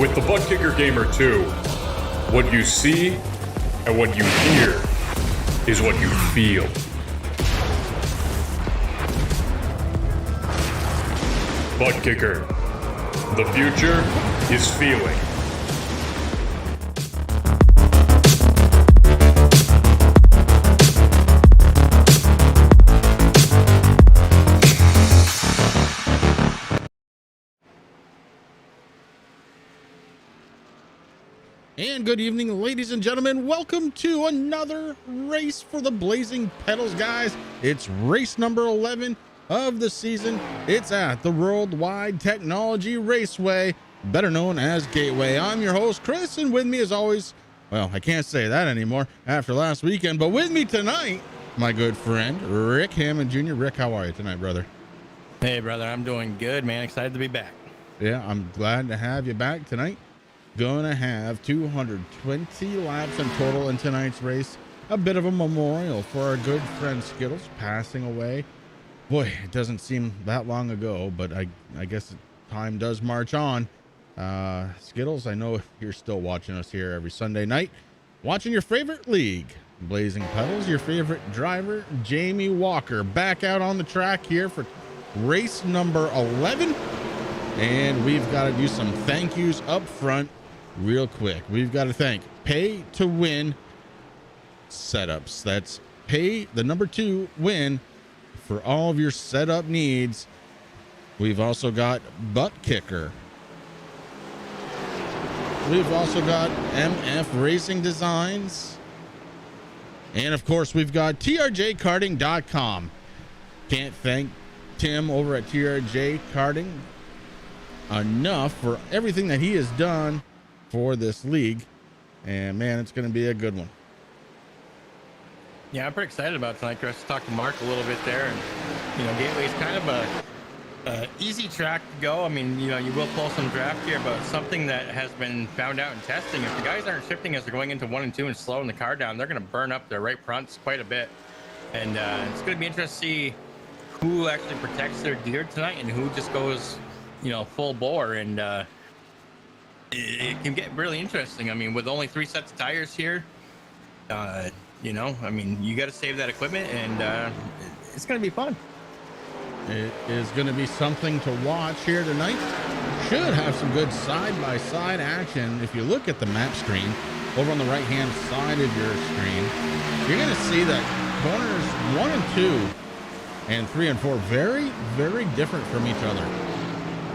With the Butt Kicker Gamer 2, what you see and what you hear is what you feel. Butt Kicker. The future is feeling. And good evening, ladies and gentlemen. Welcome to another race for the Blazing Pedals, guys. It's race number 11 of the season. It's at the Worldwide Technology Raceway, better known as Gateway. I'm your host, Chris, and with me as always, well, I can't say that anymore after last weekend, but with me tonight, my good friend, Rick Hammond Jr. Rick, how are you tonight, brother? Hey, brother, I'm doing good, man. Excited to be back. Yeah, I'm glad to have you back tonight. Gonna have 220 laps in total in tonight's race. A bit of a memorial for our good friend Skittles passing away. Boy, it doesn't seem that long ago, but I guess time does march on. Skittles, I know you're still watching us here every Sunday night, watching your favorite league, Blazing Pedals. Your favorite driver, Jamie Walker, back out on the track here for race number 11. And we've got to do some thank yous up front real quick. We've got to thank Pay to Win Setups. That's Pay the number 2 Win for all of your setup needs. We've also got Butt Kicker. We've also got MF Racing Designs. And of course, we've got TRJKarting.com. Can't thank Tim over at TRJ Karting enough for everything that he has done for this league, and man, it's going to be a good one. Yeah, I'm pretty excited about tonight, Chris. Talked to Mark a little bit there, and Gateway's kind of a easy track to go. I mean, you will pull some draft here, but something that has been found out in testing, if the guys aren't shifting as they're going into 1 and 2 and slowing the car down, they're going to burn up their right fronts quite a bit, and it's going to be interesting to see who actually protects their gear tonight and who just goes full bore, and it can get really interesting. I mean, with only 3 sets of tires here, I mean, you got to save that equipment, and it's going to be fun. It is going to be something to watch here tonight. Should have some good side-by-side action. If you look at the map screen over on the right-hand side of your screen, you're going to see that corners 1 and 2 and 3 and 4 very, very different from each other.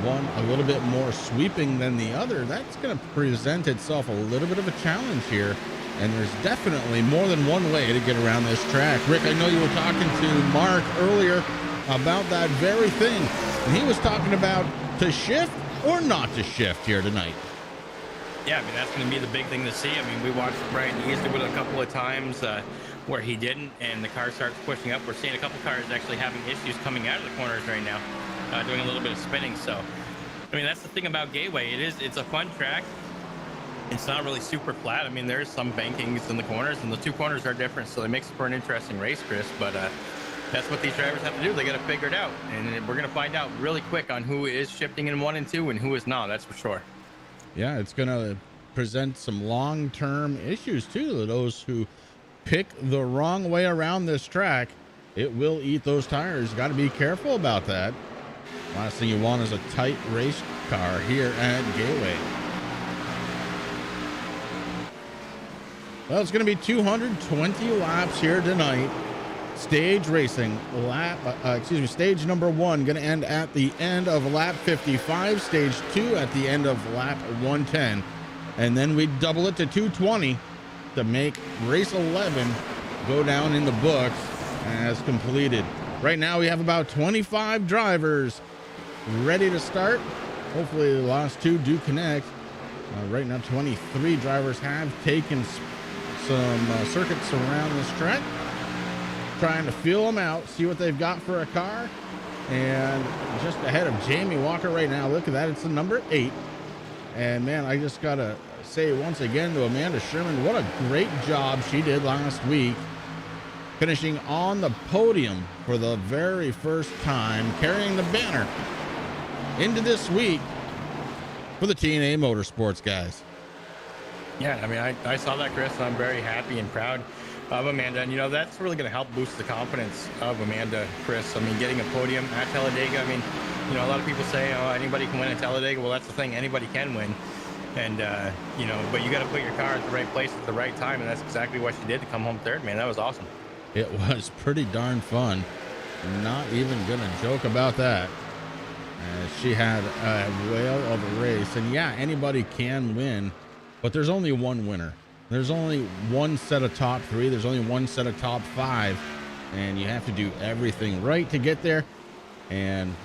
One a little bit more sweeping than the other. That's going to present itself a little bit of a challenge here, and there's definitely more than one way to get around this track. Rick, I know you were talking to Mark earlier about that very thing, and he was talking about to shift or not to shift here tonight. Yeah, I mean, that's going to be the big thing to see. I mean, we watched Brian East do it a couple of times where he didn't, and the car starts pushing up. We're seeing a couple cars actually having issues coming out of the corners right now. Doing a little bit of spinning. So I mean, that's the thing about Gateway. It's a fun track. It's not really super flat. I mean, there's some bankings in the corners, and the 2 corners are different, so it makes for an interesting race, Chris. But that's what these drivers have to do. They got to figure it out, and we're going to find out really quick on who is shifting in 1 and 2 and who is not. That's for sure. Yeah, it's going to present some long-term issues too to those who pick the wrong way around this track. It will eat those tires. Got to be careful about that. Last thing you want is a tight race car here at Gateway. Well, it's going to be 220 laps here tonight. Stage racing stage number 1 going to end at the end of lap 55. Stage 2 at the end of lap 110, and then we double it to 220 to make race 11 go down in the books as completed. Right now we have about 25 drivers ready to start. Hopefully the last 2 do connect. Right now 23 drivers have taken some circuits around this track, trying to feel them out, see what they've got for a car. And just ahead of Jamie Walker right now, look at that, it's the number 8. And man, I just gotta say once again to Amanda Sherman, what a great job she did last week, finishing on the podium for the very first time, carrying the banner into this week for for the TNA Motorsports guys. Yeah, I mean, I saw that, Chris, and I'm very happy and proud of Amanda. And, you know, that's really going to help boost the confidence of Amanda, Chris. I mean, getting a podium at Talladega, I mean, you know, a lot of people say, oh, anybody can win at Talladega. Well, that's the thing. Anybody can win. And, you know, but you got to put your car at the right place at the right time. And that's exactly what she did to come home third, man. That was awesome. It was pretty darn fun. Not even going to joke about that. She had a whale of a race. And yeah, anybody can win, but there's only one winner. There's only one set of top three. There's only one set of top five. And you have to do everything right to get there. And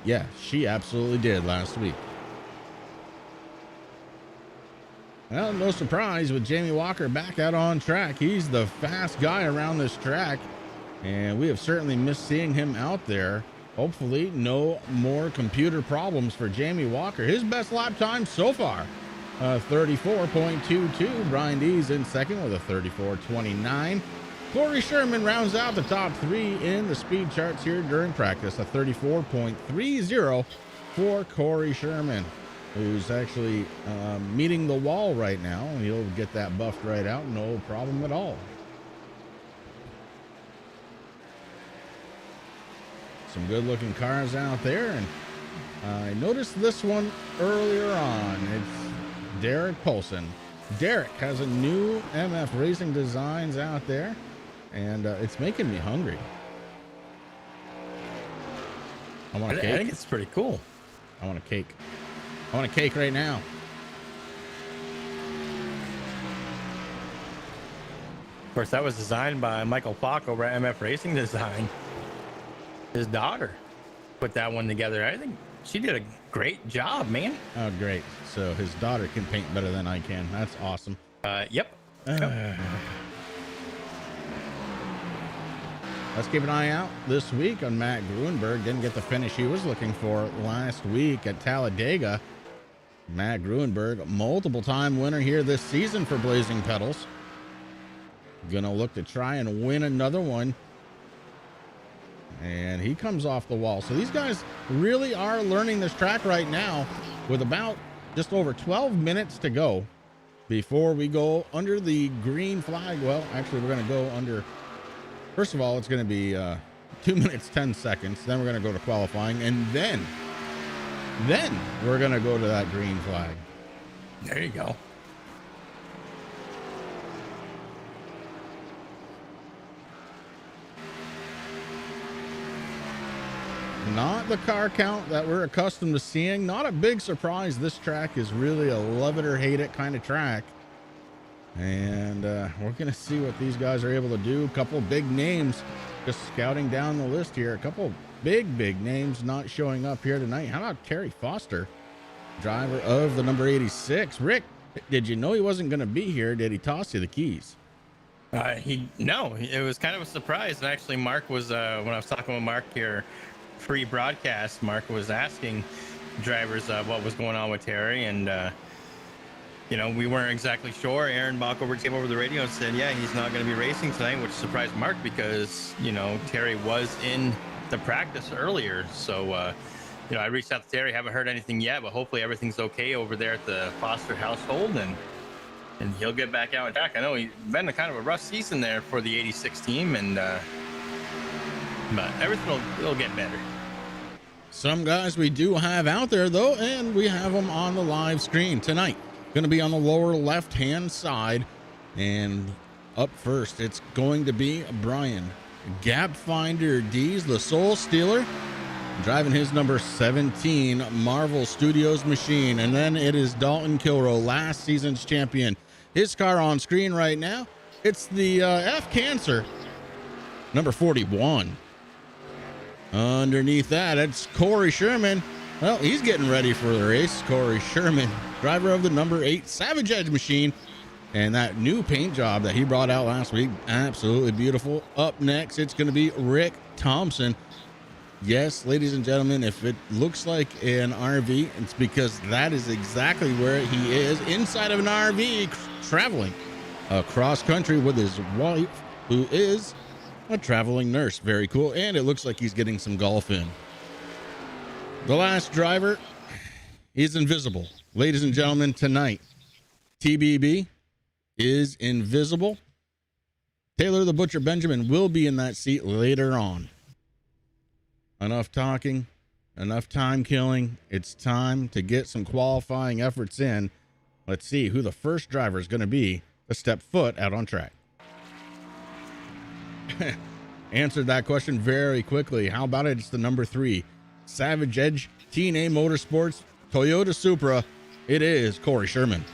yeah, she absolutely did last week. Well, no surprise with Jamie Walker back out on track. He's the fast guy around this track, and we have certainly missed seeing him out there. Hopefully no more computer problems for Jamie Walker. His best lap time so far, 34.22. Brian Dees in second with a 34.29. Corey Sherman rounds out the top three in the speed charts here during practice, a 34.30 for Corey Sherman, who's actually meeting the wall right now, and he'll get that buffed right out, no problem at all. Some good looking cars out there, and I noticed this one earlier on. It's Derek Polson. Derek has a new MF Racing Designs out there, and it's making me hungry. I want a cake. I think it's pretty cool. I want a cake. I want a cake right now. Of course, that was designed by Michael Falk over at MF Racing Design. His daughter put that one together. I think she did a great job, man. Oh, great. So his daughter can paint better than I can. That's awesome. Yep. Let's keep an eye out this week on Matt Gruenberg. Didn't get the finish he was looking for last week at Talladega. Matt Gruenberg, multiple time winner here this season for Blazing Pedals. Gonna look to try and win another one. And he comes off the wall. So these guys really are learning this track right now with about just over 12 minutes to go before we go under the green flag. Well, actually, we're going to go under. First of all, it's going to be 2 minutes, 10 seconds. Then we're going to go to qualifying. And then we're going to go to that green flag. There you go. Not the car count that we're accustomed to seeing. Not a big surprise. This track is really a love it or hate it kind of track. And we're going to see what these guys are able to do. A couple big names just scouting down the list here. A couple big names not showing up here tonight. How about Terry Foster, driver of the number 86? Rick, did you know he wasn't going to be here? Did he toss you the keys? No, it was kind of a surprise. And actually, Mark was, when I was talking with Mark here, pre-broadcast, Mark was asking drivers what was going on with Terry, and you know, we weren't exactly sure. Aaron Bockover came over the radio and said, yeah, he's not going to be racing tonight, which surprised Mark because, you know, Terry was in the practice earlier. So, you know, I reached out to Terry, haven't heard anything yet, but hopefully everything's okay over there at the Foster household, and he'll get back out on track. I know he's been a kind of a rough season there for the 86 team, and but everything will get better. Some guys we do have out there, though, and we have them on the live screen tonight. Going to be on the lower left-hand side, and up first, it's going to be Brian Gap Finder Dees, the Soul Stealer, driving his number 17 Marvel Studios machine. And then it is Dalton Kilrow, last season's champion. His car on screen right now, it's the F Cancer, number 41. Underneath that, it's Corey Sherman. Well, he's getting ready for the race. Corey Sherman, driver of the number 8 Savage Edge machine. And that new paint job that he brought out last week, absolutely beautiful. Up next, it's going to be Rick Thompson. Yes, ladies and gentlemen, if it looks like an RV, it's because that is exactly where he is, inside of an RV, traveling across country with his wife, who is a traveling nurse. Very cool. And it looks like he's getting some golf in. The last driver, He's invisible. Ladies and gentlemen, tonight, TBB is invisible. Taylor the Butcher Benjamin will be in that seat later on. Enough talking, enough time killing. It's time to get some qualifying efforts in. Let's see who the first driver is going to be to step foot out on track. Answered that question very quickly. How about it? It's the number 3 Savage Edge TNA Motorsports Toyota Supra. It is Corey Sherman.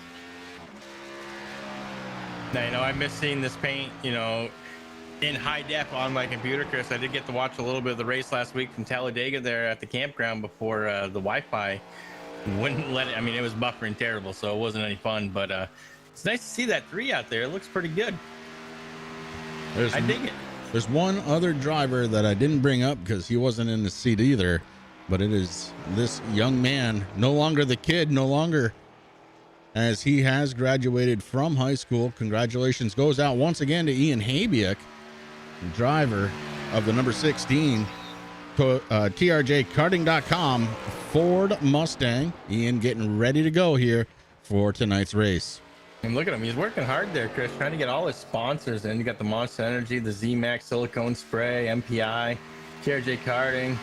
Now, I miss seeing this paint, in high def on my computer, Chris. I did get to watch a little bit of the race last week from Talladega there at the campground before the Wi-Fi wouldn't let it. I mean, it was buffering terrible, so it wasn't any fun, but it's nice to see that 3 out there. It looks pretty good. I dig it. There's one other driver that I didn't bring up because he wasn't in the seat either, but it is this young man, no longer the kid, no longer, as he has graduated from high school. Congratulations goes out once again to Ian Habiak, driver of the number 16 TRJ Karting.com Ford Mustang. Ian getting ready to go here for tonight's race. And look at him. He's working hard there, Chris, trying to get all his sponsors in. You got the Monster Energy, the Z-Max silicone spray, MPI, TRJ Karting.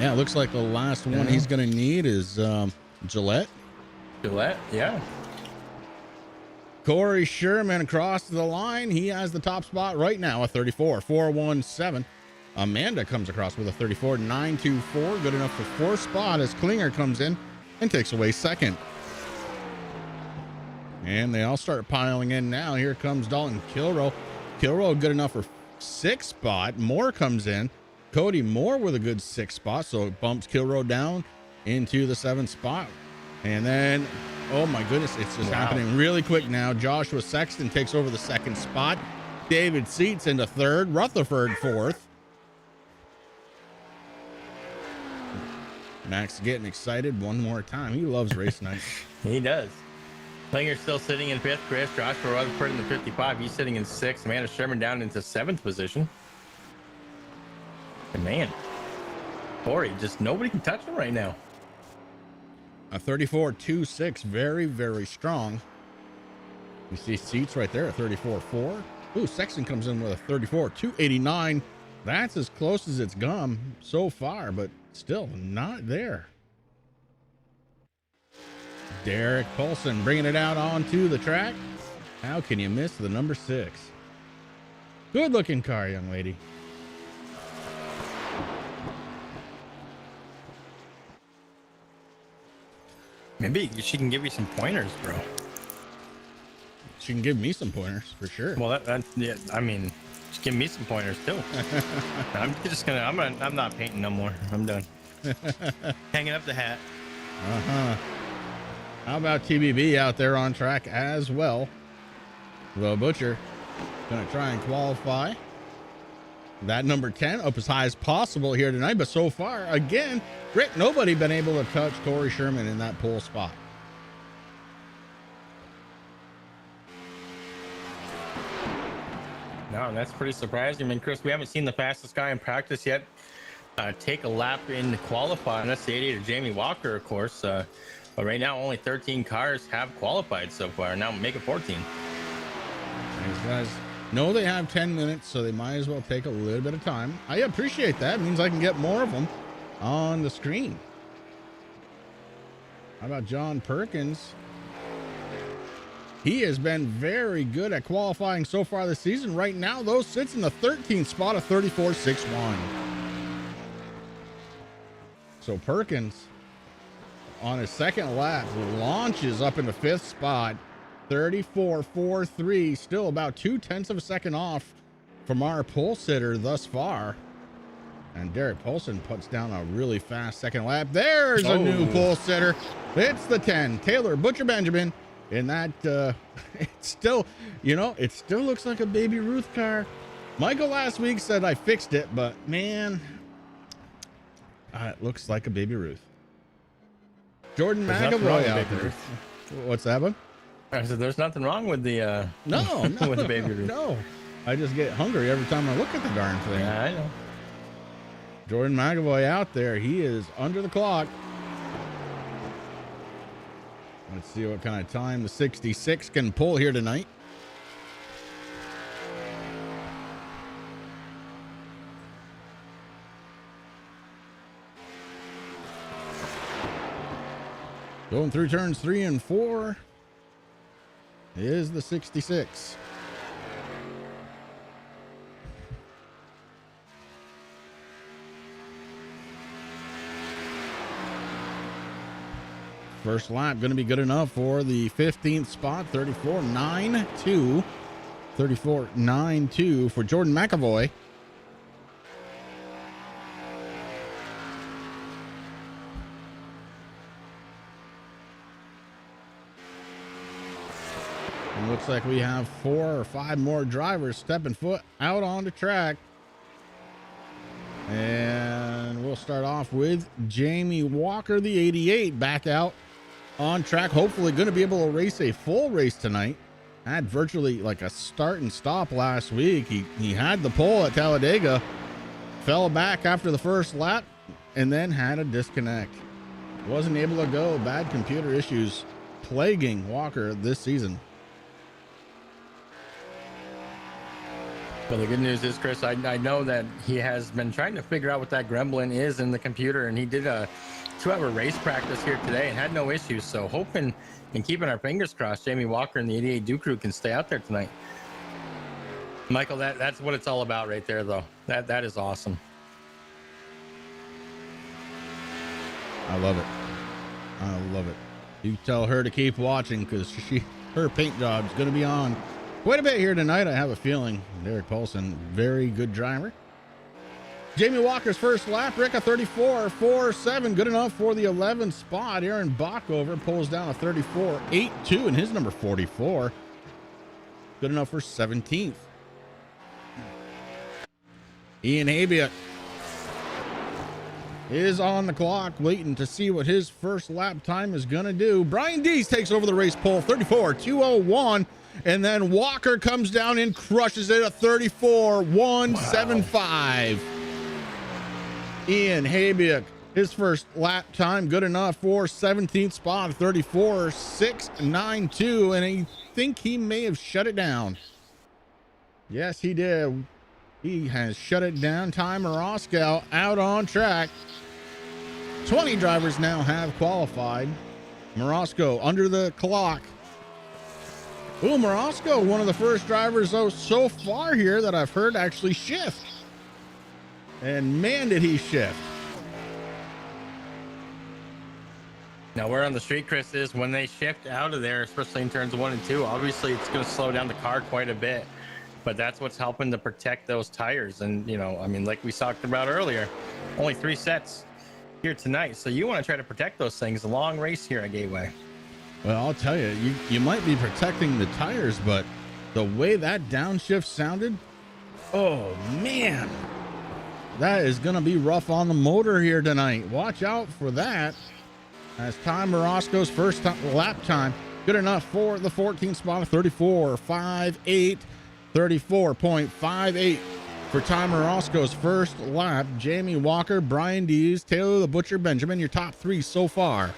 Yeah, it looks like the last one he's going to need is Gillette. Gillette, yeah. Corey Sherman across the line. He has the top spot right now, a 34.417. Amanda comes across with a 34.924. Good enough for 4th spot as Klinger comes in and takes away 2nd. And they all start piling in now. Here comes Dalton Kilroe. Kilroe good enough for 6th spot. Moore comes in. Cody Moore with a good 6th spot. So it bumps Kilroe down into the 7th spot. And then, oh my goodness, it's just happening really quick now. Joshua Sexton takes over the 2nd spot. David Seats into 3rd. Rutherford 4th. Max getting excited one more time. He loves race night. He does. Klinger's still sitting in 5th, Chris. Joshua Rutherford in the 55. He's sitting in 6th. Amanda Sherman down into 7th position. And man, Corey, just nobody can touch him right now. A 34.26, very, very strong. You see Seats right there at 34.4. Ooh, Sexton comes in with a 34.289. That's as close as it's gone so far, but still not there. Derek Paulson bringing it out onto the track. How can you miss the number 6? Good looking car, young lady. Maybe she can give you some pointers, bro. She can give me some pointers for sure. Well, yeah, I mean, just give me some pointers too. I'm not painting no more. I'm done. Hanging up the hat. How about TBB out there on track as well? The Butcher gonna try and qualify that number 10 up as high as possible here tonight, but so far, again, Rick, nobody been able to touch Corey Sherman in that pole spot. No, that's pretty surprising. I mean, Chris, we haven't seen the fastest guy in practice yet take a lap in qualifying. That's the 88 of Jamie Walker, of course. But right now, only 13 cars have qualified so far. Now make it 14. These guys know they have 10 minutes, so they might as well take a little bit of time. I appreciate that. It means I can get more of them on the screen. How about John Perkins? He has been very good at qualifying so far this season. Right now, though, sits in the 13th spot of 34.61. So Perkins, on his 2nd lap, launches up in the 5th spot, 34.43, still about 0.2 of a second off from our pole sitter thus far. And Derek Paulson puts down a really fast 2nd lap. There's a new pole sitter. It's the 10, Taylor Butcher Benjamin. In that, it's still, it still looks like a Baby Ruth car. Michael last week said I fixed it, but man, it looks like a Baby Ruth. Jordan McAvoy out there. What's that one? I said, there's nothing wrong with the no, with the Baby Ruth. No, I just get hungry every time I look at the darn thing. Yeah, I know. Jordan McAvoy out there. He is under the clock. Let's see what kind of time the 66 can pull here tonight. Going through turns 3 and 4 is the 66. First lap going to be good enough for the 15th spot, 34.92. 34.92 for Jordan McAvoy. And looks like we have 4 or 5 more drivers stepping foot out on the track. And we'll start off with Jamie Walker, the 88, back out on track. Hopefully going to be able to race a full race tonight. Had virtually like a start and stop last week. He had the pole at Talladega, fell back after the first lap, and then had a disconnect. Wasn't able to go. Bad computer issues plaguing Walker this season. Well, the good news is, Chris, I know that he has been trying to figure out what that gremlin is in the computer, and he did a 2-hour race practice here today and had no issues. So hoping and keeping our fingers crossed, Jamie Walker and the 88 Duke crew can stay out there tonight. Michael, that's what it's all about right there, though. That is awesome. I love it. I love it. You tell her to keep watching because her paint job is going to be on quite a bit here tonight. I have a feeling. Derek Paulson, very good driver. Jamie Walker's first lap, Rick, a 34.47, good enough for the 11th spot. Aaron Bockover pulls down a 34.82 in his number 44, good enough for 17th. Ian Habiak is on the clock, waiting to see what his first lap time is going to do. Brian Dees takes over the race pole, 34.201. And then Walker comes down and crushes it at 34.175. Wow. Ian Habiak, his first lap time, good enough for 17th spot, 34.692. And I think he may have shut it down. Yes, he did. He has shut it down. Ty Morosko out on track. 20 drivers now have qualified. Morosko under the clock. Ooh, Morosko, one of the first drivers so far here that I've heard actually shift. And man, did he shift. Now, where on the street, Chris, is when they shift out of there, especially in turns 1 and 2, obviously it's going to slow down the car quite a bit. But that's what's helping to protect those tires. And, you know, I mean, like we talked about earlier, only 3 sets here tonight. So you want to try to protect those things. A long race here at Gateway. Well, I'll tell you, you might be protecting the tires, but the way that downshift sounded, oh man, that is going to be rough on the motor here tonight. Watch out for that. As Ty Morosko's first lap time, good enough for the 14th spot of 34.58, 34.58 for Ty Morosko's first lap. Jamie Walker, Brian Dees, Taylor the Butcher Benjamin, your top 3 so far.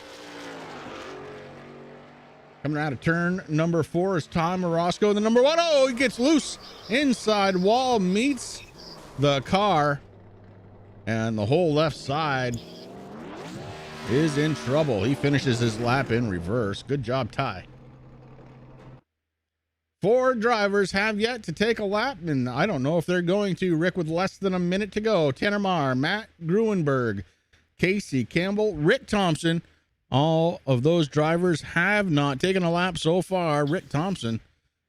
Coming out of turn number 4 is Tom Morosko. The number 1, oh, he gets loose. Inside wall meets the car. And the whole left side is in trouble. He finishes his lap in reverse. Good job, Ty. 4 drivers have yet to take a lap, and I don't know if they're going to. Rick, with less than a minute to go. Tanner Marr, Matt Gruenberg, Casey Campbell, Rick Thompson. All of those drivers have not taken a lap so far. Rick Thompson,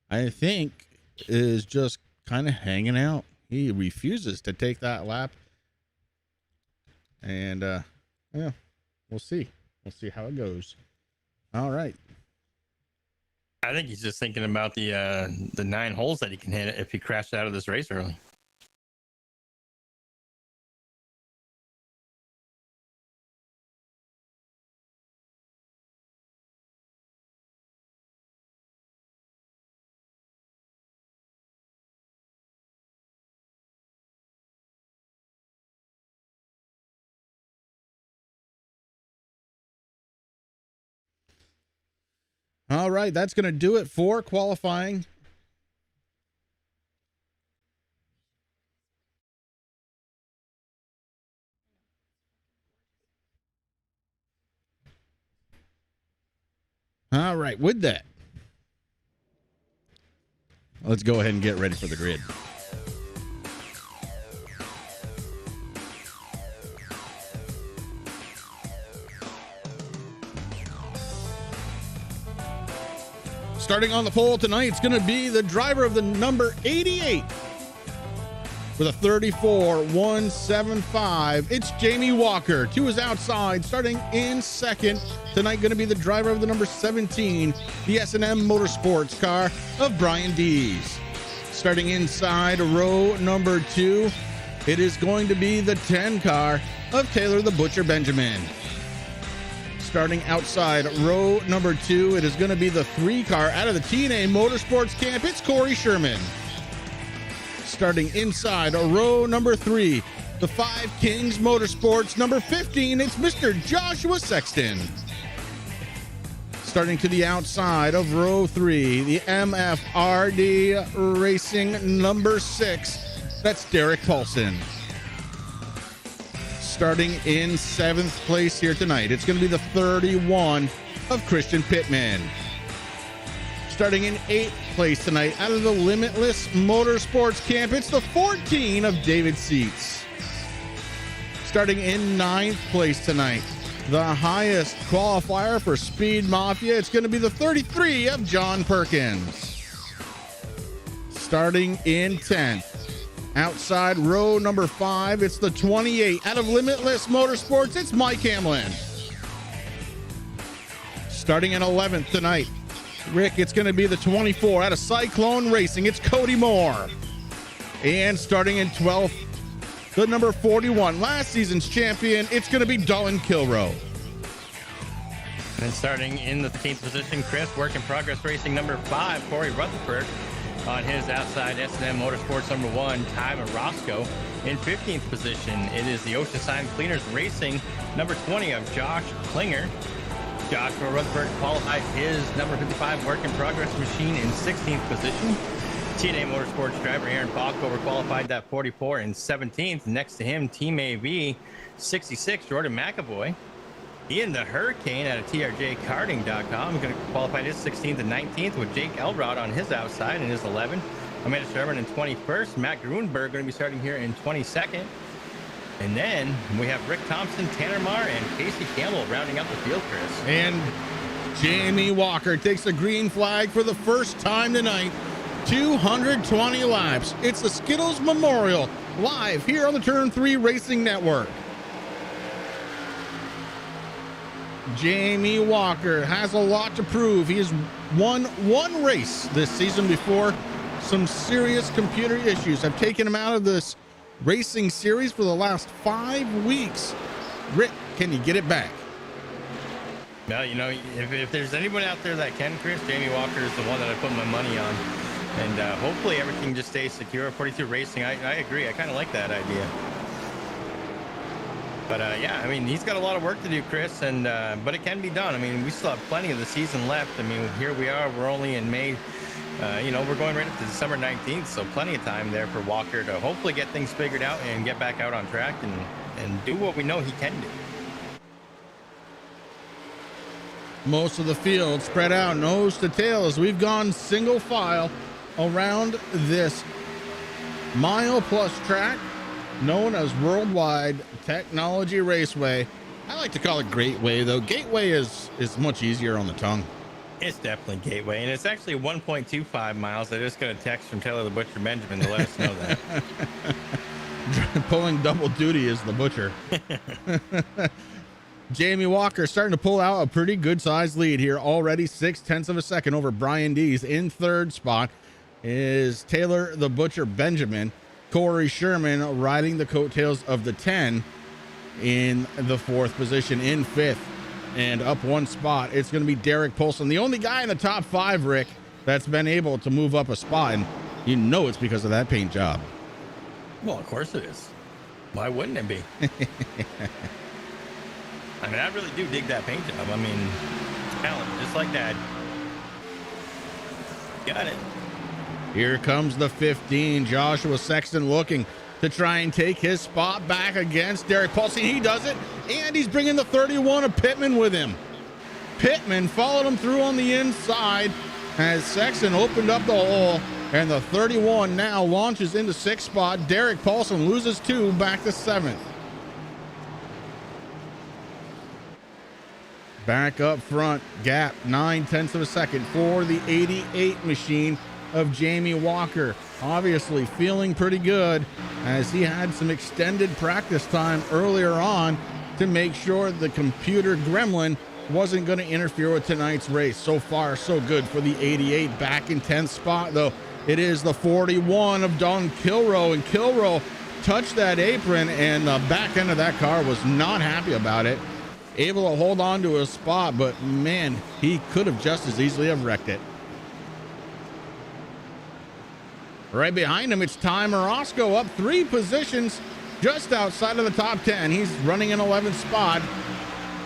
I think, is just kind of hanging out. He refuses to take that lap. And, yeah, we'll see. We'll see how it goes. All right. I think he's just thinking about the 9 holes that he can hit if he crashed out of this race early. All right, that's going to do it for qualifying. All right, with that, let's go ahead and get ready for the grid. Starting on the pole tonight, it's going to be the driver of the number 88 with a 34.175. It's Jamie Walker. To his outside, starting in second tonight, going to be the driver of the number 17, the S&M Motorsports car of Brian Dees. Starting inside row number 2, it is going to be the 10 car of Taylor the Butcher Benjamin. Starting outside row number 2, it is going to be the 3 car out of the TNA Motorsports camp. It's Corey Sherman. Starting inside row number 3, the 5 Kings Motorsports number 15, it's Mr. Joshua Sexton. Starting to the outside of row 3, the MFRD Racing number 6, that's Derek Paulson. Starting in 7th place here tonight, it's going to be the 31 of Christian Pittman. Starting in 8th place tonight, out of the Limitless Motorsports camp, it's the 14 of David Seats. Starting in 9th place tonight, the highest qualifier for Speed Mafia, it's going to be the 33 of John Perkins. Starting in 10th, outside row number 5, it's the 28 out of Limitless Motorsports, it's Mike Hamlin. Starting in 11th tonight, Rick, it's going to be the 24 out of Cyclone Racing, it's Cody Moore. And starting in 12th, the number 41, last season's champion, it's going to be Dolan Kilroe. And starting in the 15th position, Chris, work in progress racing number 5, Corey Rutherford. On his outside, S&M Motorsports number 1, Ty Roscoe. In 15th position, it is the Oceanside Cleaners Racing number 20 of Josh Klinger. Joshua Rutherford qualified his number 55 work in progress machine in 16th position. TNA Motorsports driver Aaron Balkover qualified that 44 in 17th. Next to him, Team AV 66, Jordan McAvoy. Ian the Hurricane out of TRJ Karting.com going to qualify his 16th and 19th with Jake Elrod on his outside in his 11. Amanda Sherman in 21st. Matt Grunberg going to be starting here in 22nd. And then we have Rick Thompson, Tanner Marr, and Casey Campbell rounding up the field, Chris. And Jamie Walker takes the green flag for the first time tonight. 220 laps. It's the Skittles Memorial live here on the Turn 3 Racing Network. Jamie Walker has a lot to prove. He has won one race this season before some serious computer issues have taken him out of this racing series for the last 5 weeks. Rick, can you get it back? Well, you know, if there's anyone out there that can, Chris, Jamie Walker is the one that I put my money on. And hopefully everything just stays secure. 42 Racing, I agree. I kind of like that idea. But yeah, I mean, he's got a lot of work to do, Chris, and but it can be done. I mean, we still have plenty of the season left. I mean, here we are. We're only in May. You know, we're going right up to December 19th, so plenty of time there for Walker to hopefully get things figured out and get back out on track and do what we know he can do. Most of the field spread out nose to tail as we've gone single file around this mile-plus track known as Worldwide Technology Raceway. I like to call it Greatway, though. Gateway is much easier on the tongue. It's definitely Gateway, and it's actually 1.25 miles. I just got a text from Taylor the Butcher Benjamin to let us know that. Pulling double duty is the butcher. Jamie Walker starting to pull out a pretty good-sized lead here already, 0.6 of a second over Brian Dees. In third spot is Taylor the Butcher Benjamin. Corey Sherman riding the coattails of the 10 in the fourth position. In fifth and up one spot, it's going to be Derek Polson, the only guy in the top 5, Rick, that's been able to move up a spot, and you know it's because of that paint job. Well, of course it is. Why wouldn't it be? I mean, I really do dig that paint job. I mean, talent, just like that. Got it. Here comes the 15. Joshua Sexton looking to try and take his spot back against Derek Paulson. He does it, and he's bringing the 31 of Pittman with him. Pittman followed him through on the inside as Sexton opened up the hole, and the 31 now launches into 6th spot. Derek Paulson loses 2, back to 7th. Back up front, gap 9/10 of a second for the 88 machine of Jamie Walker. Obviously feeling pretty good as he had some extended practice time earlier on to make sure the computer gremlin wasn't going to interfere with tonight's race. So far, so good for the 88. Back in 10th spot, though, it is the 41 of Don Kilroe, and Kilroe touched that apron, and the back end of that car was not happy about it. Able to hold on to his spot, but man, he could have just as easily have wrecked it. Right behind him, it's Ty Morosco up 3 positions just outside of the top 10. He's running in 11th spot,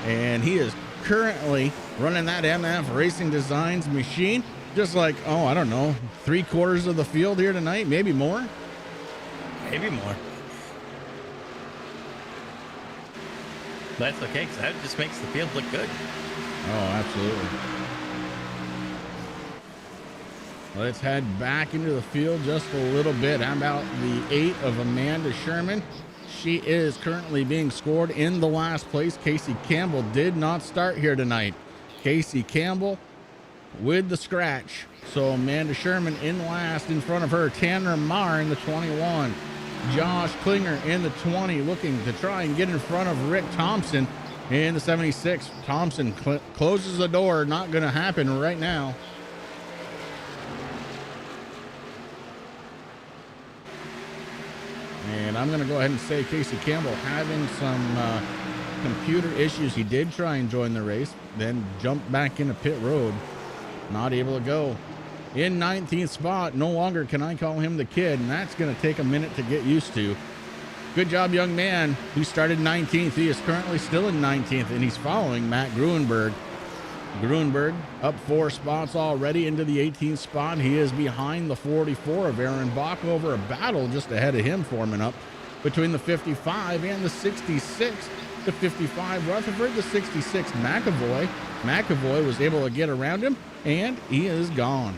and he is currently running that MF Racing Designs machine, just like, oh, I don't know, 3/4 of the field here tonight, maybe more. Maybe more. That's okay, because that just makes the field look good. Oh, absolutely. Let's head back into the field just a little bit. How about the 8 of Amanda Sherman? She is currently being scored in the last place. Casey Campbell did not start here tonight. Casey Campbell with the scratch. So Amanda Sherman in last. In front of her, Tanner Marr in the 21. Josh Klinger in the 20, looking to try and get in front of Rick Thompson in the 76. Thompson closes the door. Not going to happen right now. And I'm going to go ahead and say Casey Campbell having some computer issues. He did try and join the race, then jumped back into pit road. Not able to go. In 19th spot, no longer can I call him the kid, and that's going to take a minute to get used to. Good job, young man, who started 19th. He is currently still in 19th, and he's following Matt Gruenberg. Gruenberg up 4 spots already into the 18th spot. He is behind the 44 of Aaron Bach, over a battle just ahead of him forming up between the 55 and the 66. The 55 Rutherford, the 66 McAvoy. McAvoy was able to get around him, and he is gone.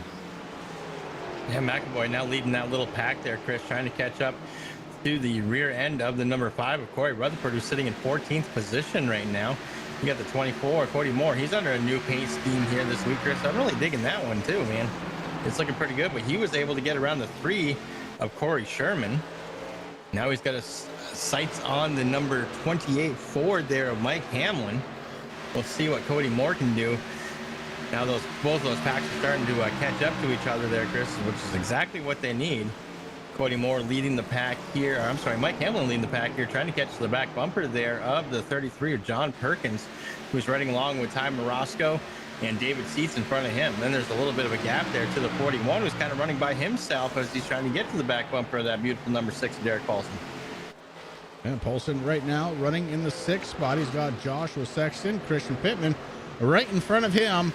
Yeah, McAvoy now leading that little pack there, Chris, trying to catch up to the rear end of the number 5 of Corey Rutherford, who's sitting in 14th position right now. You got the 24, Cody Moore. He's under a new paint scheme here this week, Chris. I'm really digging that one too, man. It's looking pretty good, but he was able to get around the 3 of Corey Sherman. Now he's got his sights on the number 28 Ford there of Mike Hamlin. We'll see what Cody Moore can do. Now both of those packs are starting to catch up to each other there, Chris, which is exactly what they need. Cody Moore leading the pack here. I'm sorry, Mike Hamlin leading the pack here, trying to catch the back bumper there of the 33 of John Perkins, who's riding along with Ty Morosco and David Seats in front of him. Then there's a little bit of a gap there to the 41, who's kind of running by himself as he's trying to get to the back bumper of that beautiful number 6 of Derek Paulson. And Paulson right now running in the 6th spot. He's got Joshua Sexton, Christian Pittman right in front of him.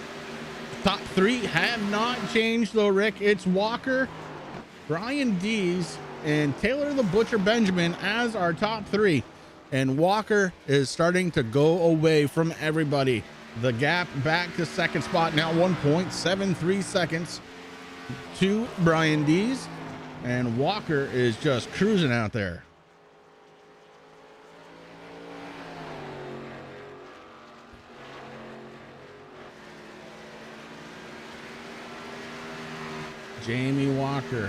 Top 3 have not changed though, Rick. It's Walker, Brian Dees, and Taylor the Butcher Benjamin as our top 3. And Walker is starting to go away from everybody. The gap back to 2nd spot now, 1.73 seconds to Brian Dees. And Walker is just cruising out there. Jamie Walker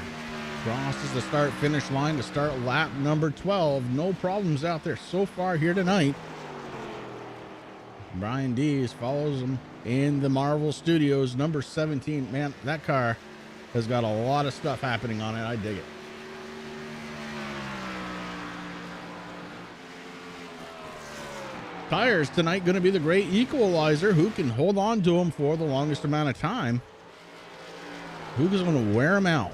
crosses the start-finish line to start lap number 12. No problems out there so far here tonight. Brian Dees follows him in the Marvel Studios, number 17. Man, that car has got a lot of stuff happening on it. I dig it. Tires tonight going to be the great equalizer. Who can hold on to them for the longest amount of time? Who's going to wear them out?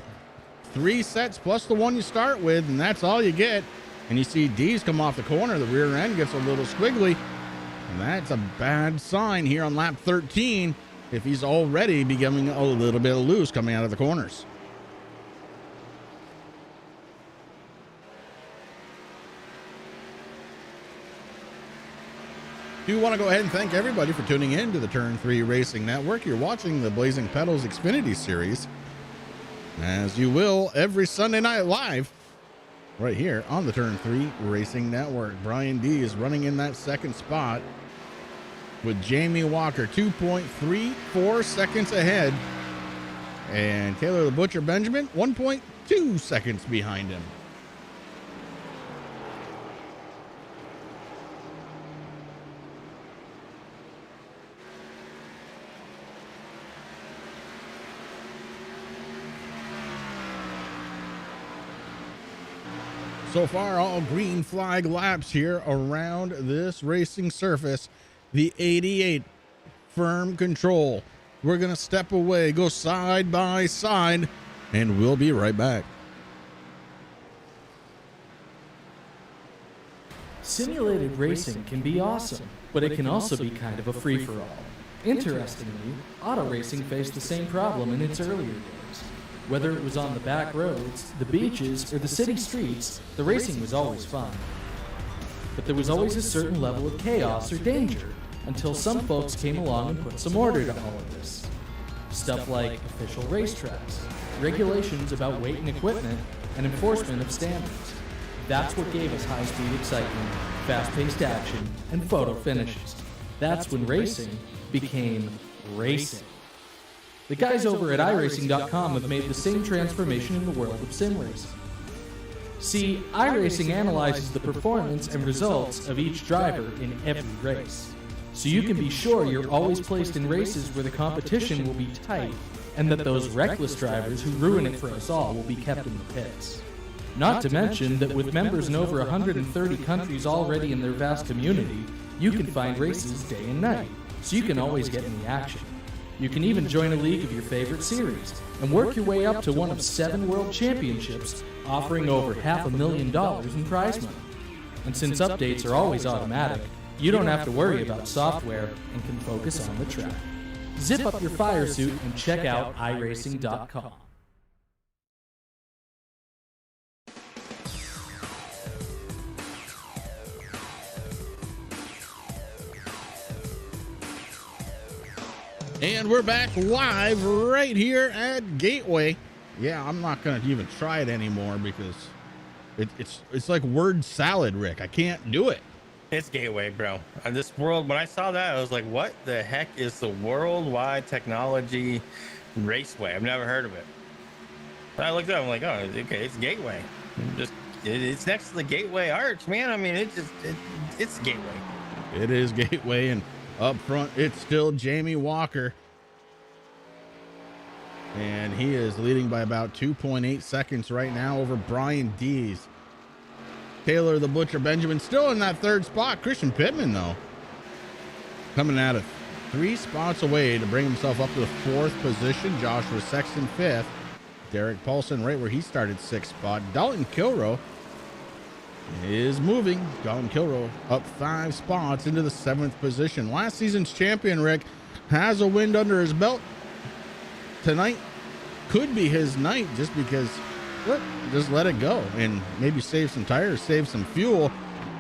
3 sets plus the one you start with, and that's all you get. And you see Dees come off the corner. The rear end gets a little squiggly, and that's a bad sign here on lap 13. if he's already becoming a little bit loose coming out of the corners. Do want to go ahead and thank everybody for tuning in to the Turn 3 Racing Network. You're watching the Blazing Pedals Xfinity Series, as you will every Sunday night live right here on the Turn 3 Racing Network. Brian D is running in that second spot with Jamie Walker 2.34 seconds ahead, and Taylor the Butcher Benjamin 1.2 seconds behind him. So far, all green flag laps here around this racing surface. The 88 firm control. We're going to step away, go side by side, and we'll be right back. Simulated racing can be awesome, but it can also be kind of a free-for-all. Interestingly, auto racing faced the same problem in its earlier days. Whether it was on the back roads, the beaches, or the city streets, the racing was always fun. But there was always a certain level of chaos or danger, until some folks came along and put some order to all of this. Stuff like official racetracks, regulations about weight and equipment, and enforcement of standards. That's what gave us high-speed excitement, fast-paced action, and photo finishes. That's when racing became racing. The guys over at iRacing.com have made the same transformation in the world of sim racing. See, iRacing analyzes the performance and results of each driver in every race, so you can be sure you're always placed in races where the competition will be tight, and that those reckless drivers who ruin it for us all will be kept in the pits. Not to mention that with members in over 130 countries already in their vast community, you can find races day and night, so you can always get in the action. You can even join a league of your favorite series and work your way up to one of 7 world championships, offering over $500,000 in prize money. And since updates are always automatic, you don't have to worry about software and can focus on the track. Zip up your fire suit and check out iRacing.com. And we're back live right here at Gateway. Yeah, I'm not going to even try it anymore because it's like word salad, Rick. I can't do it. It's Gateway, bro. This world, when I saw that, I was like, what the heck is the Worldwide Technology Raceway? I've never heard of it. And I looked up, I'm like, oh, okay, it's Gateway. It's next to the Gateway Arch, man. I mean, it's Gateway. It is Gateway, and up front, it's still Jamie Walker. And he is leading by about 2.8 seconds right now over Brian Dees. Taylor the Butcher Benjamin still in that third spot. Christian Pittman, though, coming out of 3 spots away to bring himself up to the 4th position. Joshua Sexton 5th. Derek Paulson right where he started 6th spot. Dalton Kilroe is moving. Dalton Kilroe up 5 spots into the 7th position. Last season's champion, Rick, has a win under his belt. Tonight could be his night just because, look, just let it go and maybe save some tires, save some fuel.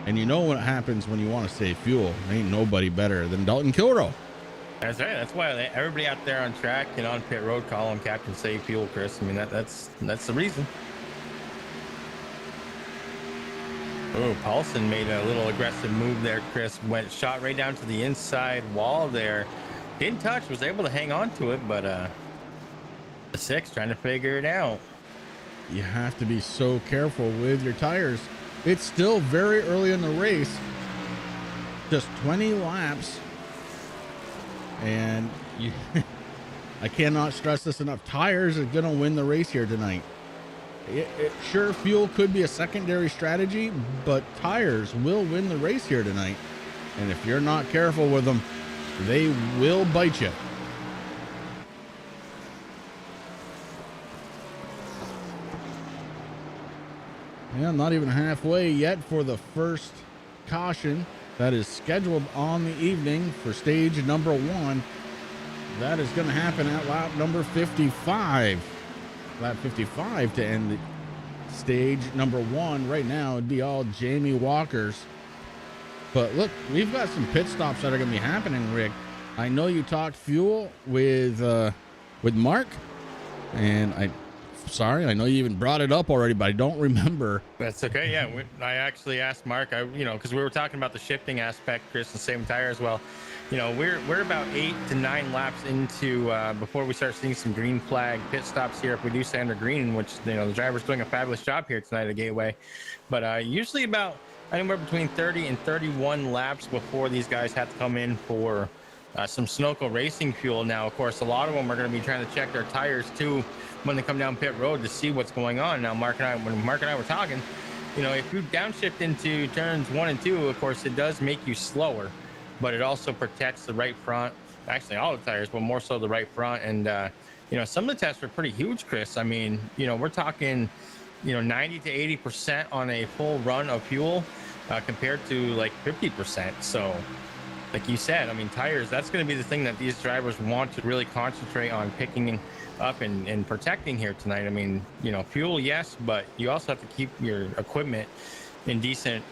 And you know what happens when you want to save fuel. Ain't nobody better than Dalton Kilroe. That's right. That's why everybody out there on track and on pit road call him Captain Save Fuel, Chris. I mean, that's the reason. Oh, Paulson made a little aggressive move there, Chris. Shot right down to the inside wall there. Didn't touch, was able to hang on to it, but the 6 trying to figure it out. You have to be so careful with your tires. It's still very early in the race. Just 20 laps. And I cannot stress this enough. Tires are going to win the race here tonight. Sure, fuel could be a secondary strategy, but tires will win the race here tonight. And if you're not careful with them, they will bite you. Yeah, not even halfway yet for the first caution that is scheduled on the evening for stage number 1. that is going to happen at lap number 55. Lap 55 to end stage number 1. Right now, it'd be all Jamie Walker's. But look, we've got some pit stops that are going to be happening, Rick. I know you talked fuel with Mark, and I know you even brought it up already, but I don't remember. That's okay. Yeah, I actually asked Mark. Because we were talking about the shifting aspect, Chris, and same tire as well. We're about 8 to 9 laps into before we start seeing some green flag pit stops here. If we do stay under green, which the driver's doing a fabulous job here tonight at Gateway, but usually about anywhere between 30 and 31 laps before these guys have to come in for some Sunoco racing fuel. Now, of course, a lot of them are going to be trying to check their tires too when they come down pit road to see what's going on. Now, when Mark and I were talking, if you downshift into turns 1 and 2, of course, it does make you slower, but it also protects the right front. Actually, all the tires, but more so the right front. And some of the tests were pretty huge, Chris. I mean, we're talking 90 to 80% on a full run of fuel compared to like 50%. So like you said, I mean, tires, that's going to be the thing that these drivers want to really concentrate on picking up and protecting here tonight. I mean, fuel, yes, but you also have to keep your equipment in decent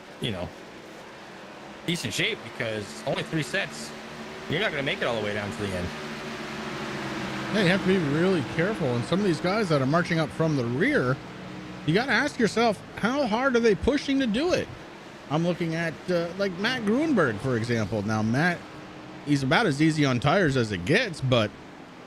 shape, because only 3 sets, you're not going to make it all the way down to the end. Yeah, you have to be really careful. And some of these guys that are marching up from the rear, you got to ask yourself, how hard are they pushing to do it? I'm looking at like Matt Grunberg, for example. Now, Matt, he's about as easy on tires as it gets, but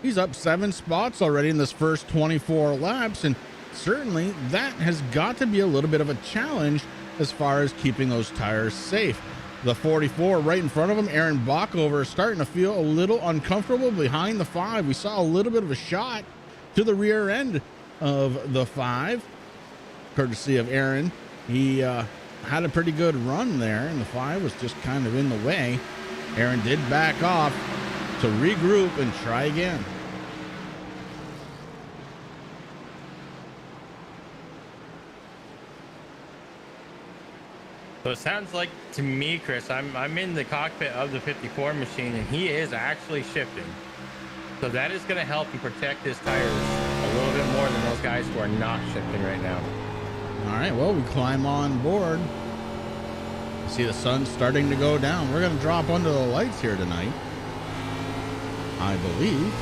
he's up 7 spots already in this first 24 laps. And certainly that has got to be a little bit of a challenge as far as keeping those tires safe. The 44 right in front of him, Aaron Bockover, is starting to feel a little uncomfortable behind the 5. We saw a little bit of a shot to the rear end of the 5, courtesy of Aaron. He had a pretty good run there, and the 5 was just kind of in the way. Aaron did back off to regroup and try again. So it sounds like to me, Chris, I'm in the cockpit of the 54 machine, and he is actually shifting. So that is going to help him protect his tires a little bit more than those guys who are not shifting right now. All right, well, we climb on board. See the sun starting to go down. We're going to drop under the lights here tonight, I believe.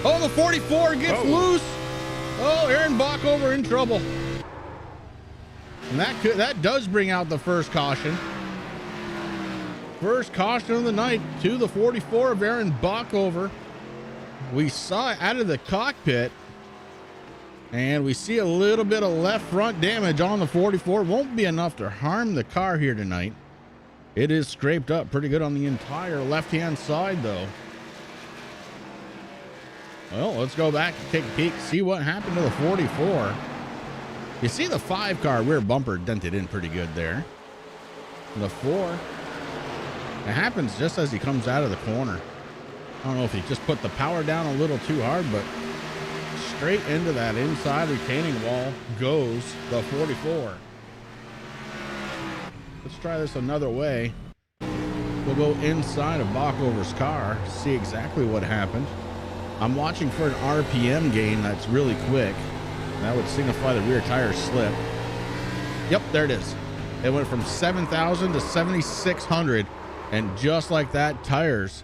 Oh, the 44 gets loose. Oh, Aaron Bockover in trouble. And that does bring out the first caution. First caution of the night to the 44 of Aaron Bockover. We saw it out of the cockpit, and we see a little bit of left front damage on the 44. Won't be enough to harm the car here tonight. It is scraped up pretty good on the entire left-hand side, though. Well, let's go back and take a peek, see what happened to the 44. You see the 5-car rear bumper dented in pretty good there. The 4, it happens just as he comes out of the corner. I don't know if he just put the power down a little too hard, but straight into that inside retaining wall goes the 44. Let's try this another way. We'll go inside of Bockover's car, see exactly what happened. I'm watching for an RPM gain that's really quick. That would signify the rear tire slip. Yep, there it is. It went from 7,000 to 7,600, and just like that, tires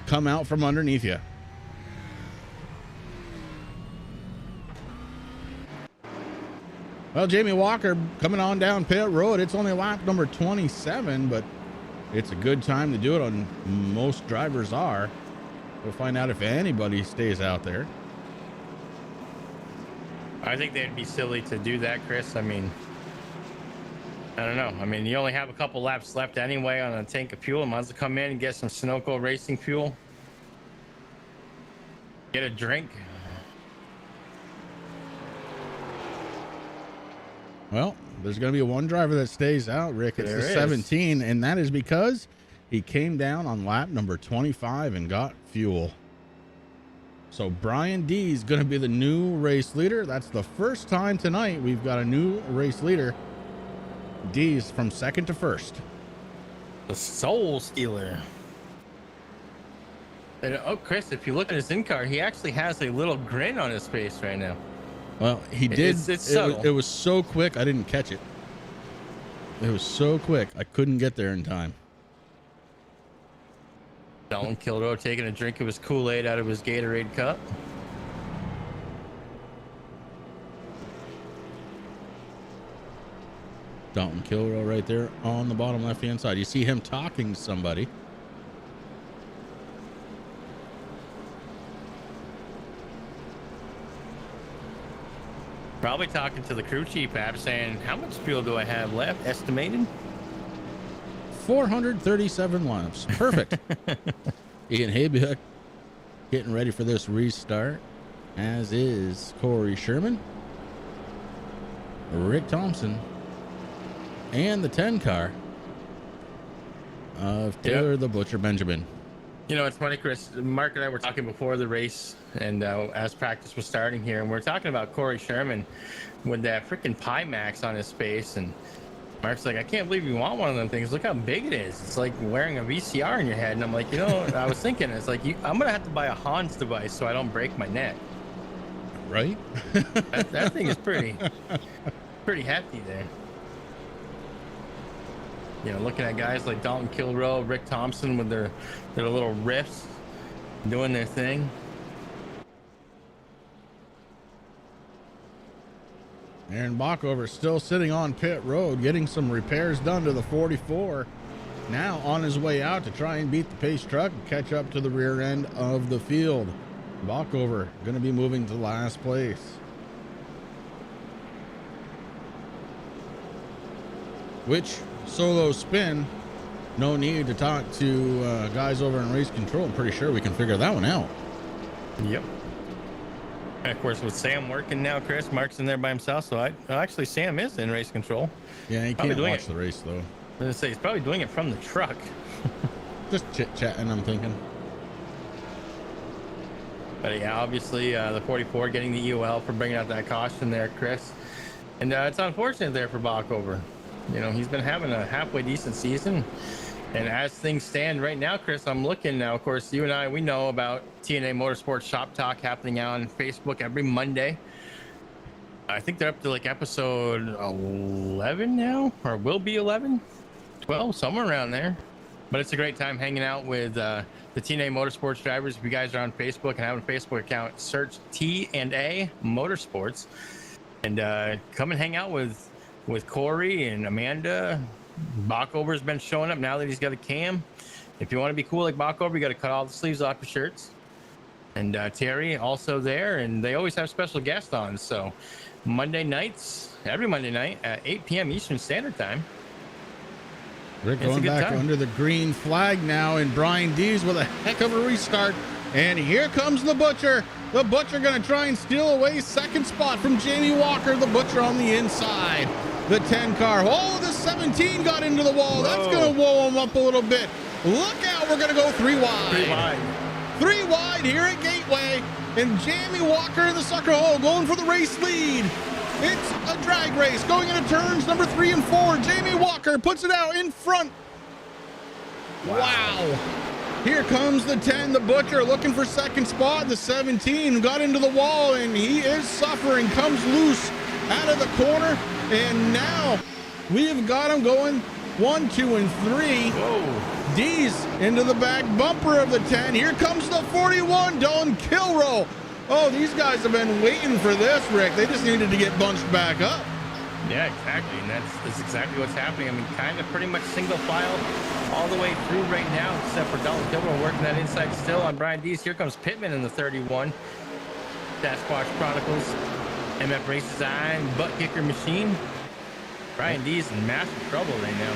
come out from underneath you. Well, Jamie Walker coming on down pit road. It's only lap number 27, but it's a good time to do it. On most drivers are. We'll find out if anybody stays out there. I think they'd be silly to do that, Chris. I mean, I don't know. I mean, you only have a couple laps left anyway on a tank of fuel. Might as well come in and get some Sunoco racing fuel. Get a drink. Well, there's going to be one driver that stays out, Rick. It's There the is. 17, and that is because he came down on lap number 25 and got fuel. So Brian D is going to be the new race leader. That's the first time tonight we've got a new race leader. D's from second to first. The Soul Stealer. And, oh, Chris, if you look at his in-car, he actually has a little grin on his face right now. Well, he did. It's subtle. It was so quick, I didn't catch it. It was so quick, I couldn't get there in time. Dalton Kilrow taking a drink of his Kool-Aid out of his Gatorade cup. Dalton Kilrow right there on the bottom left-hand side. You see him talking to somebody. Probably talking to the crew chief app saying, how much fuel do I have left? Estimated? 437 laps. Perfect. Ian Haybuck getting ready for this restart, as is Corey Sherman, Rick Thompson, and the 10 car of Taylor the Butcher Benjamin. You know, it's funny, Chris. Mark and I were talking before the race, and as practice was starting here, and we are talking about Corey Sherman with that freaking Pi Max on his face, and Mark's like, I can't believe you want one of them things. Look how big it is. It's like wearing a VCR in your head. And I'm like, you know, I was thinking, it's like, I'm gonna have to buy a Hans device so I don't break my neck. Right? That thing is pretty hefty there. You know, looking at guys like Dalton Kilrow, Rick Thompson with their little riffs, doing their thing. Aaron Bockover still sitting on pit road, getting some repairs done to the 44. Now on his way out to try and beat the pace truck and catch up to the rear end of the field. Bockover going to be moving to last place. Which solo spin? No need to talk to guys over in race control. I'm pretty sure we can figure that one out. Yep. And of course, with Sam working now, Chris, Mark's in there by himself. So actually, Sam is in race control. Yeah, he can't watch the race though. I was gonna say he's probably doing it from the truck. Just chit-chatting, I'm thinking. But yeah, obviously the 44 getting the EOL for bringing out that caution there, Chris. And it's unfortunate there for Bockover. You know, he's been having a halfway decent season. And as things stand right now, Chris, I'm looking now. Of course, you and I, we know about TNA Motorsports Shop Talk happening on Facebook every Monday. I think they're up to like episode 11 now, or will be 11, 12, somewhere around there. But it's a great time hanging out with the TNA Motorsports drivers. If you guys are on Facebook and have a Facebook account, search T&A Motorsports and come and hang out with Corey and Amanda. Bockover's been showing up now that he's got a cam. If you want to be cool like Bockover, you got to cut all the sleeves off your shirts. And Terry also there, and they always have special guests on. So Monday nights, every Monday night at 8 p.m. Eastern Standard Time. Rick going back under the green flag now, and Brian Dees with a heck of a restart. And here comes the Butcher. The Butcher going to try and steal away second spot from Jamie Walker. The Butcher on the inside. The 10 car. Oh, the 17 got into the wall. Whoa. That's going to whoa him up a little bit. Look out. We're going to go 3 wide. 3 wide. 3 wide here at Gateway. And Jamie Walker in the sucker hole going for the race lead. It's a drag race going into turns number 3 and 4. Jamie Walker puts it out in front. Wow. Here comes the 10, the Butcher, looking for second spot. The 17 got into the wall, and he is suffering. Comes loose out of the corner. And now we've got him going 1, 2, and 3. Whoa. D's into the back bumper of the 10. Here comes the 41, Don Kilrow. Oh, these guys have been waiting for this, Rick. They just needed to get bunched back up. Yeah, exactly. And that's exactly what's happening. I mean, kind of pretty much single file all the way through right now, except for Dalton Kilrow working that inside still on Brian Dees. Here comes Pittman in the 31. Sasquatch Chronicles, MF Race Design, Butt Kicker Machine. Brian Dees in massive trouble right now.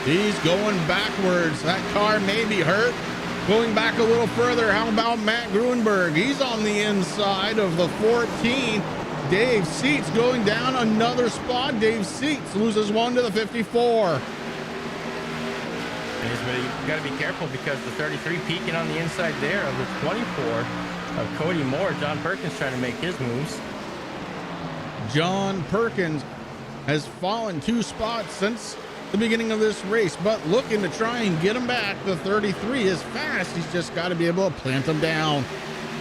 Dees going backwards. That car may be hurt. Going back a little further, how about Matt Gruenberg? He's on the inside of the 14. Dave Seats going down another spot. Dave Seats loses 1 to the 54. You got to be careful because the 33 peeking on the inside there of the 24 of Cody Moore. John Perkins trying to make his moves. John Perkins has fallen 2 spots since the beginning of this race, but looking to try and get him back. The 33 is fast. He's just got to be able to plant him down.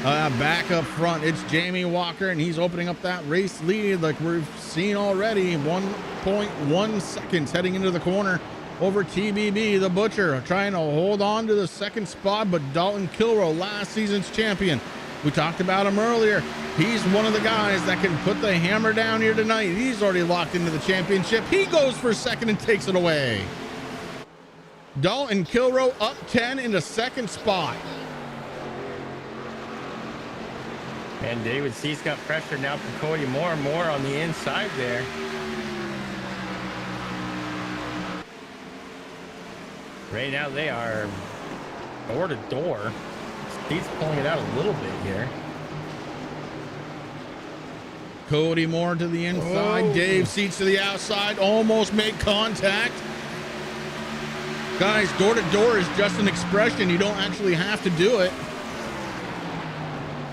Back up front, it's Jamie Walker, and he's opening up that race lead like we've seen already. 1.1 seconds heading into the corner over TBB, the Butcher, trying to hold on to the second spot, but Dalton Kilrow, last season's champion. We talked about him earlier. He's one of the guys that can put the hammer down here tonight. He's already locked into the championship. He goes for second and takes it away. Dalton Kilrow up 10 in the second spot. And David C's got pressure now from Cody Moore on the inside there. Right now they are door to door. Steve's pulling it out a little bit here. Cody Moore to the inside. Oh. Dave Seats to the outside. Almost make contact. Guys, door to door is just an expression. You don't actually have to do it.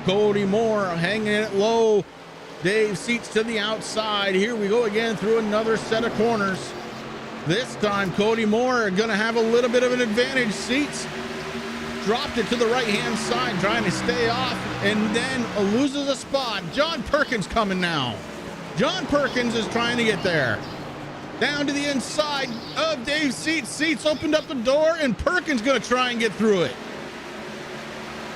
Cody Moore hanging it low. Dave Seats to the outside. Here we go again through another set of corners. This time, Cody Moore going to have a little bit of an advantage. Seats dropped it to the right-hand side, trying to stay off, and then loses a spot. John Perkins coming now. John Perkins is trying to get there. Down to the inside of Dave Seats. Seats opened up the door, and Perkins going to try and get through it.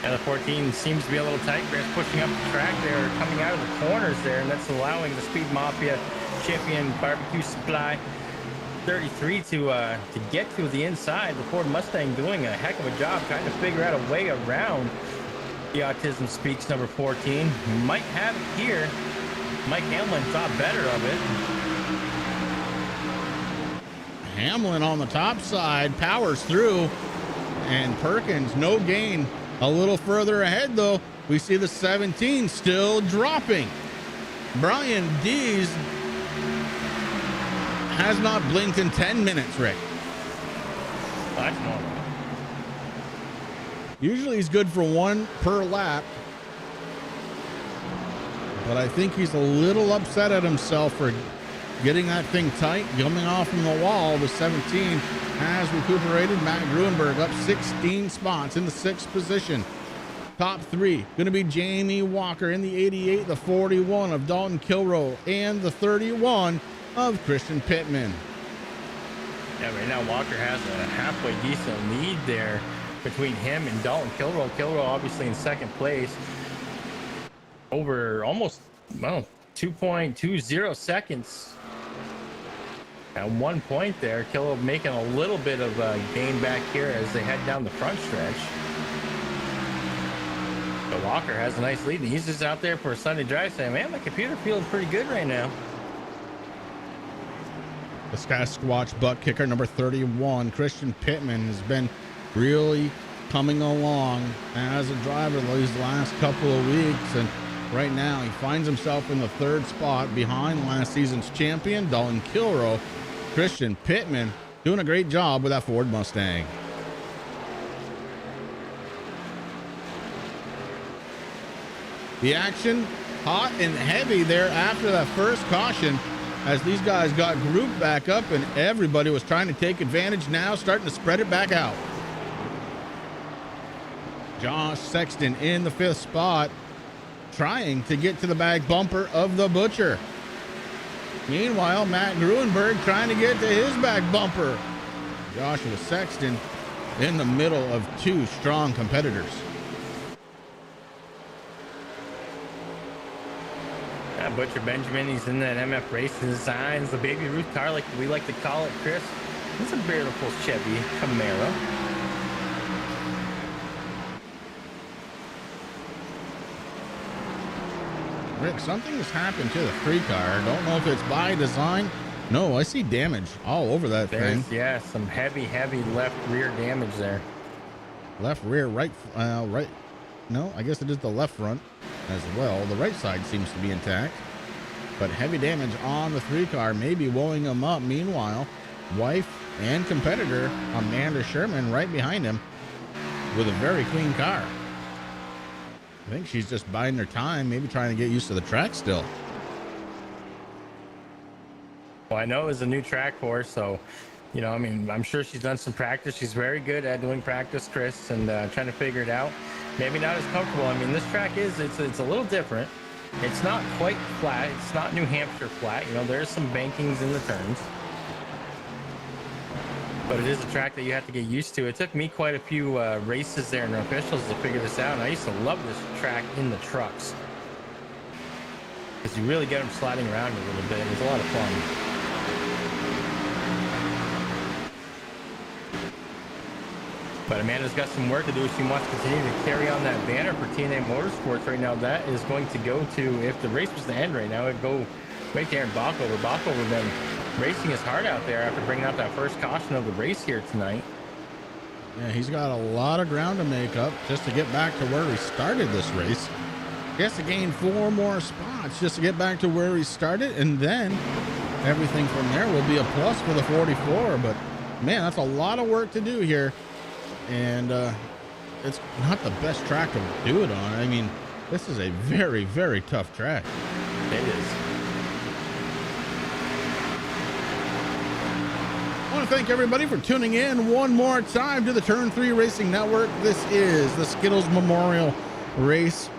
And the 14 seems to be a little tight. Grant's pushing up the track there, coming out of the corners there, and that's allowing the Speed Mafia champion Barbecue Supply 33 to get to the inside. The Ford Mustang doing a heck of a job trying to figure out a way around the Autism Speaks number 14. Might have it here. Mike Hamlin thought better of it. Hamlin on the top side powers through, and Perkins no gain. A little further ahead though, we see the 17 still dropping. Brian Dees has not blinked in 10 minutes, Rick. That's normal. Usually he's good for one per lap, but I think he's a little upset at himself for getting that thing tight, coming off from the wall. The 17 has recuperated. Matt Gruenberg up 16 spots in the 6th position. Top 3 going to be Jamie Walker in the 88, the 41 of Dalton Kilrow, and the 31 of Christian Pittman. Yeah, right now Walker has a halfway decent lead there between him and Dalton Kilrow. Kilrow obviously in second place. Over almost, well, 2.20 seconds. At 1 point there, Kilrow making a little bit of a gain back here as they head down the front stretch. But Walker has a nice lead, and he's just out there for a Sunday drive saying, man, my computer feels pretty good right now. The Sasquatch butt kicker number 31, Christian Pittman, has been really coming along as a driver these last couple of weeks, and right now he finds himself in the 3rd spot behind last season's champion Dalton Kilrow. Christian Pittman doing a great job with that Ford Mustang. The action hot and heavy there after that first caution, as these guys got grouped back up and everybody was trying to take advantage, now starting to spread it back out. Josh Sexton in the 5th spot, trying to get to the back bumper of the Butcher. Meanwhile, Matt Gruenberg trying to get to his back bumper. Joshua Sexton in the middle of 2 strong competitors. Butcher Benjamin, he's in that MF Racing Designs, the Baby Ruth car, like we like to call it, Chris. It's a beautiful Chevy Camaro. Rick, something has happened to the 3 car. Don't know if it's by design. No, I see damage all over that thing. Yeah, some heavy left rear damage there. Left rear, right. No, I guess it is the left front as well. The right side seems to be intact, but heavy damage on the 3 car, maybe blowing him up. Meanwhile, wife and competitor Amanda Sherman right behind him with a very clean car. I think she's just biding her time, maybe trying to get used to the track still. Well, I know it was a new track course, so You know, I mean, I'm sure she's done some practice. She's very good at doing practice, Chris, and trying to figure it out. Maybe not as comfortable. I mean, this track it's a little different. It's not quite flat. It's not New Hampshire flat. You know, there's some bankings in the turns. But it is a track that you have to get used to. It took me quite a few races there in officials to figure this out. And I used to love this track in the trucks, because you really get them sliding around a little bit. It was a lot of fun. But Amanda's got some work to do. She wants to continue to carry on that banner for TNA Motorsports right now. That is going to go to, if the race was to end right now, it'd go right there in Backover. Backover been racing his heart out there after bringing out that first caution of the race here tonight. Yeah, he's got a lot of ground to make up just to get back to where he started this race. He has to gain 4 more spots just to get back to where he started, and then everything from there will be a plus for the 44. But man, that's a lot of work to do here. And it's not the best track to do it on. I mean, this is a very, very tough track. It is. I want to thank everybody for tuning in one more time to the Turn 3 Racing Network. This is the Skittles Memorial Race.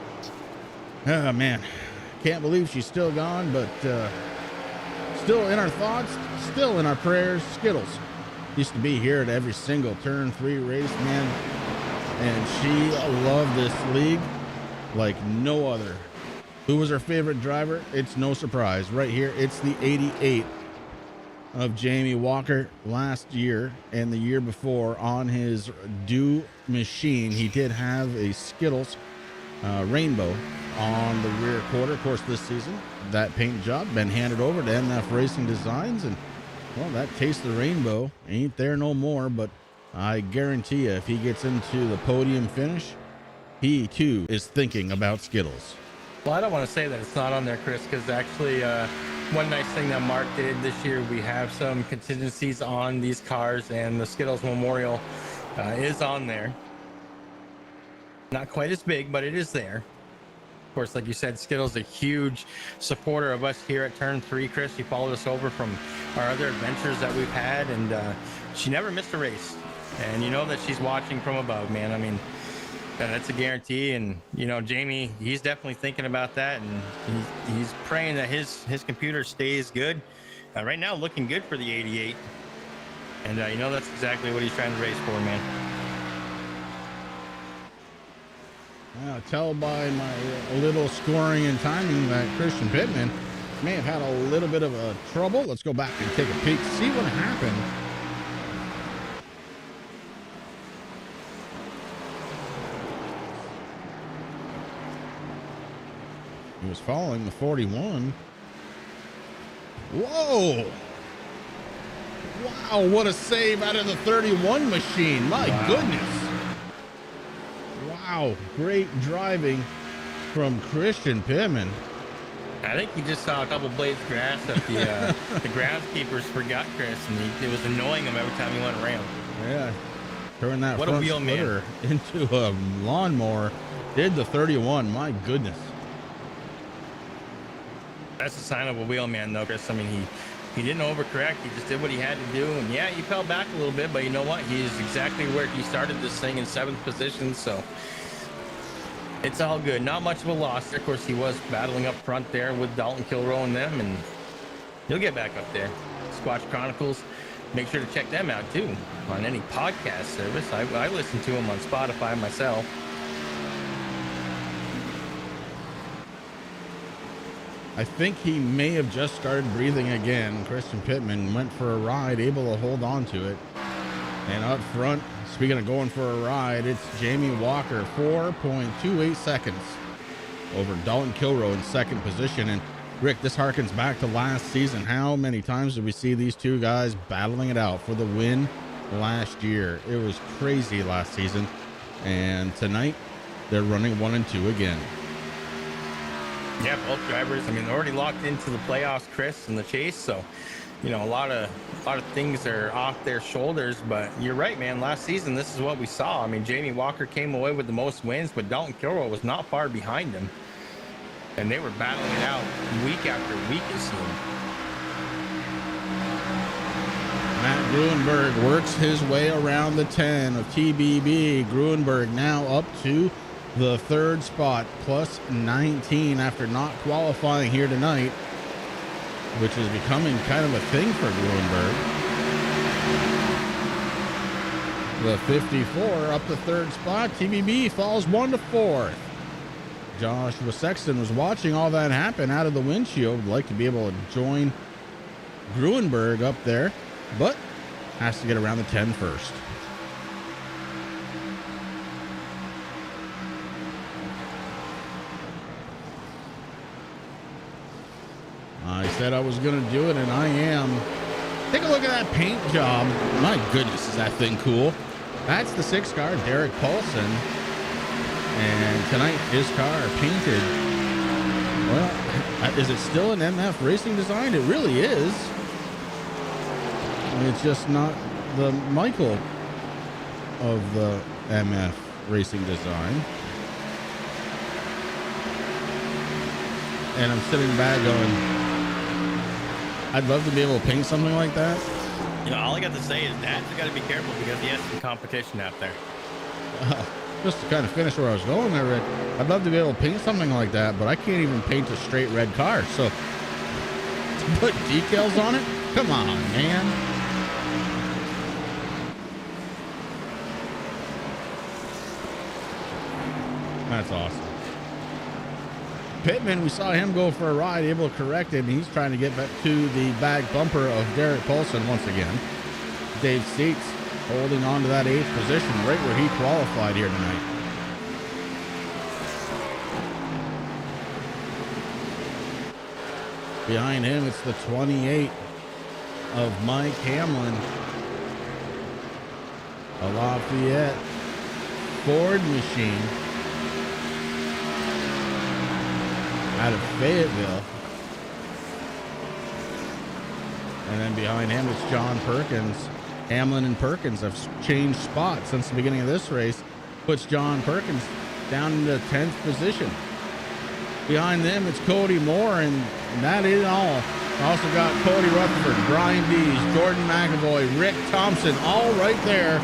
Oh, man. Can't believe she's still gone, but still in our thoughts, still in our prayers. Skittles used to be here at every single Turn 3 race, man, and she loved this league like no other. Who was her favorite driver? It's no surprise. Right here, it's the 88 of Jamie Walker. Last year and the year before on his due machine, he did have a Skittles rainbow on the rear quarter. Of course, this season, that paint job been handed over to MF Racing Designs, and well, that taste of the rainbow ain't there no more, but I guarantee you, if he gets into the podium finish, he too is thinking about Skittles. Well, I don't want to say that it's not on there, Chris, because actually one nice thing that Mark did this year, we have some contingencies on these cars, and the Skittles Memorial is on there. Not quite as big, but it is there. Of course, like you said, Skittles a huge supporter of us here at Turn 3, Chris. She followed us over from our other adventures that we've had, and she never missed a race. And you know that she's watching from above, man. I mean, that's a guarantee. And, you know, Jamie, he's definitely thinking about that, and he's praying that his computer stays good. Right now, looking good for the 88. And, you know, that's exactly what he's trying to race for, man. I'll tell by my little scoring and timing that Christian Pittman may have had a little bit of a trouble. Let's go back and take a peek, see what happened. He was following the 41. Whoa! Wow, what a save out of the 31 machine. My goodness. Wow, great driving from Christian Pittman. I think he just saw a couple blades of grass that the groundskeepers forgot, Chris, and it was annoying him every time he went around. Yeah, turn that what front a wheel splitter into a lawnmower. Did the 31, my goodness. That's a sign of a wheel man, though, Chris. I mean, he didn't overcorrect. He just did what he had to do. And yeah, he fell back a little bit, but you know what? He is exactly where he started this thing, in 7th position. So it's all good. Not much of a loss. Of course, he was battling up front there with Dalton Kilroe and them, and he'll get back up there. Squatch Chronicles. Make sure to check them out too on any podcast service. I listen to them on Spotify myself. I think he may have just started breathing again. Christian Pittman went for a ride, able to hold on to it. And up front, speaking of going for a ride, it's Jamie Walker, 4.28 seconds over Dalton Kilroe in 2nd position. And Rick, this harkens back to last season. How many times did we see these two guys battling it out for the win last year? It was crazy last season. And tonight, they're running 1 and 2 again. Yeah, both drivers. I mean, they're already locked into the playoffs, Chris, and the chase. So, you know, a lot of things are off their shoulders. But you're right, man. Last season, this is what we saw. I mean, Jamie Walker came away with the most wins, but Dalton Kilroe was not far behind him, and they were battling it out week after week, it seemed. Matt Gruenberg works his way around the 10 of TBB. Gruenberg now up to the third spot, plus 19 after not qualifying here tonight, which is becoming kind of a thing for Gruenberg. The 54 up the third spot. TBB falls 1 to 4th. Joshua Sexton was watching all that happen out of the windshield. Would like to be able to join Gruenberg up there, but has to get around the 10 first. I said I was going to do it, and I am. Take a look at that paint job. My goodness, is that thing cool? That's the 6 car, Derek Paulson. And tonight, his car painted. Well, is it still an MF Racing design? It really is. It's just not the Michael of the MF Racing design. And I'm sitting back going, I'd love to be able to paint something like that. You know, all I got to say is Dad's got to be careful because he has some competition out there. Just to kind of finish where I was going there, Rick, I'd love to be able to paint something like that, but I can't even paint a straight red car. So to put decals on it? Come on, man. That's awesome. Pittman, we saw him go for a ride, able to correct him. He's trying to get back to the back bumper of Derek Paulson once again. Dave Seats holding on to that 8th position right where he qualified here tonight. Behind him, it's the 28 of Mike Hamlin. A Lafayette Ford machine out of Fayetteville. And then behind him, it's John Perkins. Hamlin and Perkins have changed spots since the beginning of this race. Puts John Perkins down in the 10th position. Behind them, it's Cody Moore, and that is all. Also got Cody Rutherford, Brian Dees, Jordan McAvoy, Rick Thompson, all right there,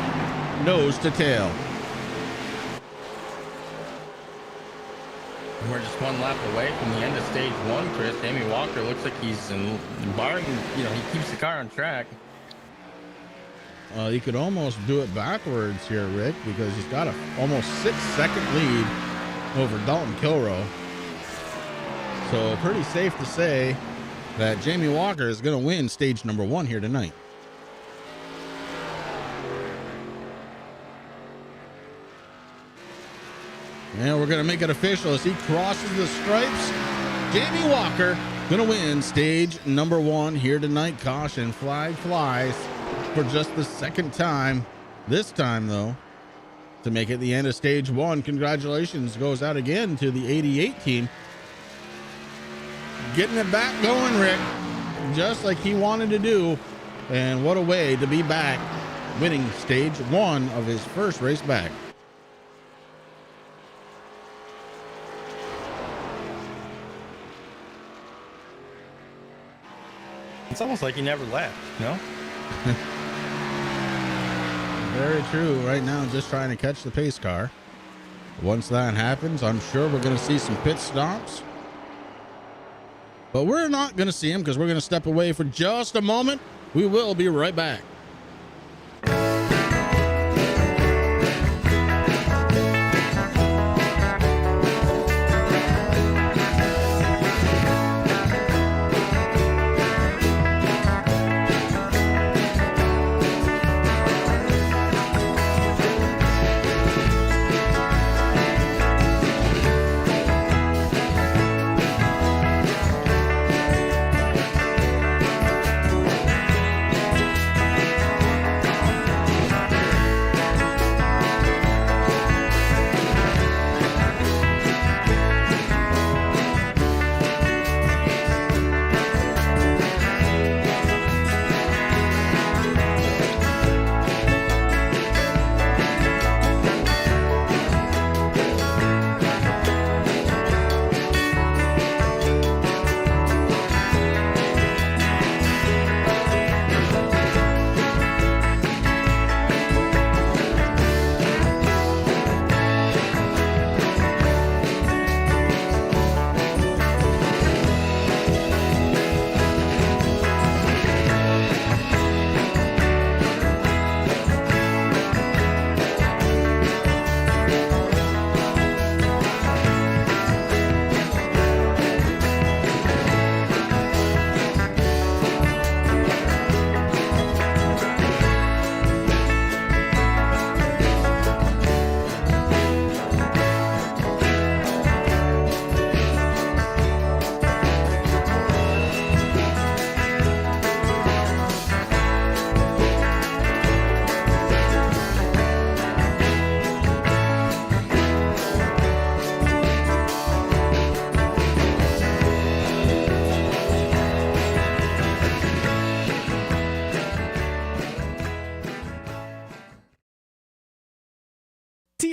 nose to tail. We're just one lap away from the end of stage 1, Chris. Jamie Walker looks like he's barring, he keeps the car on track. He could almost do it backwards here, Rick, because he's got a almost 6-second lead over Dalton Kilroe. So pretty safe to say that Jamie Walker is going to win stage number 1 here tonight. And we're going to make it official as he crosses the stripes. Jamie Walker going to win stage number 1 here tonight. Caution, flag flies for just the second time. This time, though, to make it the end of stage 1. Congratulations goes out again to the 88 team. Getting it back going, Rick, just like he wanted to do. And what a way to be back, winning stage 1 of his first race back. It's almost like he never left, no? Very true. Right now, just trying to catch the pace car. Once that happens, I'm sure we're going to see some pit stops. But we're not going to see him because we're going to step away for just a moment. We will be right back.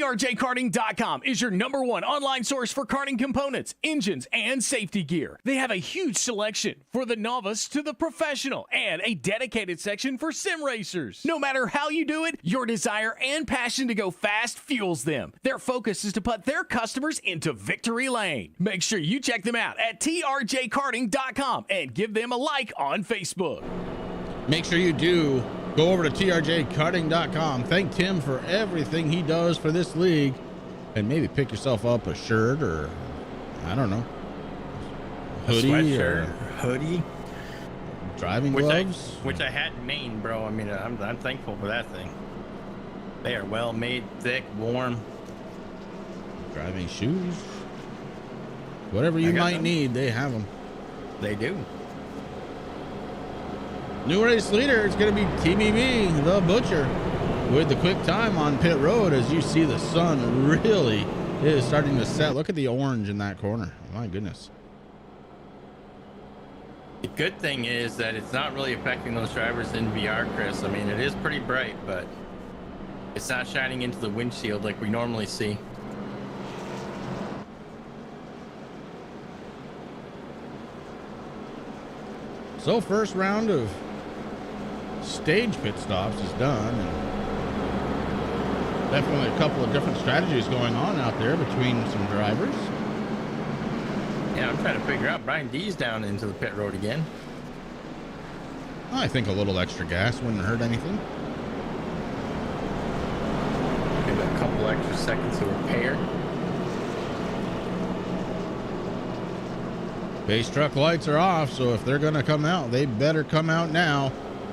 TRJKarting.com is your #1 online source for karting components, engines, and safety gear. They have a huge selection for the novice to the professional and a dedicated section for sim racers. No matter how you do it, your desire and passion to go fast fuels them. Their focus is to put their customers into victory lane. Make sure you check them out at TRJKarting.com and give them a like on Facebook. Make sure you do go over to TRJKarting.com. Thank Tim for everything he does for this league, and maybe pick yourself up a shirt or, I don't know, hoodie, sweatshirt, hoodie, driving gloves. Which I had in Maine, bro. I mean, I'm thankful for that thing. They are well made, thick, warm. Driving shoes. Whatever you might need, they have them. They do. New race leader, it's going to be TBB, the Butcher, with the quick time on pit road. As you see, the sun really is starting to set. Look at the orange in that corner. My goodness. The good thing is that it's not really affecting those drivers in VR, Chris. I mean, it is pretty bright, but it's not shining into the windshield like we normally see. So first round of stage pit stops is done, and definitely a couple of different strategies going on out there between some drivers. Yeah, I'm trying to figure out Brian D's down into the pit road again. I think a little extra gas wouldn't hurt anything. Maybe a couple extra seconds to repair. Base truck lights are off, so if they're going to come out, they better come out now.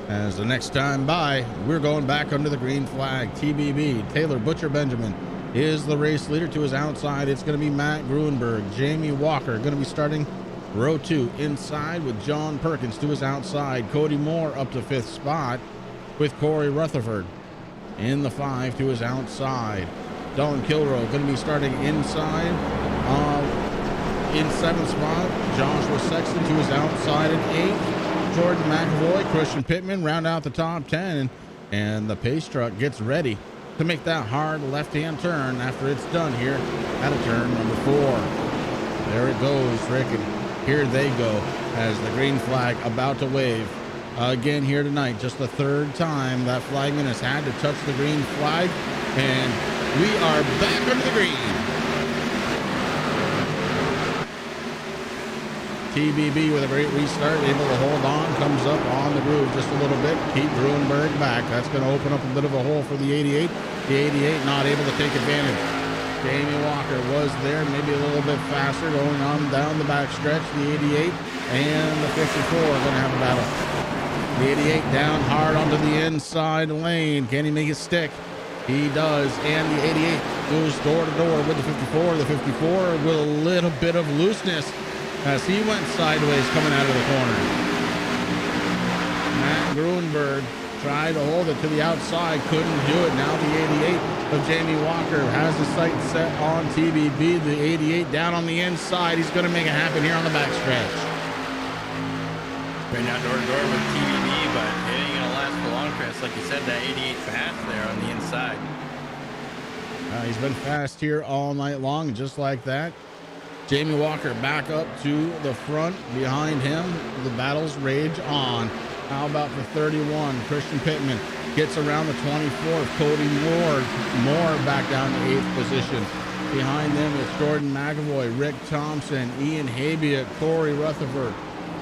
As the next time by, we're going back under the green flag. TBB, Taylor Butcher Benjamin, is the race leader. To his outside, it's going to be Matt Gruenberg. Jamie Walker going to be starting row 2 inside with John Perkins. To his outside, Cody Moore up to 5th spot with Corey Rutherford in the 5 to his outside. Dylan Kilroe going to be starting inside in 7th spot. Joshua Sexton to his outside at 8th. Jordan McAvoy, Christian Pittman round out the top 10, and the pace truck gets ready to make that hard left-hand turn after it's done here at a turn number 4. There it goes, Rick, and here they go as the green flag about to wave again here tonight. Just the 3rd time that flagman has had to touch the green flag, and we are back under the green. TBB with a great restart, able to hold on, comes up on the groove just a little bit, keep Gruenberg back. That's going to open up a bit of a hole for the 88. The 88 not able to take advantage. Jamie Walker was there, maybe a little bit faster, going on down the back stretch. The 88 and the 54 are going to have a battle. The 88 down hard onto the inside lane. Can he make it stick? He does, and the 88 goes door to door with the 54. The 54 with a little bit of looseness as he went sideways coming out of the corner. Matt Gruenberg tried to hold it to the outside, couldn't do it. Now the 88 of Jamie Walker has the sight set on TBB. The 88 down on the inside. He's going to make it happen here on the backstretch. Right now door to door with TBB, but it ain't going to last for long, Chris. Like you said, that 88 fast there on the inside. He's been fast here all night long, just like that. Jamie Walker back up to the front. Behind him, the battles rage on. How about the 31? Christian Pittman gets around the 24th. Cody Moore back down to 8th position. Behind them is Jordan McAvoy, Rick Thompson, Ian Habiat, Corey Rutherford.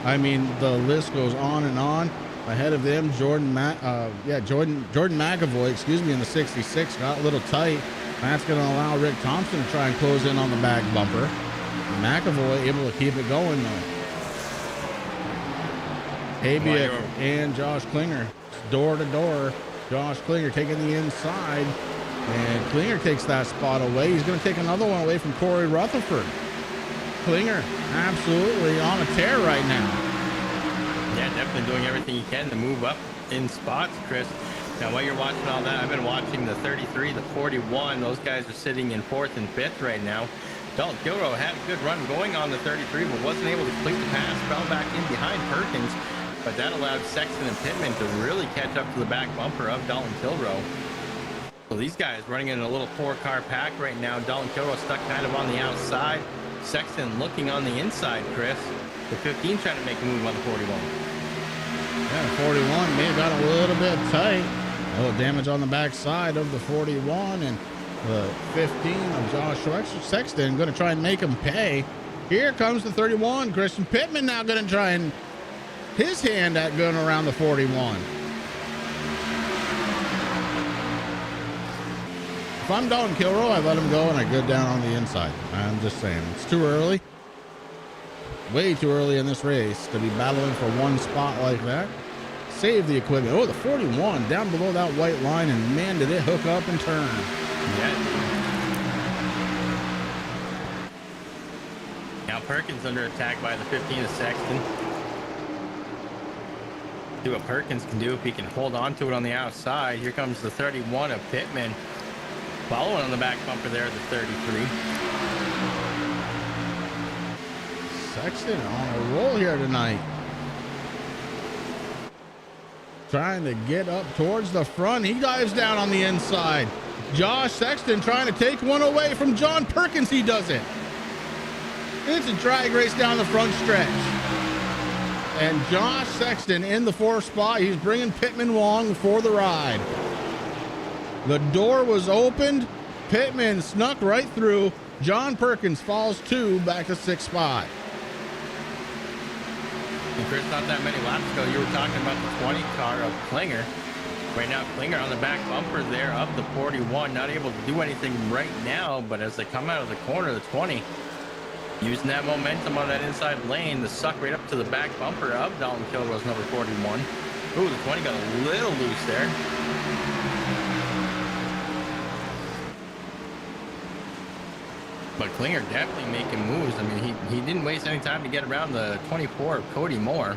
I mean, the list goes on and on. Ahead of them, Jordan McAvoy, in the 66, got a little tight. That's going to allow Rick Thompson to try and close in on the back bumper. McAvoy able to keep it going though. Habiak and Josh Klinger door to door. Josh Klinger taking the inside, and Klinger takes that spot away. He's going to take another one away from Corey Rutherford. Klinger absolutely on a tear right now. Yeah, definitely doing everything he can to move up in spots, Chris. Now, while you're watching all that, I've been watching the 33, the 41. Those guys are sitting in 4th and 5th right now. Dalton Kilroe had a good run going on the 33, but wasn't able to complete the pass. Fell back in behind Perkins, but that allowed Sexton and Pittman to really catch up to the back bumper of Dalton Kilroe. So these guys running in a little 4-car pack right now. Dalton Kilroy stuck kind of on the outside. Sexton looking on the inside, Chris. The 15 trying to make a move on the 41. Yeah, 41 may have got a little bit tight. A little damage on the backside of the 41, and the 15 of Josh Sexton going to try and make him pay. Here comes the 31. Christian Pittman now going to try and his hand at going around the 41. If I'm Dalton Kilroy, I let him go and I go down on the inside. I'm just saying, it's too early. Way too early in this race to be battling for one spot like that. Save the equipment. Oh, the 41 down below that white line, and man, did it hook up and turn. Yeah. Now Perkins under attack by the 15 of Sexton. See what Perkins can do if he can hold on to it on the outside. Here comes the 31 of Pittman. Following on the back bumper there, the 33. Sexton on a roll here tonight. Trying to get up towards the front. He dives down on the inside. Josh Sexton trying to take one away from John Perkins. He doesn't. It's a drag race down the front stretch. And Josh Sexton in the 4th spot. He's bringing Pittman along for the ride. The door was opened. Pittman snuck right through. John Perkins falls 2 back to 6th spot. And Chris, not that many laps ago, you were talking about the 20 car of Klinger. Right now, Klinger on the back bumper there of the 41, not able to do anything right now, but as they come out of the corner, the 20, using that momentum on that inside lane, the suck right up to the back bumper of Dalton Kilroy's number 41. Ooh, the 20 got a little loose there. But Klinger definitely making moves. I mean, he didn't waste any time to get around the 24 of Cody Moore.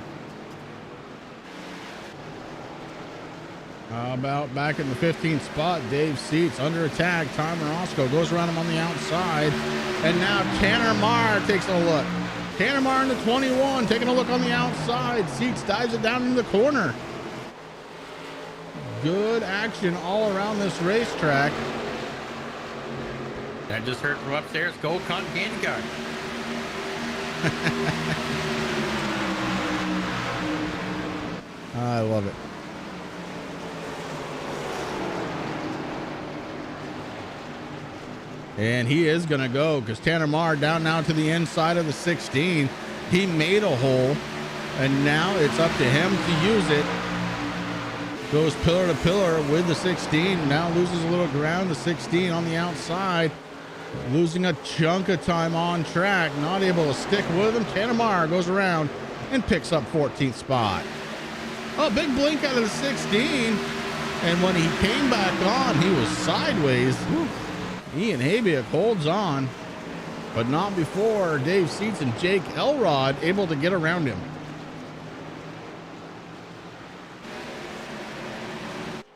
How about back in the 15th spot, Dave Seats under attack. Tyler Roscoe goes around him on the outside. And now Tanner Marr takes a look. Tanner Marr in the 21 taking a look on the outside. Seats dives it down in the corner. Good action all around this racetrack. I just heard from upstairs, gold cotton candy card. I love it. And he is going to go because Tanner Marr down now to the inside of the 16. He made a hole, and now it's up to him to use it. Goes pillar to pillar with the 16. Now loses a little ground. The 16 on the outside. Losing a chunk of time on track. Not able to stick with him. Tanner Marr goes around and picks up 14th spot. Oh, big blink out of the 16. And when he came back on, he was sideways. Whew. Ian Habiak holds on, but not before Dave Seats and Jake Elrod able to get around him.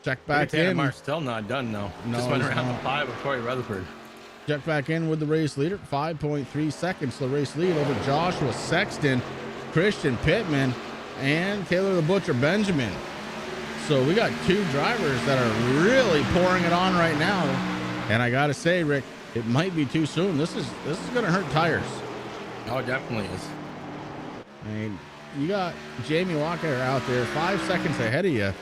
Check back in. Marr's still not done though. No, just went around not. the 5 of Corey Rutherford. Check back in with the race leader. 5.3 seconds the race lead over Joshua Sexton, Christian Pittman, and Taylor the Butcher Benjamin. So we got 2 drivers that are really pouring it on right now. And I gotta say, Rick, it might be too soon. This is gonna hurt tires. Oh, it definitely is. I mean, you got Jamie Walker out there 5 seconds ahead of you.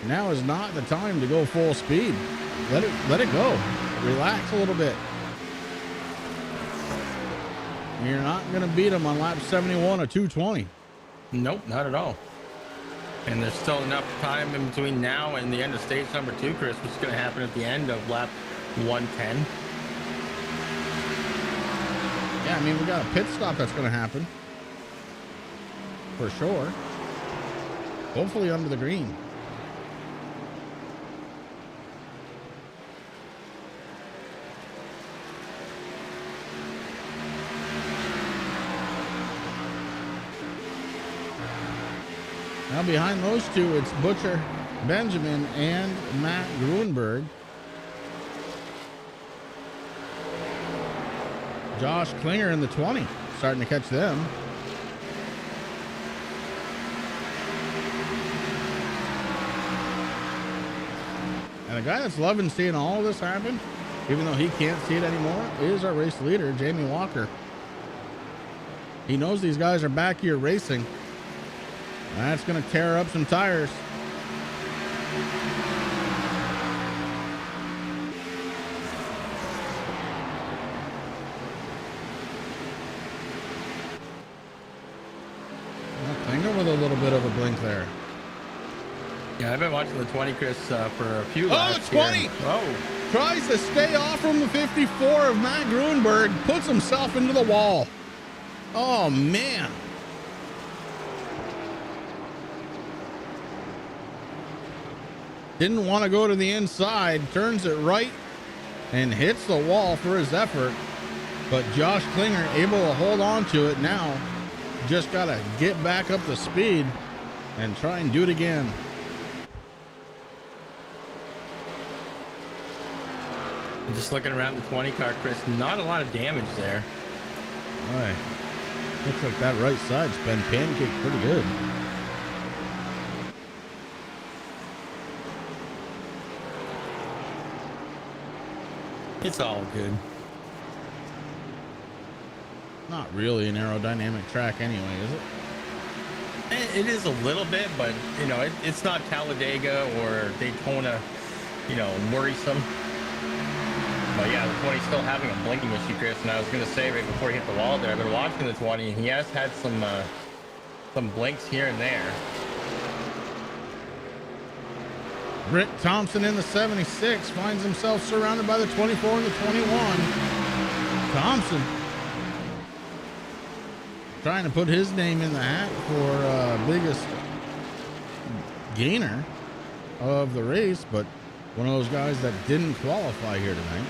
Now is not the time to go full speed. Let it go. Relax a little bit. You're not gonna beat him on lap 71 or 220. Nope, not at all. And there's still enough time in between now and the end of stage number 2, Chris, which is going to happen at the end of lap 110. Yeah, I mean, we got a pit stop that's going to happen. For sure. Hopefully under the green. Now behind those 2, it's Butcher Benjamin and Matt Gruenberg. Josh Klinger in the 20, starting to catch them. And a guy that's loving seeing all of this happen, even though he can't see it anymore, is our race leader, Jamie Walker. He knows these guys are back here racing. That's going to tear up some tires. Klinger with a little bit of a blink there. Yeah, I've been watching the 20, Chris, for a few Oh, laps the 20! here. Oh, Tries to stay off from the 54 of Matt Grunberg, puts himself into the wall. Oh, man. Didn't want to go to the inside, turns it right, and hits the wall for his effort. But Josh Klinger able to hold on to it now. Just got to get back up to speed and try and do it again. just looking around the 20 car, Chris, not a lot of damage there. All right. Looks like that right side's been pancaked pretty good. It's all good. Not really an aerodynamic track anyway, is it? It is a little bit, but, you know, it's not Talladega or Daytona, you know, worrisome. But yeah, the 20's still having a blinking issue, Chris. And I was going to say right before he hit the wall there, I've been watching the 20, and he has had some blinks here and there. Rick Thompson in the 76 finds himself surrounded by the 24 and the 21. Thompson trying to put his name in the hat for biggest gainer of the race, but one of those guys that didn't qualify here tonight.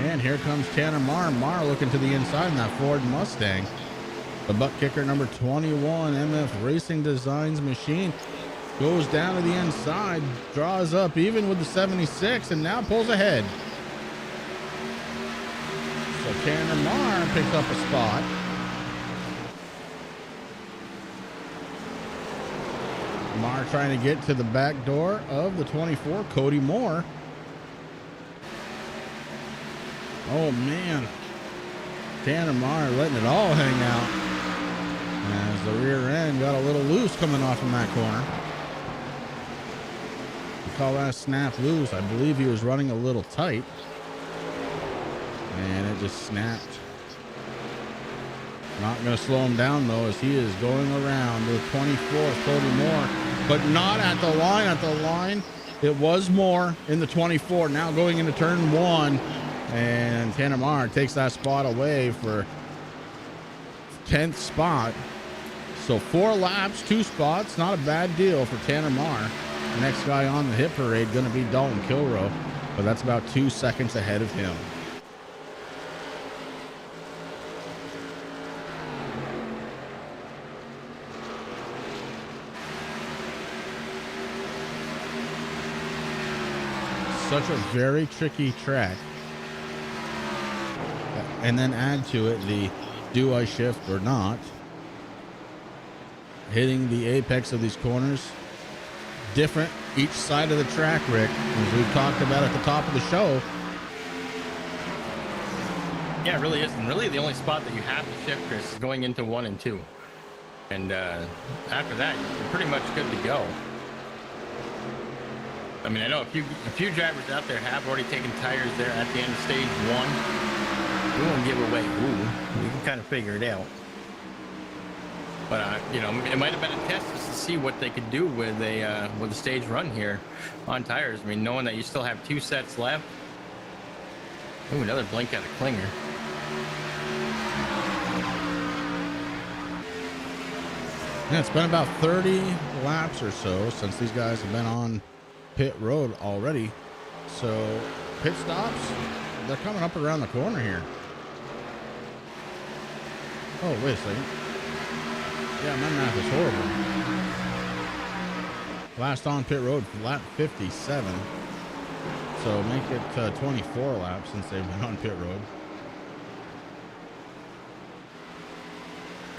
And here comes Tanner Marr. Marr looking to the inside in that Ford Mustang. The butt kicker number 21, MF Racing Designs machine, goes down to the inside, draws up even with the 76, and now pulls ahead. So Tanner Marr picks up a spot. Marr trying to get to the back door of the 24, Cody Moore. Oh man, Tanner Marr letting it all hang out as the rear end got a little loose coming off from that corner. We call that a snap loose. I believe he was running a little tight, and it just snapped. Not going to slow him down though, as he is going around the 24, Cody Moore, but not at the line. At the line, it was Moore in the 24. Now going into turn one, and Tanner Marr takes that spot away for 10th spot. So 4 laps, 2 spots, not a bad deal for Tanner Marr. The next guy on the hit parade going to be Dalton Kilrow, but that's about 2 seconds ahead of him. Such a very tricky track. And then add to it the do I shift or not. Hitting the apex of these corners. Different each side of the track, Rick, as we've talked about at the top of the show. Yeah, it really is. And really the only spot that you have to shift, Chris, is going into 1 and 2. And after that, you're pretty much good to go. I mean, I know a few drivers out there have already taken tires there at the end of stage 1. We won't give away who. We can kind of figure it out. But you know, it might have been a test just to see what they could do with a stage run here on tires. I mean, knowing that you still have 2 sets left. Ooh, another blink out of Klinger. Yeah, it's been about 30 laps or so since these guys have been on pit road already. So pit stops, they're coming up around the corner here. Oh, wait a second. Yeah, my math is horrible. Last on pit road, lap 57. So make it 24 laps since they've been on pit road.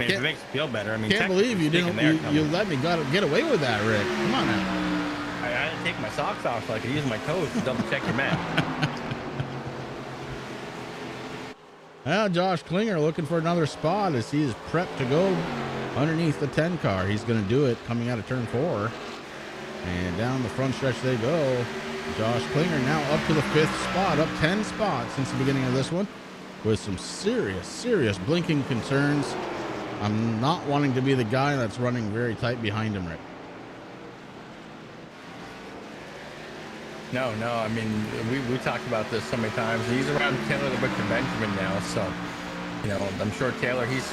mean, if it makes you feel better, I mean, Can't believe you didn't. You let me get away with that, Rick. Come on now. I had to take my socks off so I could use my toes to double check your man. Well, Josh Klinger looking for another spot as he is prepped to go underneath the 10 car. He's going to do it coming out of turn 4. And down the front stretch they go. Josh Klinger now up to the 5th spot, up 10 spots since the beginning of this one, with some serious blinking concerns. I'm not wanting to be the guy that's running very tight behind him, Rick. No, I mean, we talked about this so many times. He's around Taylor the Butcher Benjamin now, so, you know, I'm sure Taylor, he's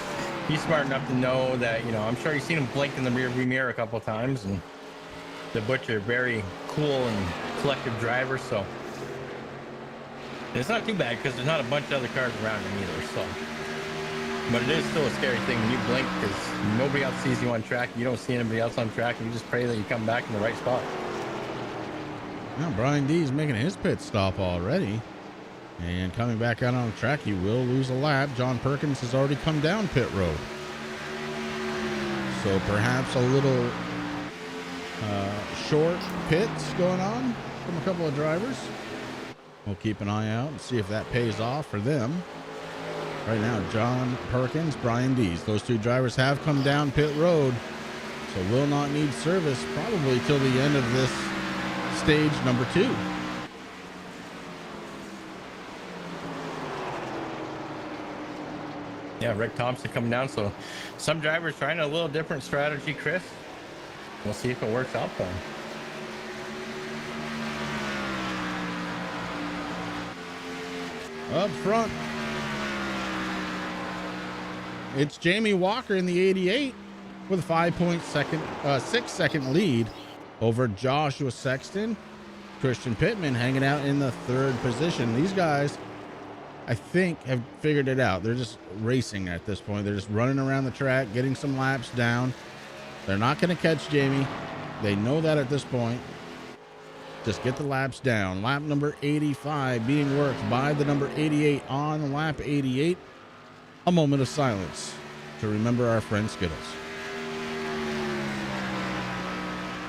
smart enough to know that, you know, I'm sure he's seen him blink in the rearview mirror a couple times, and the Butcher, very cool and collective driver, so it's not too bad because there's not a bunch of other cars around him either, so. But it is still a scary thing when you blink because nobody else sees you on track. You don't see anybody else on track, and you just pray that you come back in the right spot. Now Brian D's making his pit stop already. And coming back out on the track, he will lose a lap. John Perkins has already come down pit road. So perhaps a little short pits going on from a couple of drivers. We'll keep an eye out and see if that pays off for them. Right now, John Perkins, Brian Dees. Those two drivers have come down pit road, so will not need service probably till the end of this stage number 2. Yeah, Rick Thompson coming down. So some drivers trying a little different strategy, Chris. We'll see if it works out for them. Up front, it's Jamie Walker in the 88 with a 5.6 second lead over Joshua Sexton. Christian Pittman hanging out in the 3rd position. These guys, I think, have figured it out. They're just racing at this point. They're just running around the track, getting some laps down. They're not going to catch Jamie. They know that at this point. Just get the laps down. Lap number 85 being worked by the number 88 on lap 88. A moment of silence to remember our friend Skittles.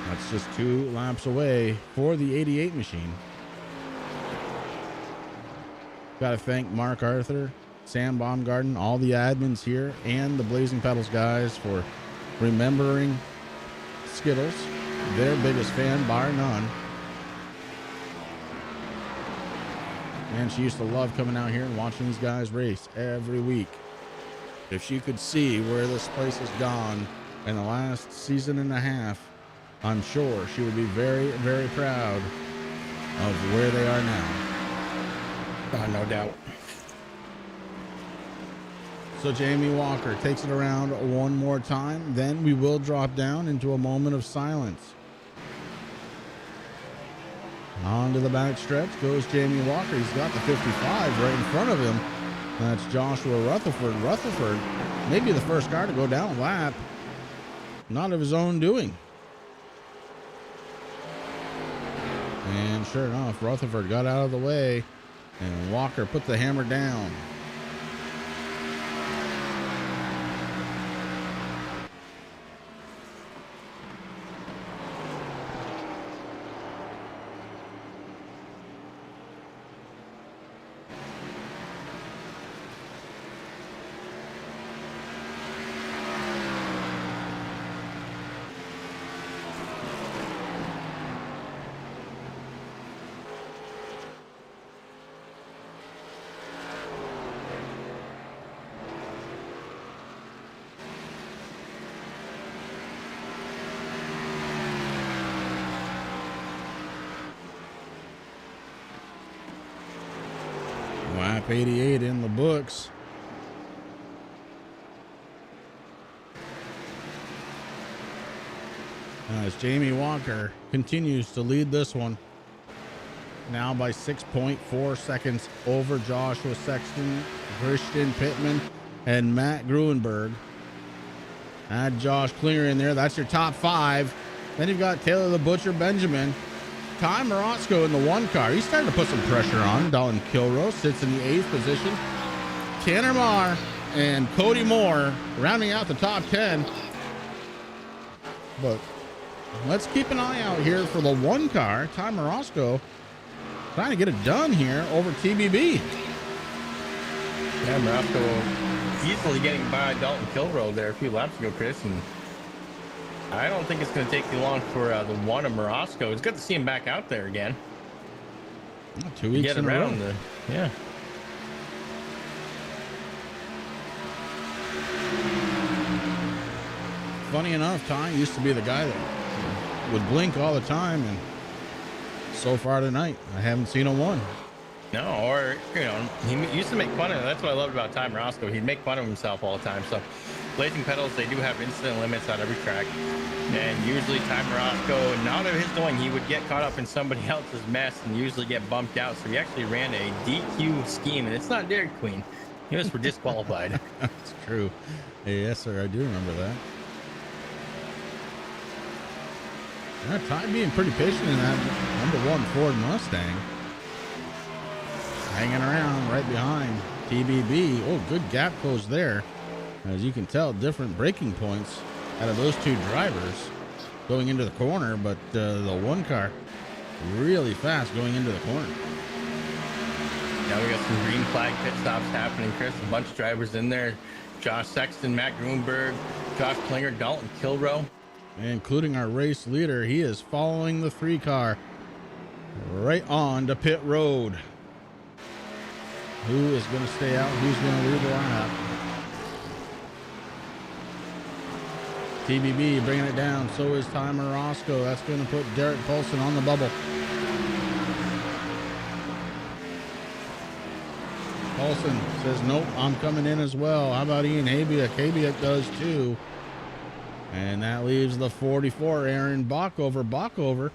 That's just 2 laps away for the 88 machine. Got to thank Mark Arthur, Sam Baumgarten, all the admins here, and the Blazing Pedals guys for remembering Skittles, their biggest fan, bar none. And she used to love coming out here and watching these guys race every week. If she could see where this place has gone in the last season and a half, I'm sure she would be very, very proud of where they are now. No doubt. So Jamie Walker takes it around one more time. Then we will drop down into a moment of silence. On to the back stretch goes Jamie Walker. He's got the 55 right in front of him. That's Joshua Rutherford. Rutherford, maybe the first car to go down a lap. Not of his own doing. And sure enough, Rutherford got out of the way, and Walker put the hammer down. Lap 88 in the books. As Jamie Walker continues to lead this one, now by 6.4 seconds over Joshua Sexton, Christian Pittman, and Matt Gruenberg. Add Josh Klinger in there. That's your top 5. Then you've got Taylor the Butcher Benjamin. Ty Morozko in the 1 car. He's starting to put some pressure on. Dallin Kilroe sits in the 8th position. Tanner Marr and Cody Moore rounding out the top 10. But let's keep an eye out here for the one car. Ty Morosco trying to get it done here over TBB. Yeah, Morosco easily getting by Dalton Kilroe there a few laps ago, Chris. And I don't think it's going to take too long for the one of Morosco. It's good to see him back out there again. 2 weeks in a row. Yeah. Funny enough, Ty used to be the guy that would blink all the time, and so far tonight, I haven't seen a one. No, or, you know, he used to make fun of him. That's what I loved about Ty Morosco. He'd make fun of himself all the time. So blazing pedals, they do have incident limits on every track. And usually Ty Morosco, not of his doing, he would get caught up in somebody else's mess and usually get bumped out. So he actually ran a DQ scheme, and it's not Dairy Queen. He was for disqualified. That's true. Hey, yes, sir. I do remember that. Yeah, Ty being pretty patient in that #1 Ford Mustang. Hanging around right behind TBB. Oh, good gap close there. As you can tell, different braking points out of those two drivers going into the corner, but the one car really fast going into the corner. Now we got some green flag pit stops happening, Chris. A bunch of drivers in there. Josh Sexton, Matt Grunberg, Josh Klinger, Dalton Kilroe. Including our race leader. He is following the 3 car right on to pit road. Who is going to stay out? Who's going to leave the lap? TBB bringing it down. So is Ty Morosco. That's going to put Derek Paulson on the bubble. Paulson says, nope, I'm coming in as well. How about Ian Habiak? Habiak does too. And that leaves the 44, Aaron Bockover. Bockover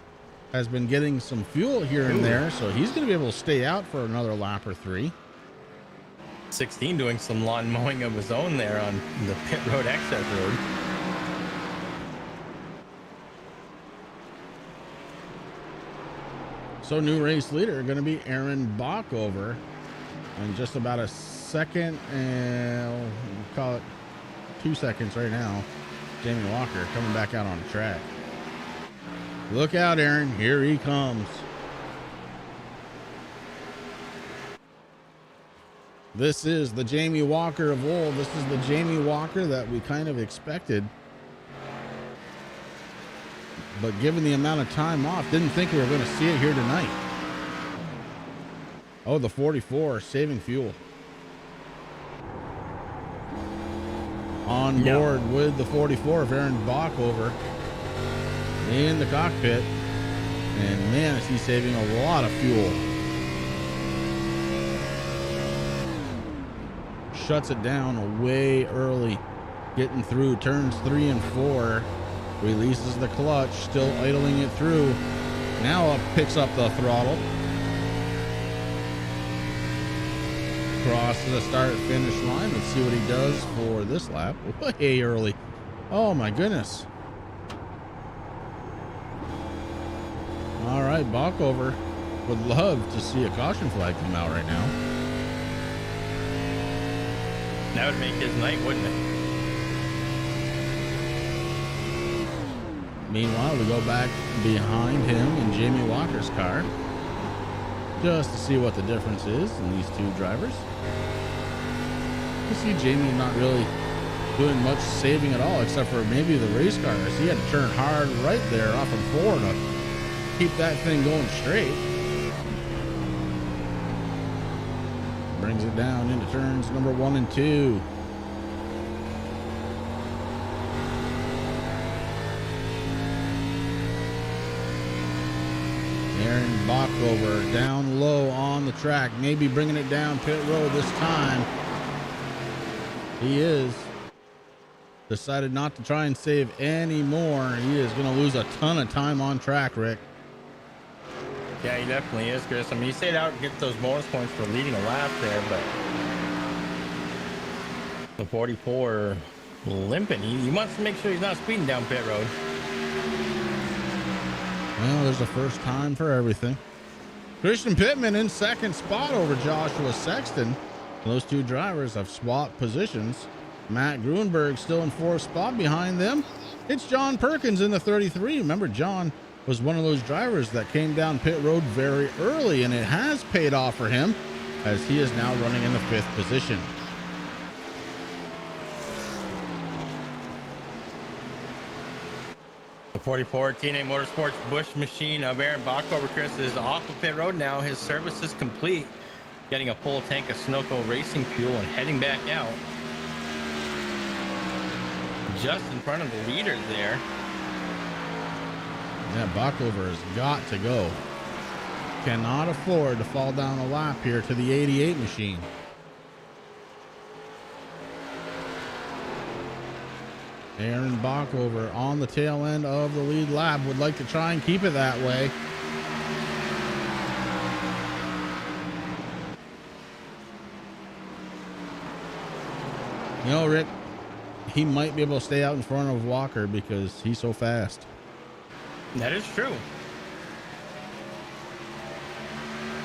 has been getting some fuel here and there, so he's going to be able to stay out for another lap or 3. 16 doing some lawn mowing of his own there on the pit road access road. So new race leader going to be Aaron Bockover. And just about a second, and we'll call it 2 seconds right now. Jamie Walker coming back out on the track. Look out, Aaron. Here he comes. This is the Jamie Walker of old. This is the Jamie Walker that we kind of expected. But given the amount of time off, didn't think we were going to see it here tonight. Oh, the 44 saving fuel. On board with the 44 of Aaron Bockover in the cockpit. And man, is he saving a lot of fuel. Shuts it down way early. Getting through turns 3 and 4. Releases the clutch, still idling it through. Now picks up the throttle. Crosses the start-finish line. Let's see what he does for this lap. Way early. Oh, my goodness. All right, Bockover would love to see a caution flag come out right now. That would make his night, wouldn't it? Meanwhile, we go back behind him in Jamie Walker's car just to see what the difference is in these two drivers. You see Jamie not really doing much saving at all, except for maybe the race cars. He had to turn hard right there off of 4 to keep that thing going straight. Brings it down into turns number 1 and 2. Aaron Bockover down low on the track, maybe bringing it down pit road this time. He is. Decided not to try and save any more. He is going to lose a ton of time on track, Rick. Yeah, he definitely is, Chris. I mean, he stayed out and get those bonus points for leading a lap there, but the 44 limping. He wants to make sure he's not speeding down pit road. Well, there's a first time for everything. Christian Pittman in second spot over Joshua Sexton. Those two drivers have swapped positions. Matt Grunberg still in fourth spot. Behind them, it's John Perkins in the 33. Remember, John was one of those drivers that came down pit road very early, and it has paid off for him as he is now running in the 5th position. The 44 TNA Motorsports Bush machine of Aaron Bockover, Chris, is off of pit road now. His service is complete. Getting a full tank of Sunoco racing fuel and heading back out. Just in front of the leader there. Yeah, Bockover has got to go. Cannot afford to fall down a lap here to the 88 machine. Aaron Bockover on the tail end of the lead lap. Would like to try and keep it that way. You know, Rick, he might be able to stay out in front of Walker because he's so fast. That is true.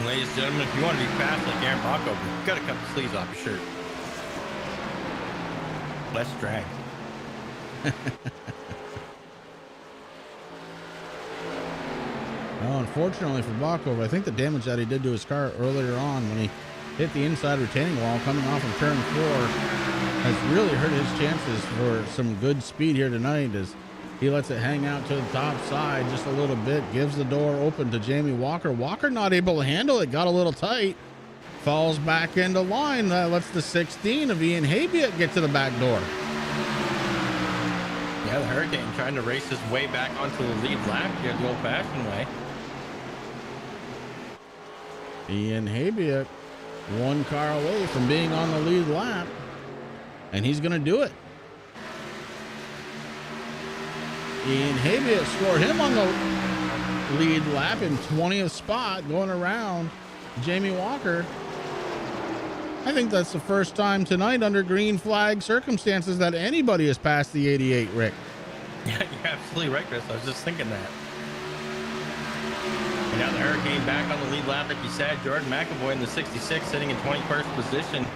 Ladies and gentlemen, if you want to be fast like Aaron Bockover, you got to cut the sleeves off your shirt. Less drag. Well, unfortunately for Bockover, I think the damage that he did to his car earlier on when he hit the inside retaining wall coming off of turn 4 has really hurt his chances for some good speed here tonight as he lets it hang out to the top side just a little bit, gives the door open to Jamie Walker. Walker not able to handle it, got a little tight, falls back into line. That lets the 16 of Ian Habiet get to the back door. Yeah, the Hurricane trying to race his way back onto the lead lap here the old-fashioned way. Ian Habiet, one car away from being on the lead lap, and he's going to do it. Ian Habiet scored him on the lead lap in 20th spot, going around Jamie Walker. I think that's the first time tonight under green flag circumstances that anybody has passed the 88, Rick. Yeah, you're absolutely right, Chris. I was just thinking that. And now the Hurricane back on the lead lap, like you said. Jordan McAvoy in the 66, sitting in 21st position,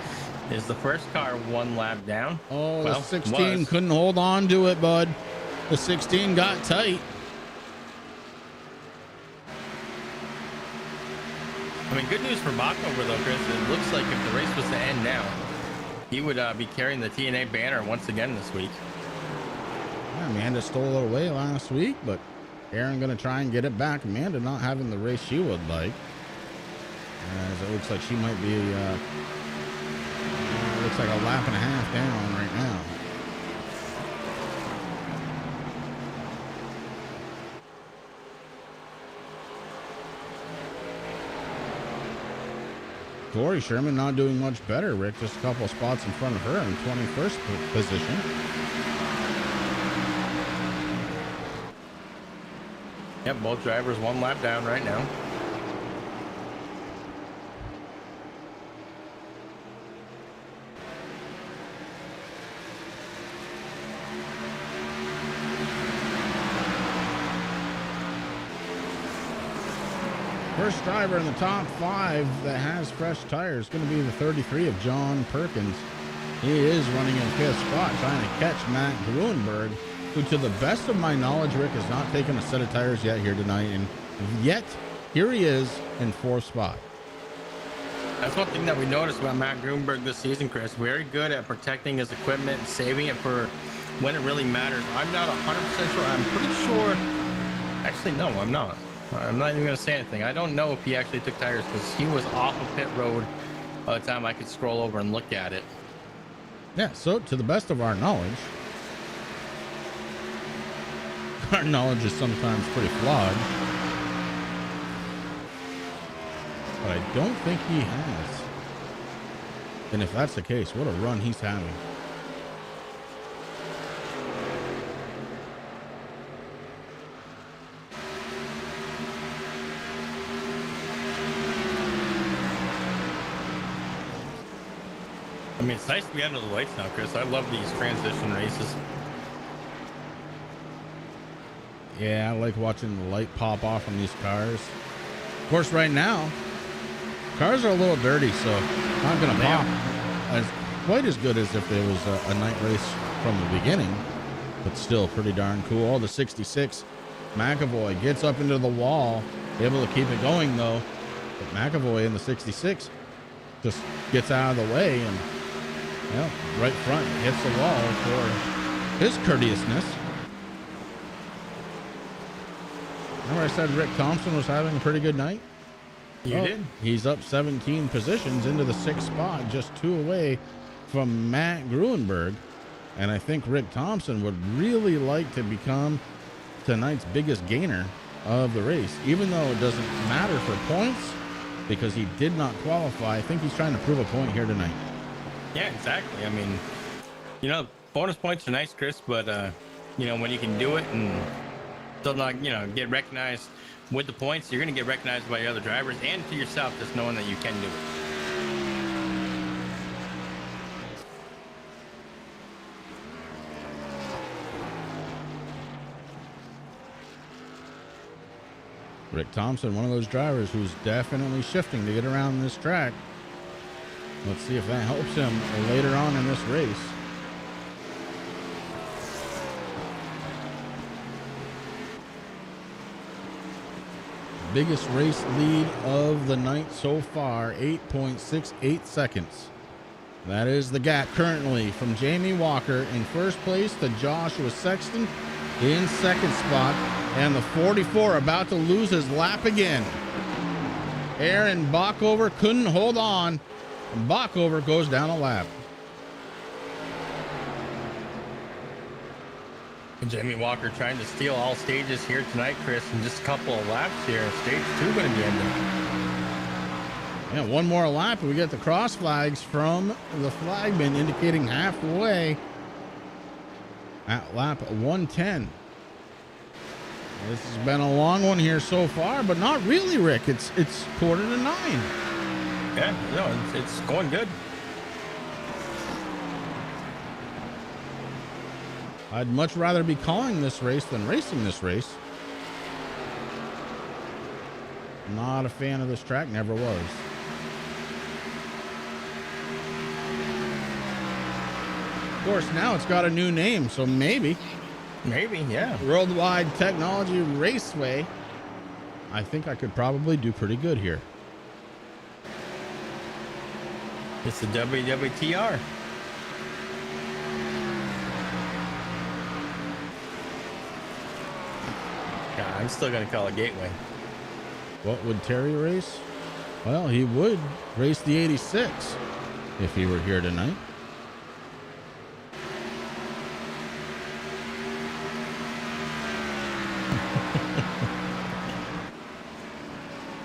is the first car one lap down. Oh, well, the 16 couldn't hold on to it, bud. The 16 got tight. I mean, good news for Bockover, though, Chris. It looks like if the race was to end now, he would be carrying the TNA banner once again this week. Yeah, Amanda stole it away last week, but Aaron going to try and get it back. Amanda not having the race she would like, as it looks like she might be, looks like a lap and a half down right now. Tori Sherman not doing much better, Rick. Just a couple of spots in front of her in 21st position. Yep, both drivers one lap down right now. First driver in the top 5 that has fresh tires is going to be the 33 of John Perkins. He is running in 5th spot, trying to catch Matt Gruenberg, who, to the best of my knowledge, Rick, has not taken a set of tires yet here tonight, and yet here he is in 4th spot. That's one thing that we noticed about Matt Gruenberg this season, Chris. Very good at protecting his equipment and saving it for when it really matters. I'm not 100% sure. I'm pretty sure. Actually, no, I'm not. I'm not even going to say anything. I don't know if he actually took tires because he was off of pit road by the time I could scroll over and look at it. Yeah, so to the best of our knowledge is sometimes pretty flawed, but I don't think he has. And if that's the case, what a run he's having. I mean, it's nice to be under the lights now, Chris. I love these transition races. Yeah, I like watching the light pop off on these cars. Of course, right now, cars are a little dirty, so not going to pop. as quite as good as if there was a night race from the beginning, but still pretty darn cool. The 66, McAvoy gets up into the wall, able to keep it going though. But McAvoy in the 66 just gets out of the way and, well, right front hits the wall for his courteousness. Remember I said Rick Thompson was having a pretty good night? You did. He's up 17 positions into the 6th spot, just 2 away from Matt Gruenberg. And I think Rick Thompson would really like to become tonight's biggest gainer of the race, even though it doesn't matter for points because he did not qualify. I think he's trying to prove a point here tonight. Yeah, exactly. I mean, you know, bonus points are nice, Chris, but, you know, when you can do it and still not, you know, get recognized with the points, you're going to get recognized by other drivers and to yourself, just knowing that you can do it. Rick Thompson, one of those drivers who's definitely shifting to get around this track. Let's see if that helps him later on in this race. Biggest race lead of the night so far, 8.68 seconds. That is the gap currently from Jamie Walker in first place to Joshua Sexton in second spot. And the 44 about to lose his lap again. Aaron Bockover couldn't hold on. And Bockover goes down a lap. And Jamie Walker trying to steal all stages here tonight, Chris, and just a couple of laps here. Stage 2 going to be ending. Yeah, one more lap and we get the cross flags from the flagman indicating halfway at lap 110. This has been a long one here so far, but not really, Rick. It's 8:45. Yeah, no, it's going good. I'd much rather be calling this race than racing this race. Not a fan of this track, never was. Of course, now it's got a new name, so maybe. Maybe, yeah. Worldwide Technology Raceway. I think I could probably do pretty good here. It's the WWTR. Yeah, I'm still going to call it Gateway. What would Terry race? Well, he would race the 86 if he were here tonight.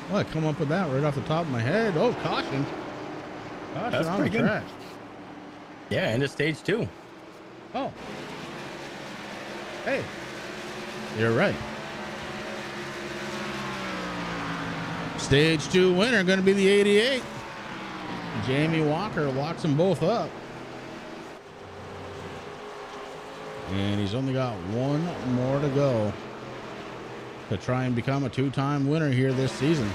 Well, I come up with that right off the top of my head. Oh, caution. Caution That's on the pretty good. track. Yeah, into stage 2. Oh. Hey. You're right. Stage 2 winner going to be the 88. Jamie Walker locks them both up. And he's only got one more to go to try and become a 2-time winner here this season.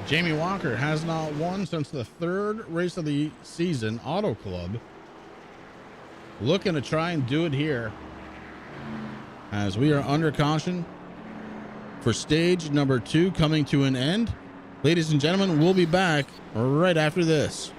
Jamie Walker has not won since the 3rd race of the season, Auto Club. Looking to try and do it here as we are under caution for stage number 2 coming to an end. Ladies and gentlemen, we'll be back right after this.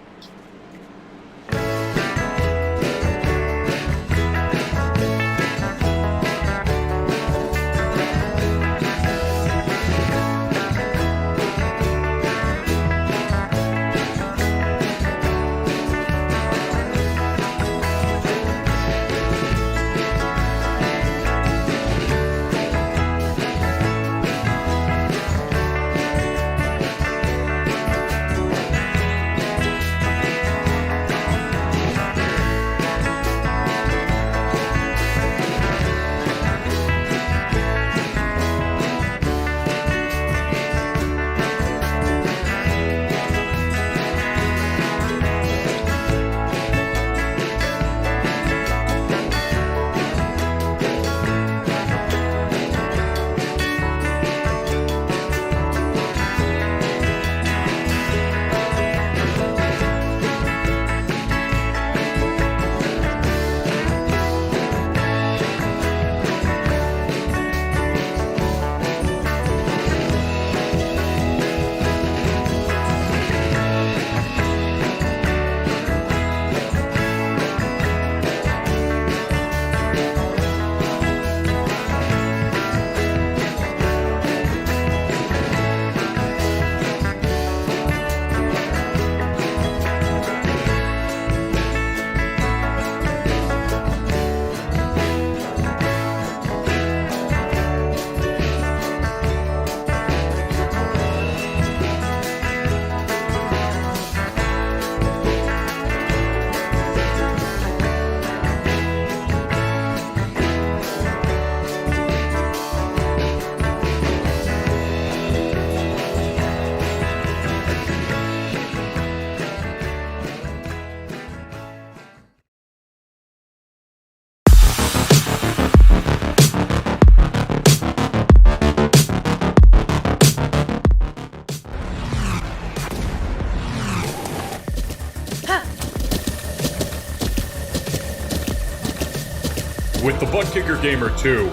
With the Butt Kicker Gamer 2,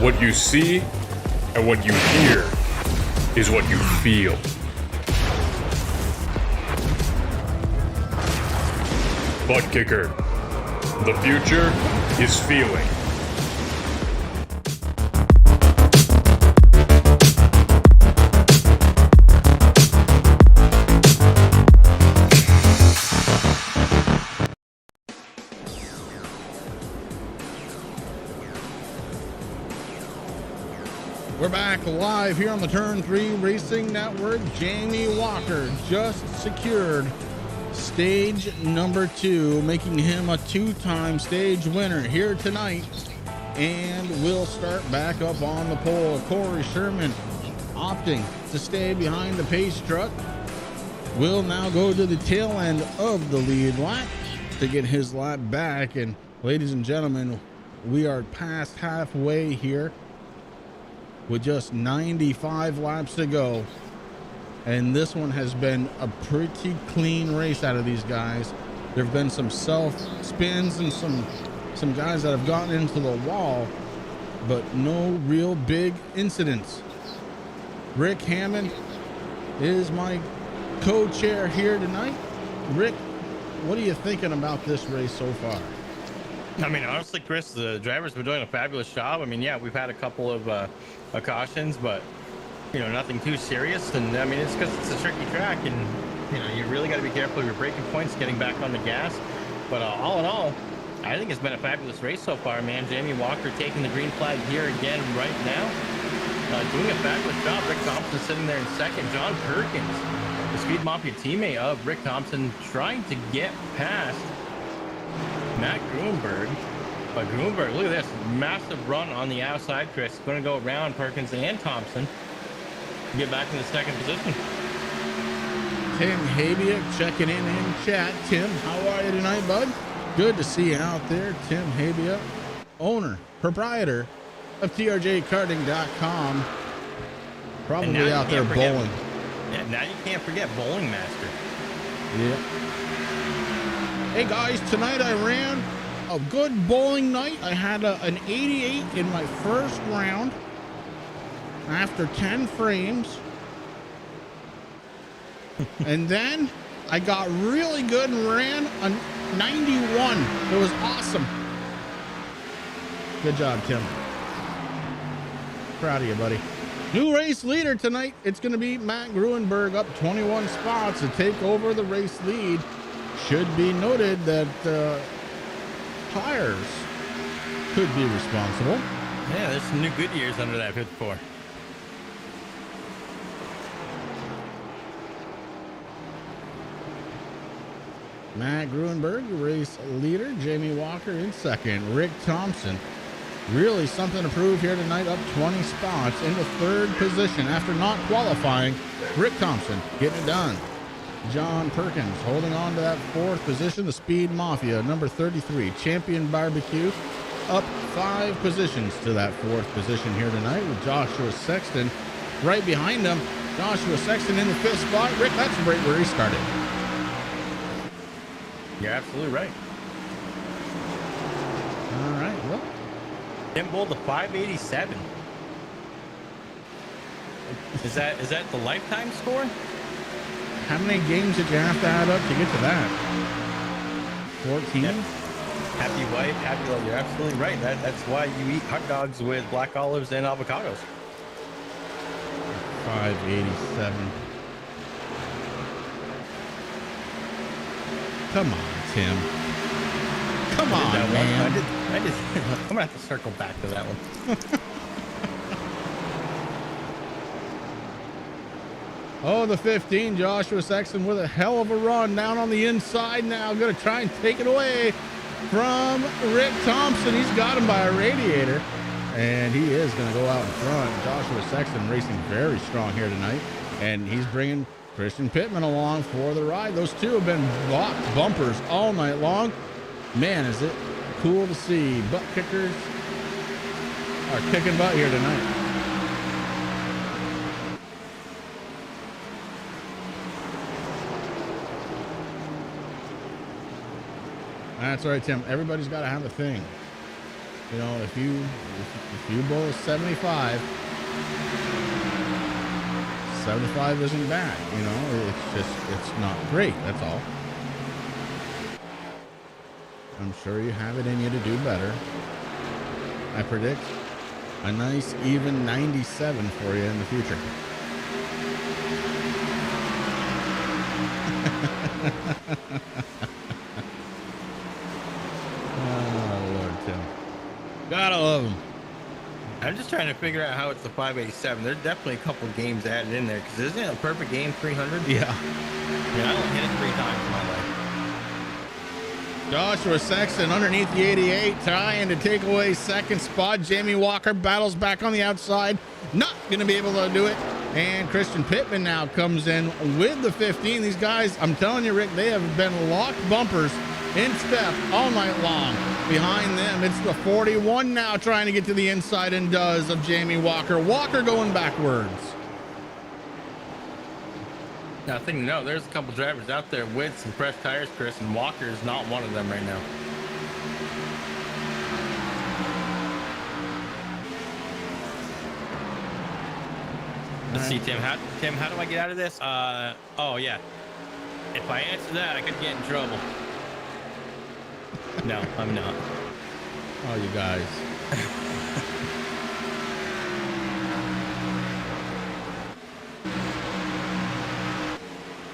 what you see and what you hear is what you feel. Butt Kicker. The future is feeling. We're back live here on the Turn 3 Racing Network. Jamie Walker just secured stage number 2, making him a 2-time stage winner here tonight. And we'll start back up on the pole. Corey Sherman opting to stay behind the pace truck. Will now go to the tail end of the lead lap to get his lap back. And ladies and gentlemen, we are past halfway here with just 95 laps to go. And this one has been a pretty clean race out of these guys. There have been some self spins and some guys that have gotten into the wall, but no real big incidents. Rick Hammond is my co-chair here tonight. Rick, what are you thinking about this race so far? I mean, honestly, Chris, the drivers have been doing a fabulous job. I mean, yeah, we've had a couple of cautions, but you know, nothing too serious. And I mean, it's because it's a tricky track, and you know, you really got to be careful of your braking points, getting back on the gas. But all in all, I think it's been a fabulous race so far, man. Jamie Walker taking the green flag here again right now, doing a fabulous job. Rick Thompson sitting there in second. John Perkins, the Speed Mafia teammate of Rick Thompson, trying to get past Matt Gruenberg. But Gruenberg, look at this massive run on the outside, Chris. Going to go around Perkins and Thompson to get back in the second position. Tim Habiak checking in chat. Tim, how are you tonight, bud? Good to see you out there. Tim Habiak, owner, proprietor of TRJKarting.com. Probably out there bowling. Yeah, now you can't forget Bowling Master. Yeah. Hey guys, tonight I ran a good bowling night. I had an 88 in my first round after 10 frames. And then I got really good and ran a 91. It was awesome. Good job, Tim. Proud of you, buddy. New race leader tonight. It's going to be Matt Gruenberg, up 21 spots to take over the race lead. Should be noted that tires could be responsible. Yeah, there's some new Goodyears under that 54. Matt Gruenberg, race leader. Jamie Walker in second. Rick Thompson, really something to prove here tonight, up 20 spots into third position after not qualifying. Rick Thompson getting it done. John Perkins holding on to that fourth position. The Speed Mafia, number 33, Champion Barbecue, up 5 positions to that fourth position here tonight with Joshua Sexton right behind him. Joshua Sexton in the 5th spot. Rick, that's right where he started. You're absolutely right. All right, well. Tim bowled a 587. Is that the lifetime score? How many games did you have to add up to get to that? 14? Yep. Happy wife, happy life. You're absolutely right. That's why you eat hot dogs with black olives and avocados. 587. Come on, Tim. Come on, man. I'm gonna have to circle back to that one. Oh, the 15, Joshua Sexton with a hell of a run down on the inside now. Going to try and take it away from Rick Thompson. He's got him by a radiator, and he is going to go out in front. Joshua Sexton racing very strong here tonight, and he's bringing Christian Pittman along for the ride. Those two have been blocked bumpers all night long. Man, is it cool to see. Butt kickers are kicking butt here tonight. That's right, Tim. Everybody's got to have a thing. You know, if you bowl a 75, 75 isn't bad. You know, it's not great. That's all. I'm sure you have it in you to do better. I predict a nice even 97 for you in the future. Oh, Lord, Tim. Gotta love him. I'm just trying to figure out how it's the 587. There's definitely a couple games added in there because isn't it a perfect game 300? Yeah. I mean, I don't hit it 3 times in my life. Joshua Sexton underneath the 88, trying to take away second spot. Jamie Walker battles back on the outside. Not going to be able to do it. And Christian Pittman now comes in with the 15. These guys, I'm telling you, Rick, they have been locked bumpers in step all night long. Behind them, it's the 41 now trying to get to the inside and does of Jamie Walker. Walker going backwards. Now, thing to know, there's a couple drivers out there with some fresh tires, Chris, and Walker is not one of them right now. Let's see, Tim. How do I get out of this? Oh yeah. If I answer that, I could get in trouble. No, I'm not. Oh, you guys.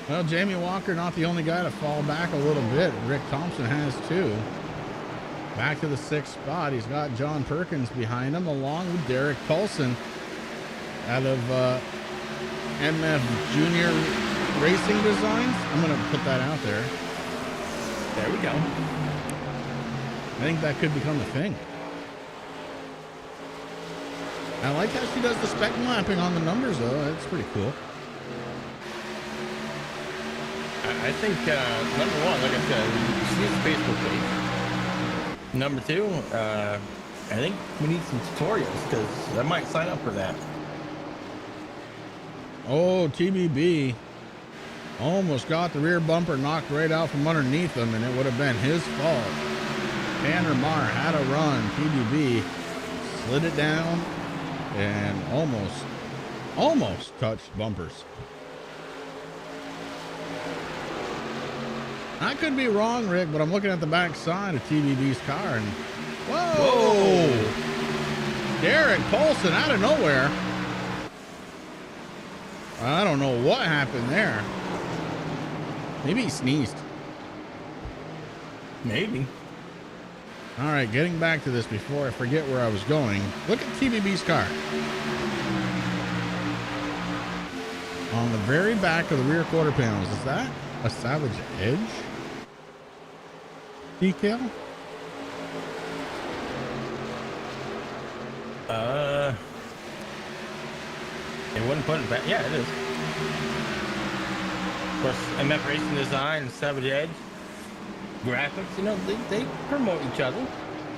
Well, Jamie Walker not the only guy to fall back a little bit. Rick Thompson has too. Back to the 6th spot. He's got John Perkins behind him, along with Derek Paulson out of MF Junior Racing Designs. I'm going to put that out there. There we go. I think that could become the thing. I like how she does the spec mapping on the numbers, though. That's pretty cool. I think, number one, like I said, she needs a Facebook page. Number two, I think we need some tutorials because I might sign up for that. Oh, TBB almost got the rear bumper knocked right out from underneath him, and it would have been his fault. Tanner Marr had a run. TBB slid it down and almost touched bumpers. I could be wrong, Rick, but I'm looking at the back side of TBB's car and whoa! Derek Paulson out of nowhere. I don't know what happened there. Maybe he sneezed. Maybe. All right, getting back to this before I forget where I was going. Look at TBB's car. On the very back of the rear quarter panels, is that a Savage Edge decal? It wouldn't put it back. Yeah, it is. Of course, MF Racing Design and Savage Edge graphics, you know, they promote each other.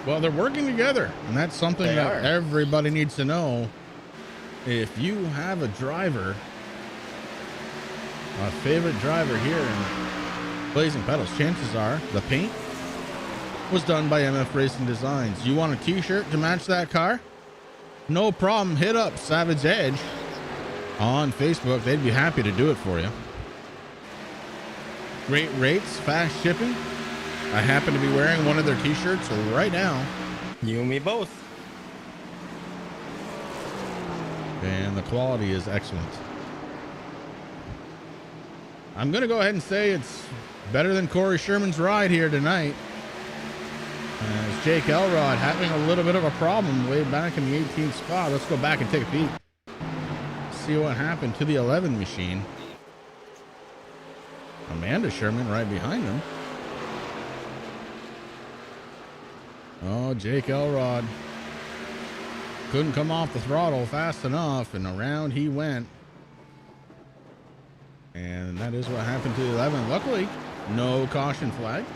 Well, they're working together, and that's something that everybody needs to know. If you have a driver, a favorite driver here in Blazing Pedals, chances are the paint was done by MF Racing Designs. You want a t-shirt to match that car? No problem. Hit up Savage Edge on Facebook. They'd be happy to do it for you. Great rates, fast shipping. I happen to be wearing one of their t-shirts right now. You and me both. And the quality is excellent. I'm going to go ahead and say it's better than Corey Sherman's ride here tonight. As Jake Elrod having a little bit of a problem way back in the 18th spot. Let's go back and take a peek. See what happened to the 11 machine. Amanda Sherman right behind him. Oh, Jake Elrod couldn't come off the throttle fast enough, and around he went. And that is what happened to the 11. Luckily, no caution flag.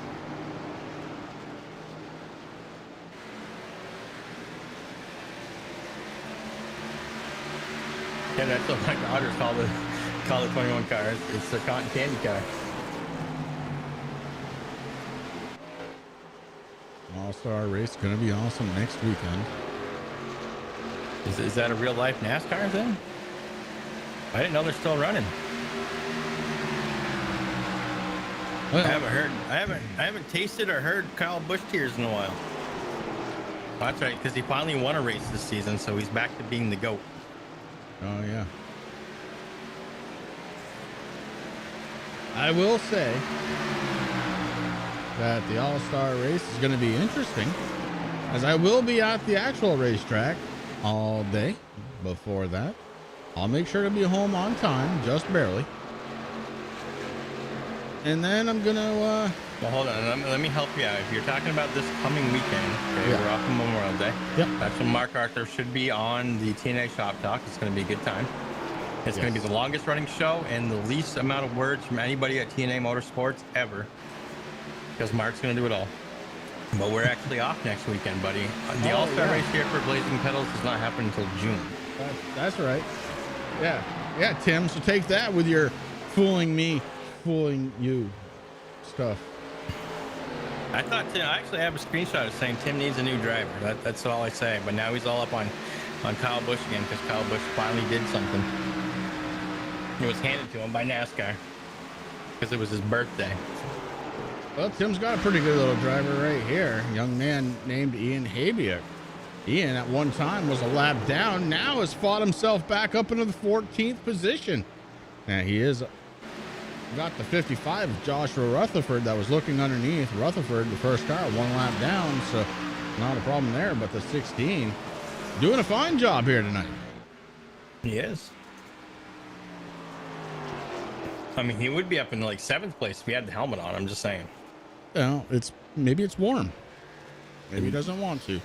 Yeah, that's what my daughters call the 21 car. It's the cotton candy car. Also All-Star race going to be awesome next weekend. Is that a real life NASCAR thing? I didn't know they're still running. Well, I haven't tasted or heard Kyle Busch tears in a while. Oh, that's right, because he finally won a race this season, so he's back to being the GOAT. oh yeah. I will say that the All-Star race is going to be interesting, as I will be at the actual racetrack all day. Before that, I'll make sure to be home on time, just barely. And then I'm going to... Well, hold on. Let me help you out. If you're talking about this coming weekend, okay, Yeah. we're off on Memorial Day. Yep. That's when Mark Arthur should be on the TNA Shop Talk. It's going to be a good time. It's going to be the longest running show and the least amount of words from anybody at TNA Motorsports ever, because Mark's going to do it all. But we're actually off next weekend, buddy. The All-Star race here for Blazing Pedals does not happen until June. That's right. Yeah, Tim. So take that with your fooling me, fooling you stuff. I actually have a screenshot of saying Tim needs a new driver. That's all I say. But now he's all up on Kyle Busch again, because Kyle Busch finally did something. It was handed to him by NASCAR because it was his birthday. Well, Tim's got a pretty good little driver right here. A young man named Ian Habiak. Ian at one time was a lap down, now has fought himself back up into the 14th position. Now he is got the 55 of Joshua Rutherford that was looking underneath. Rutherford, the first car, 1 lap down, so not a problem there. But the 16 doing a fine job here tonight. He is. I mean, he would be up in like 7th place if he had the helmet on. I'm just saying. Well, maybe it's warm. Maybe he doesn't want to.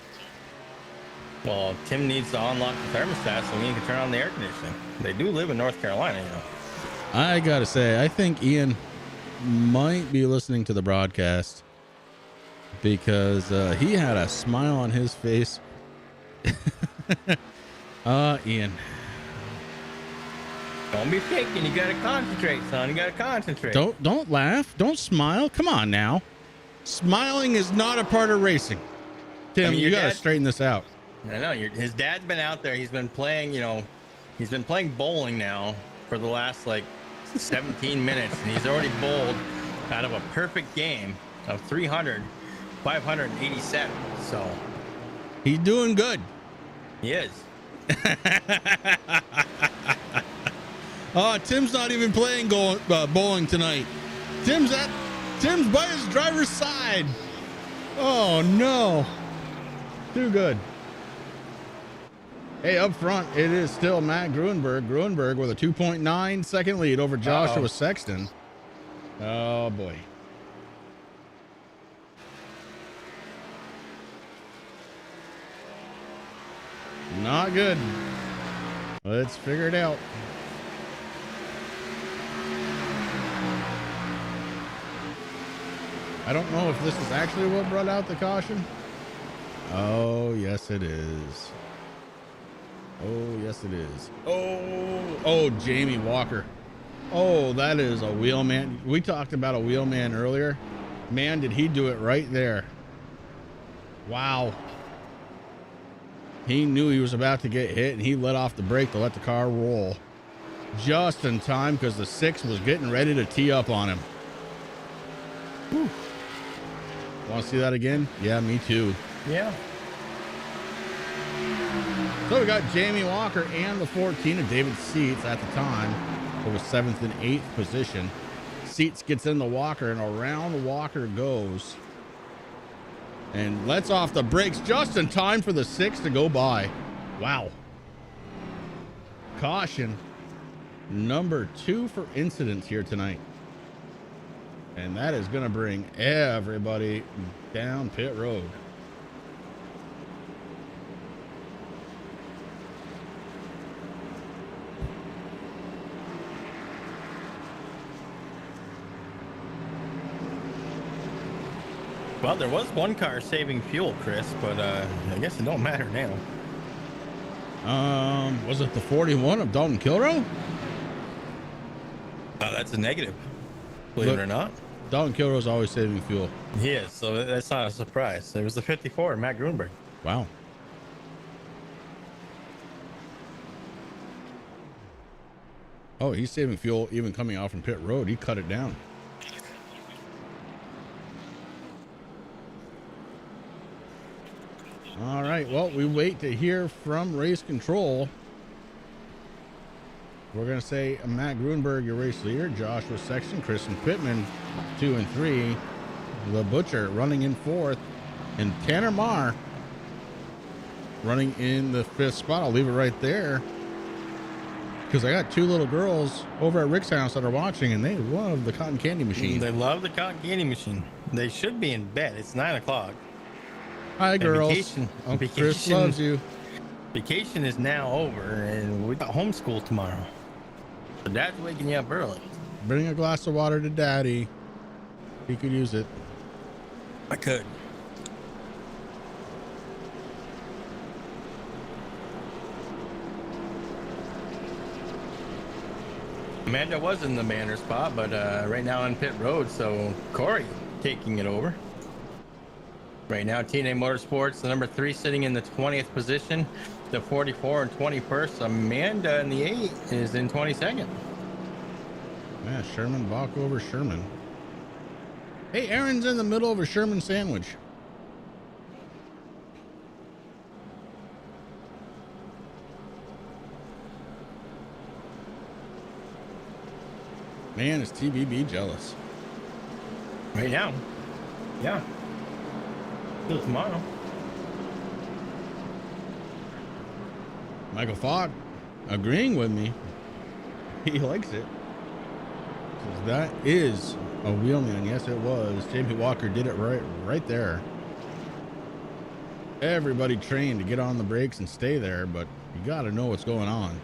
Well, Tim needs to unlock the thermostat so he can turn on the air conditioning. They do live in North Carolina, you know. I gotta say, I think Ian might be listening to the broadcast, because he had a smile on his face. Ian. Don't be faking. You gotta concentrate, son. You gotta concentrate. Don't laugh. Don't smile. Come on now. Smiling is not a part of racing. Tim, I mean, you your gotta dad- straighten this out. I know. His dad's been out there. He's been playing, he's been playing bowling now for the last like 17 minutes, and he's already bowled out of a perfect game of 587. So He's doing good. he is. Tim's not even playing bowling tonight. Tim's by his driver's side. Oh no. Too good. Hey, up front, it is still Matt Gruenberg. Gruenberg with a 2.9 second lead over Joshua Sexton. Oh boy. Not good. Let's figure it out. I don't know if this is actually what brought out the caution. Oh, yes, it is. Oh, yes, it is. Oh, Jamie Walker. Oh, that is a wheelman. We talked about a wheelman earlier. Man, did he do it right there. Wow. He knew he was about to get hit, and he let off the brake to let the car roll. Just in time, because the 6 was getting ready to tee up on him. Whew. Want to see that again? Yeah, me too. Yeah. So we got Jamie Walker and the 14 of David Seats at the time for the 7th and 8th position. Seats gets in the Walker, and around Walker goes. And lets off the brakes just in time for the 6 to go by. Wow. Caution number 2 for incidents here tonight. And that is going to bring everybody down pit road. Well, there was one car saving fuel, Chris, but I guess it don't matter now. Was it the 41 of Dalton Kilrow? That's a negative, believe it or not. Dalton Kilro's always saving fuel. He is, so that's not a surprise. It was the 54, Matt Grunberg. Wow. Oh, he's saving fuel even coming off from pit road. He cut it down. All right. Well, we wait to hear from race control. We're going to say Matt Grunberg, your race leader. Joshua Sexton, Kristen Pittman, 2 and 3. The Butcher running in 4th. And Tanner Marr running in the 5th spot. I'll leave it right there, because I got 2 little girls over at Rick's house that are watching, and they love the cotton candy machine. They love the cotton candy machine. They should be in bed. It's 9 o'clock. Hi, girls. Uncle Chris loves you. Vacation is now over, and we got homeschool tomorrow. So Dad's waking you up early. Bring a glass of water to Daddy. He could use it. I could. Amanda was in the banner spot, but right now on pit road, so Corey taking it over. Right now, TNA Motorsports, the number 3 sitting in the 20th position, the 44 and 21st. Amanda in the 8 is in 22nd. Yeah, Sherman Bach over Sherman. Hey, Aaron's in the middle of a Sherman sandwich. Man, is TBB jealous? Right now. Yeah. Till tomorrow. Michael Fogg agreeing with me. He likes it. That is a wheelman. Yes, it was. Jamie Walker did it right there. Everybody trained to get on the brakes and stay there, but you got to know what's going on.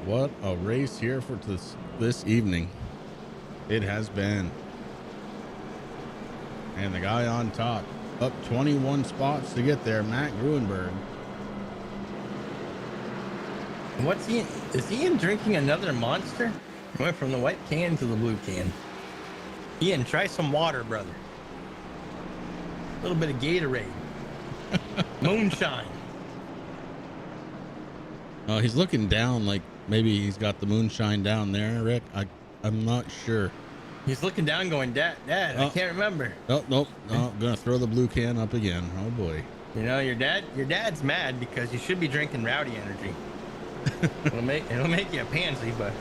What a race here for this evening. It has been. And the guy on top, up 21 spots to get there, Matt Gruenberg. What's he? Is Ian drinking another Monster? He went from the white can to the blue can. Ian, try some water, brother. A little bit of Gatorade. Moonshine. Oh, he's looking down like maybe he's got the moonshine down there, Rick. I'm not sure. He's looking down going, Dad, I can't remember. Nope. Gonna throw the blue can up again. Oh boy. You know, your dad's mad because you should be drinking Rowdy Energy. it'll make you a pansy, but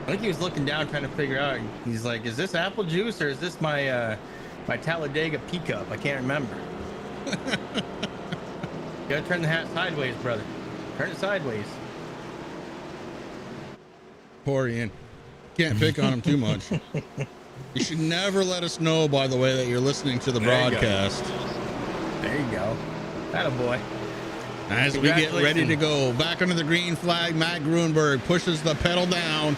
I think he was looking down trying to figure out. He's like, is this apple juice or is this my Talladega P-Cup? I can't remember. You gotta turn the hat sideways, brother. Turn it sideways. Poor Ian. Can't pick on him too much. You should never let us know, by the way, that you're listening to the broadcast. There you go. Attaboy. As we get ready to go back under the green flag, Matt Gruenberg pushes the pedal down.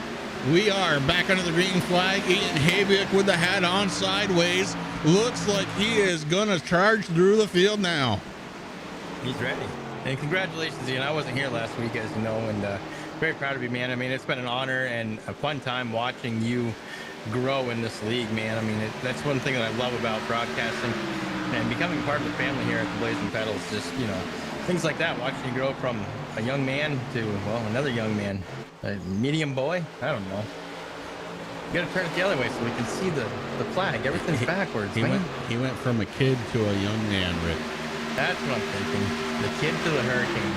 We are back under the green flag. Ian Habiak with the hat on sideways. Looks like he is gonna charge through the field now. He's ready. And congratulations, Ian. I wasn't here last week, as you know, and very proud of you, man. I mean, it's been an honor and a fun time watching you grow in this league, man. I mean, that's one thing that I love about broadcasting and becoming part of the family here at the Blazing Pedals. Just, you know, things like that, watching you grow from a young man to, well, another young man, a medium boy. I don't know. You gotta turn it the other way so we can see the flag. Everything's backwards. He went from a kid to a young man, Rick. That's what I'm thinking. The kid to the hurricane.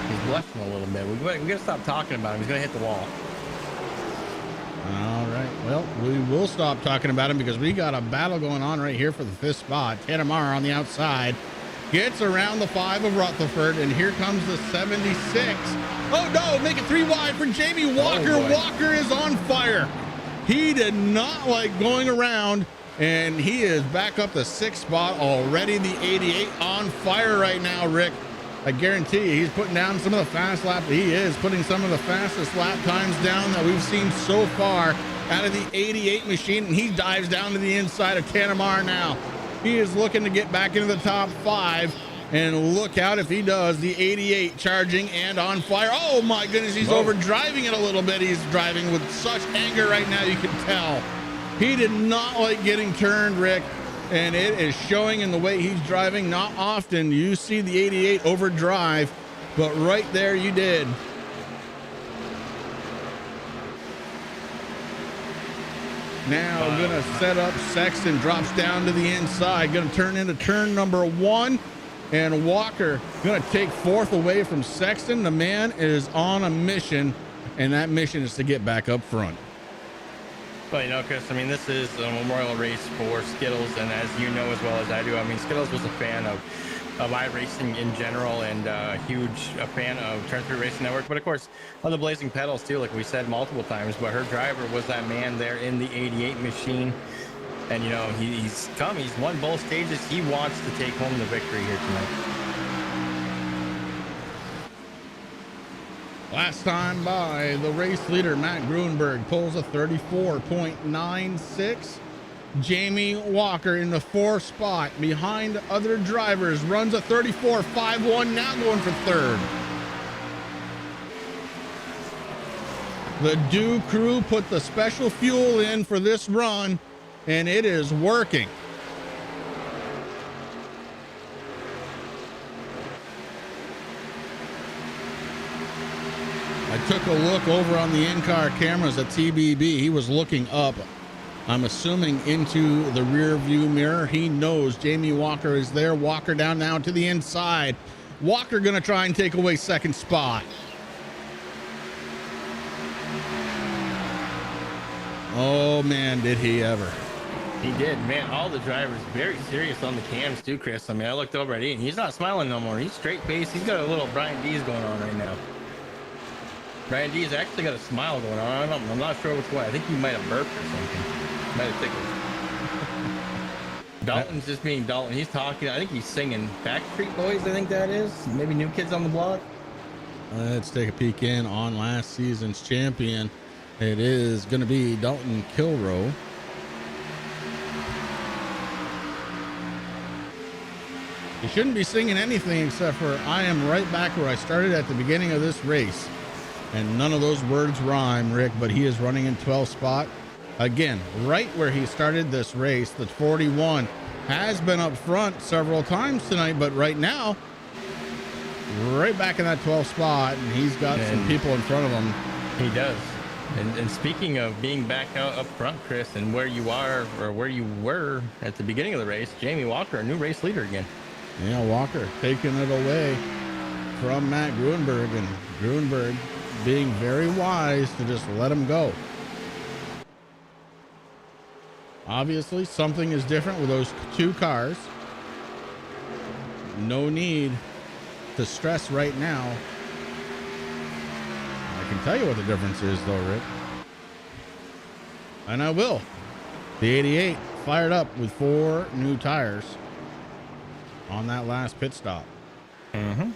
He's blushing a little bit. We gotta stop talking about him. He's gonna hit the wall. All right. Well, we will stop talking about him because we got a battle going on right here for the 5th spot. Tanamar on the outside gets around the 5 of Rutherford, and here comes the 76. Oh no! Make it 3 wide for Jamie Walker. Oh, Walker is on fire. He did not like going around, and he is back up the 6th spot already. The 88 on fire right now, Rick. I guarantee you he's putting down some of the fast laps. He is putting some of the fastest lap times down that we've seen so far out of the 88 machine, and he dives down to the inside of Tanamar now. He is looking to get back into the top 5. And look out if he does. The 88 charging and on fire. Oh my goodness, he's overdriving it a little bit. He's driving with such anger right now, you can tell. He did not like getting turned, Rick, and it is showing in the way he's driving. Not often you see the 88 overdrive, but right there you did. Now gonna set up. Sexton drops down to the inside. Gonna turn into turn number 1. And Walker gonna take 4th away from Sexton. The man is on a mission, and that mission is to get back up front. Well, you know, Chris, I mean, this is a memorial race for Skittles, and as you know as well as I do, I mean, Skittles was a fan of iRacing in general, and a fan of Turn 3 Racing Network, but of course of the Blazing Pedals too, like we said multiple times. But her driver was that man there in the 88 machine. And, you know, he's won both stages. He wants to take home the victory here tonight. Last time by, the race leader, Matt Gruenberg, pulls a 34.96. Jamie Walker in the 4th spot behind other drivers, runs a 34.51, now going for 3rd. The Dew crew put the special fuel in for this run, and it is working. I took a look over on the in-car cameras at TBB. He was looking up, I'm assuming into the rear view mirror. He knows Jamie Walker is there. Walker down now to the inside. Walker gonna try and take away 2nd spot. Oh man, did he ever. He did, man. All the drivers very serious on the cams too, Chris. I mean, I looked over at Ian. He's not smiling no more. He's straight faced. He's got a little Brian D's going on right now. Brian D's actually got a smile going on. I'm not sure what's going on. I think he might have burped or something. Might have tickled. Dalton's just being Dalton. He's talking. I think he's singing Backstreet Boys. I think that is. Maybe New Kids on the Block. Let's take a peek in on last season's champion. It is going to be Dalton Kilroe. You shouldn't be singing anything except for I am right back where I started at the beginning of this race. And none of those words rhyme, Rick, but he is running in 12th spot. Again, right where he started this race. The 41 has been up front several times tonight, but right now, right back in that 12th spot, and he's got some people in front of him. He does. And speaking of being back out up front, Chris, and where you are or where you were at the beginning of the race, Jamie Walker, a new race leader again. Yeah, Walker taking it away from Matt Gruenberg, and Gruenberg being very wise to just let him go. Obviously, something is different with those 2 cars. No need to stress right now. I can tell you what the difference is, though, Rick. And I will. The 88 fired up with 4 new tires on that last pit stop. Mm-hmm.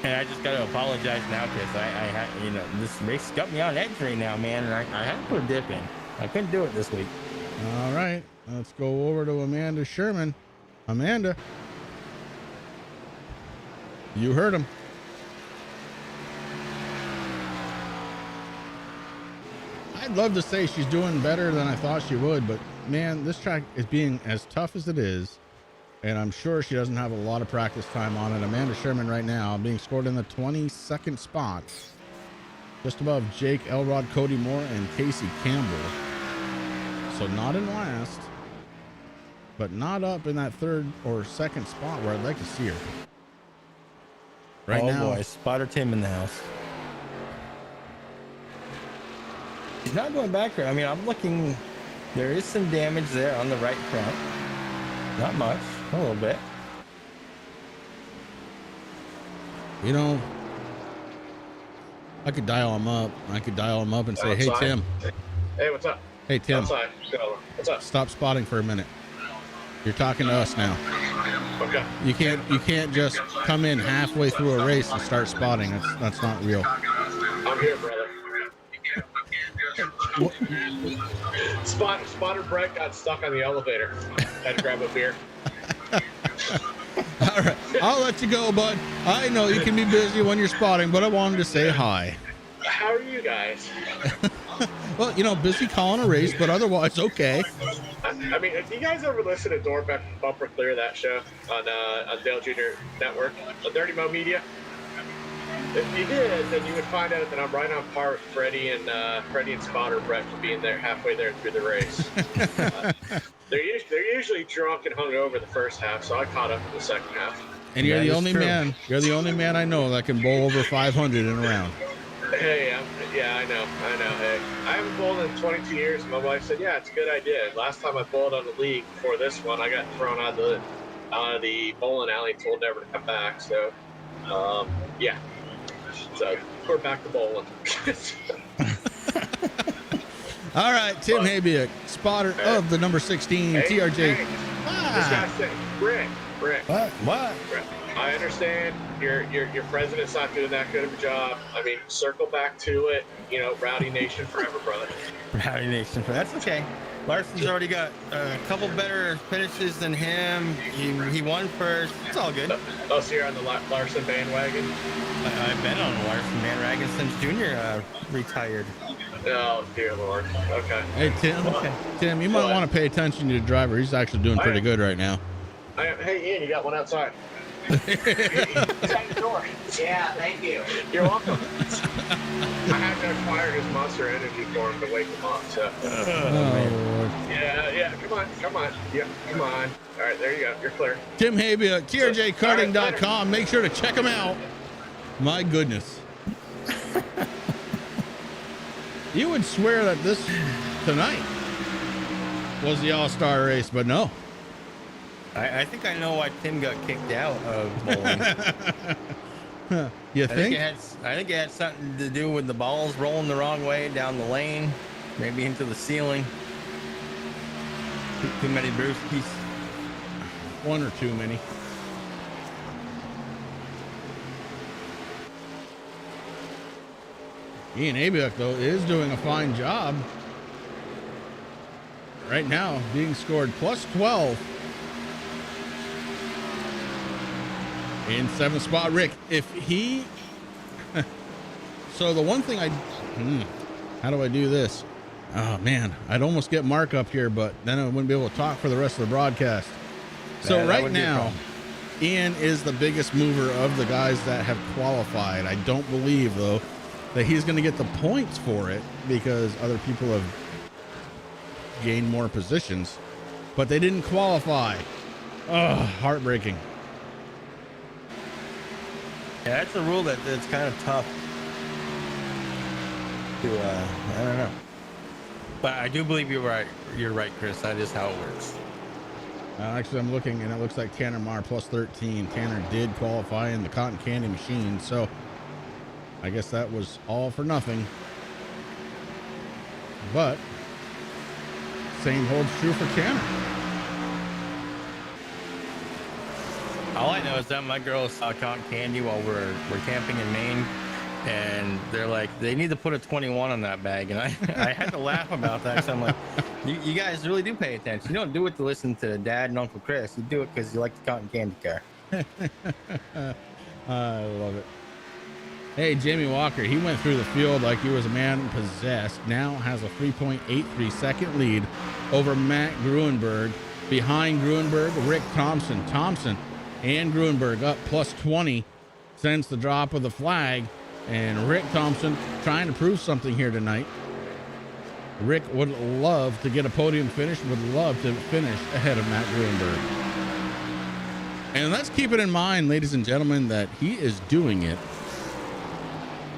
And I just got to apologize now because this race got me on edge right now, man. And I had to put a dip in. I couldn't do it this week. All right, let's go over to Amanda Sherman. Amanda, you heard him. I'd love to say she's doing better than I thought she would, but man, this track is being as tough as it is, and I'm sure she doesn't have a lot of practice time on it. Amanda Sherman right now being scored in the 22nd spot, just above Jake Elrod, Cody Moore, and Casey Campbell. So not in last, but not up in that 3rd or 2nd spot where I'd like to see her. Right now, boy, Spotter Tim in the house. He's not going back there. I mean, I'm looking. There is some damage there on the right front. Not much, a little bit. You know, I could dial him up. I could dial him up and say, "Hey, Tim." Hey, what's up? Hey, Tim. Outside. What's up? Stop spotting for a minute. You're talking to us now. Okay. You can't just come in halfway through a race and start spotting. That's not real. I'm here, brother. Spotter Brett got stuck on the elevator. Had to grab a beer. All right, I'll let you go, bud. I know you can be busy when you're spotting, but I wanted to say hi. How are you guys? Well, busy calling a race, but otherwise okay. I mean, do you guys ever listen to Door Bumper Clear, that show on Dale Jr. Network, on Dirty Mo Media? If you did, then you would find out that I'm right on par with Freddie and Spotter Brett for being there halfway there through the race. They're usually drunk and hungover the first half, so I caught up in the second half. And you're the only man. You're the only man I know that can bowl over 500 in a round. Hey, I know. Hey, I haven't bowled in 22 years. My wife said, "Yeah, it's a good idea." Last time I bowled on the league before this one, I got thrown out of the bowling alley, told never to come back. So, yeah. So we're back to bowling. All right, Tim Habiak, spotter of the number 16 TRJ. Hey, this guy said, Rick. What? Rick, I understand your president's not doing that good of a job. I mean, circle back to it. Rowdy Nation forever, brother. Rowdy Nation. That's okay. Larson's already got a couple better finishes than him. He won first. It's all good. Oh, so you're on the Larson bandwagon? I've been on the Larson bandwagon since Junior retired. Oh, dear Lord. Okay. Hey, Tim, you might want to pay attention to the driver. He's actually doing pretty good right now. Hey, Ian, you got one outside. He's at your door. Yeah, thank you. You're welcome. I had to acquire his Monster Energy for him to wake him up. So. Lord. Yeah. Come on. Yeah, come on. All right, there you go. You're clear. Tim Habiak, TRJKarting.com. Make sure to check him out. My goodness. You would swear that this tonight was the All-Star race, but no. I think I know why Tim got kicked out of bowling. You think? I think it had something to do with the balls rolling the wrong way down the lane, maybe into the ceiling. Too many brewskis. One or too many. Ian Abiuk, though, is doing a fine job. Right now, being scored plus 12. In 7th spot, Rick, if he... So the one thing how do I do this? Oh, man, I'd almost get Mark up here, but then I wouldn't be able to talk for the rest of the broadcast. So right now, Ian is the biggest mover of the guys that have qualified. I don't believe, though, that he's going to get the points for it because other people have gained more positions, but they didn't qualify. Oh, heartbreaking. Yeah, that's a rule that's kind of tough to, I don't know. But I do believe you're right. You're right, Chris. That is how it works. Actually, I'm looking, and it looks like Tanner Marr plus 13. Tanner did qualify in the cotton candy machine, so I guess that was all for nothing. But same holds true for Tanner. All I know is that my girls saw cotton candy while we're camping in Maine, and they're like, they need to put a 21 on that bag, and I had to laugh about that. So I'm like, you guys really do pay attention. You don't do it to listen to Dad and Uncle Chris. You do it because you like the cotton candy car. I love it. Hey, Jamie Walker, he went through the field like he was a man possessed. Now has a 3.83 second lead over Matt Gruenberg. Behind Gruenberg, Rick Thompson. Thompson and Gruenberg up plus 20 since the drop of the flag. And Rick Thompson trying to prove something here tonight. Rick would love to get a podium finish, would love to finish ahead of Matt Gruenberg. And let's keep it in mind, ladies and gentlemen, that he is doing it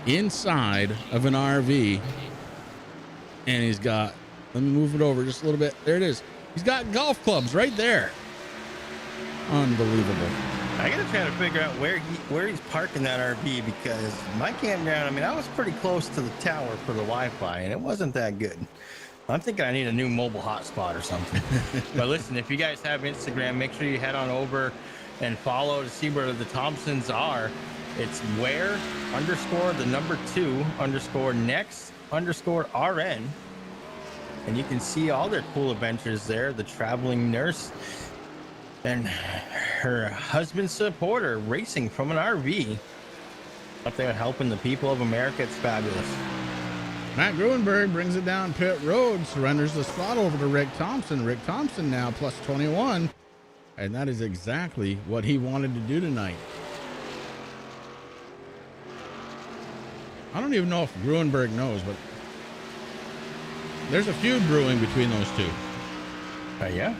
inside of an RV. And he's got, let me move it over just a little bit. There it is. He's got golf clubs right there. Unbelievable. I gotta try to figure out where he's parking that RV, because my campground, I mean, I was pretty close to the tower for the Wi-Fi, and it wasn't that good. I'm thinking I need a new mobile hotspot or something. But listen, if you guys have Instagram, make sure you head on over and follow to see where the Thompsons are. It's where_2_next_RN. and you can see all their cool adventures there. The traveling nurse and her husband supporter racing from an RV up there helping the people of America. It's fabulous. Matt Gruenberg brings it down pit road, surrenders the spot over to Rick Thompson. Rick Thompson now plus 21, and that is exactly what he wanted to do tonight. I don't even know if Gruenberg knows, but there's a feud brewing between those two. Yeah.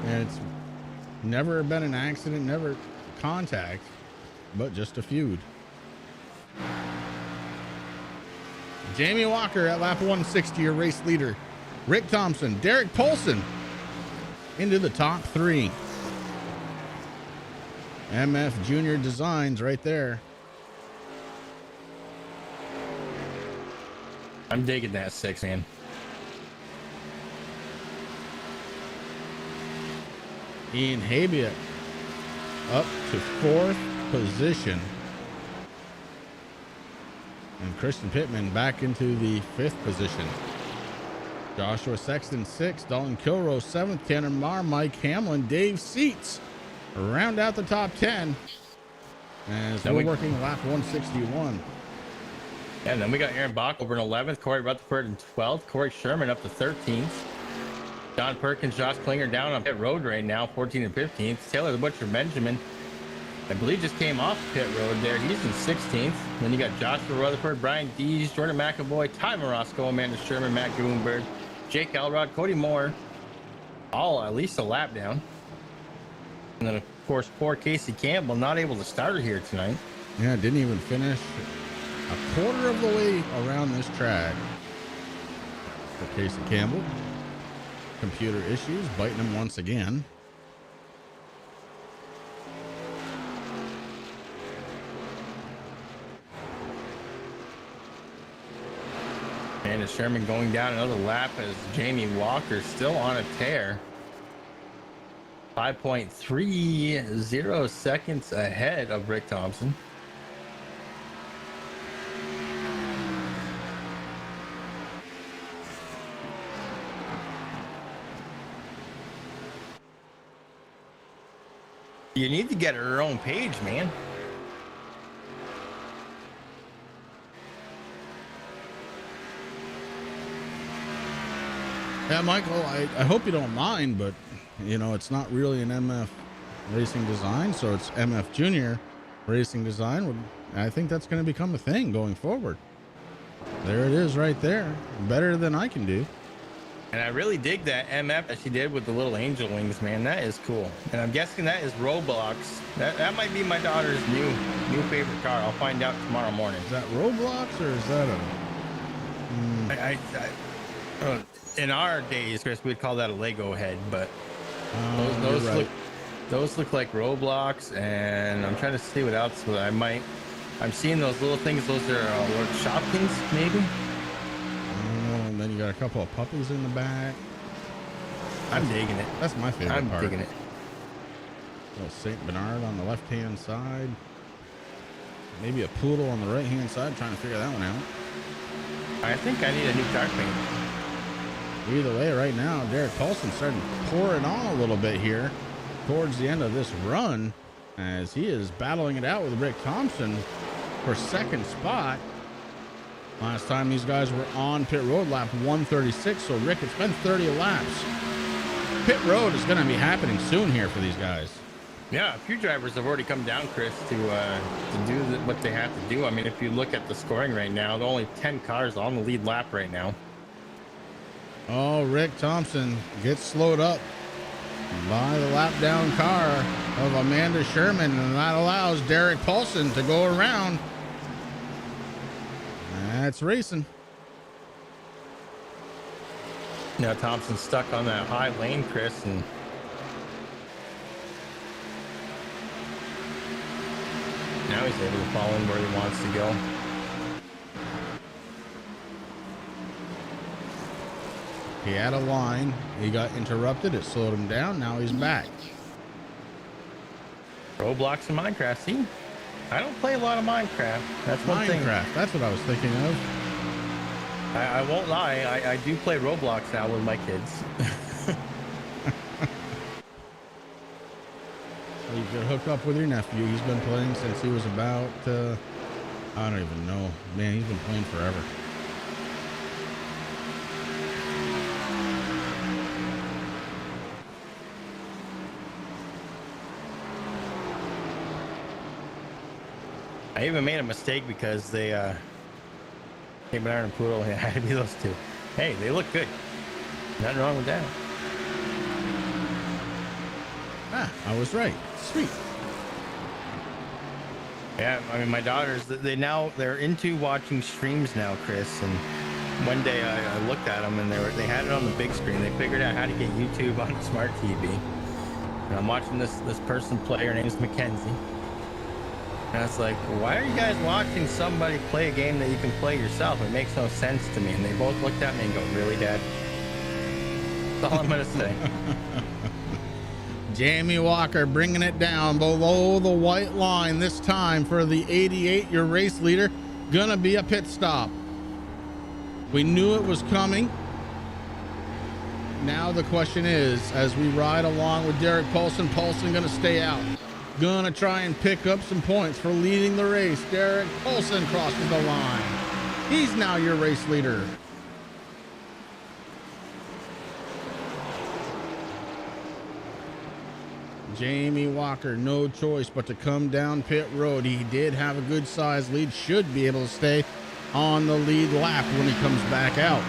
And it's never been an accident, never contact, but just a feud. Jamie Walker at lap 160, your race leader. Rick Thompson, Derek Polson into the top three. MF Junior Designs right there. I'm digging that 6, man. Ian Habiak up to 4th position. And Christian Pittman back into the 5th position. Joshua Sexton 6th, Dalton Kilroe 7th, Tanner Marr, Mike Hamlin, Dave Seats round out the top 10 as we're working lap 161. And then we got Aaron Bach over in 11th, Corey Rutherford in 12th, Corey Sherman up to 13th. Don Perkins, Josh Klinger down on pit road right now, 14th and 15th. Taylor the Butcher Benjamin, I believe, just came off pit road there. He's in 16th. Then you got Joshua Rutherford, Brian Dees, Jordan McAvoy, Ty Morosco, Amanda Sherman, Matt Gruenberg, Jake Elrod, Cody Moore, all at least a lap down. And then, of course, poor Casey Campbell, not able to start here tonight. Yeah, didn't even finish a quarter of the way around this track for Casey Campbell. Computer issues biting him once again. And Sherman going down another lap as Jamie Walker still on a tear. 5.30 seconds ahead of Rick Thompson. You need to get her own page, man. Yeah, Michael, I hope you don't mind, but, you know, it's not really an MF Racing Design, so it's MF Junior Racing Design. I think that's going to become a thing going forward. There it is right there. Better than I can do. And I really dig that MF that she did with the little angel wings, man. That is cool. And I'm guessing that is Roblox. That might be my daughter's new favorite car. I'll find out tomorrow morning. Is that Roblox or is that a... in our days, Chris, we'd call that a Lego head, but those look like Roblox. And I'm trying to see what else I'm seeing those little things. Those are Lord Shopkins, maybe. And then you got a couple of puppies in the back. I'm digging it. That's my favorite part. I'm digging it. Little Saint Bernard on the left-hand side. Maybe a poodle on the right-hand side. Trying to figure that one out. I think I need a new car paint. Either way, right now, Derek Paulson starting to pour it on a little bit here towards the end of this run as he is battling it out with Rick Thompson for second spot. Last time these guys were on pit road, lap 136. So, Rick, it's been 30 laps. Pit road is going to be happening soon here for these guys. Yeah, a few drivers have already come down, Chris, to do what they have to do. I mean, if you look at the scoring right now, there are only 10 cars on the lead lap right now. Oh, Rick Thompson gets slowed up by the lap down car of Amanda Sherman, and that allows Derek Paulson to go around. That's racing. Now Thompson's stuck on that high lane, Chris, and now he's able to fall in where he wants to go. He had a line. He got interrupted. It slowed him down. Now he's back. Roblox and Minecraft. See, I don't play a lot of Minecraft. That's one thing. Minecraft. That's what I was thinking of. I won't lie. I do play Roblox now with my kids. You could hook up with your nephew. He's been playing since he was about, I don't even know. Man, he's been playing forever. I even made a mistake because they, Cape Iron and Poodle, it had to be those two. Hey, they look good. Nothing wrong with that. Ah, I was right. Sweet. Yeah, I mean, my daughters, they're into watching streams now, Chris. And one day I looked at them and they had it on the big screen. They figured out how to get YouTube on the smart TV. And I'm watching this person play. Her name's Mackenzie. And I was like, why are you guys watching somebody play a game that you can play yourself? It makes no sense to me. And they both looked at me and go, really, Dad? That's all I'm going to say. Jamie Walker bringing it down below the white line this time for the 88, your race leader. Gonna be a pit stop. We knew it was coming. Now the question is, as we ride along with Derek Paulson gonna stay out. Gonna try and pick up some points for leading the race. Derek Paulson crosses the line. He's now your race leader. Jamie Walker, no choice but to come down pit road. He did have a good size lead, should be able to stay on the lead lap when he comes back out.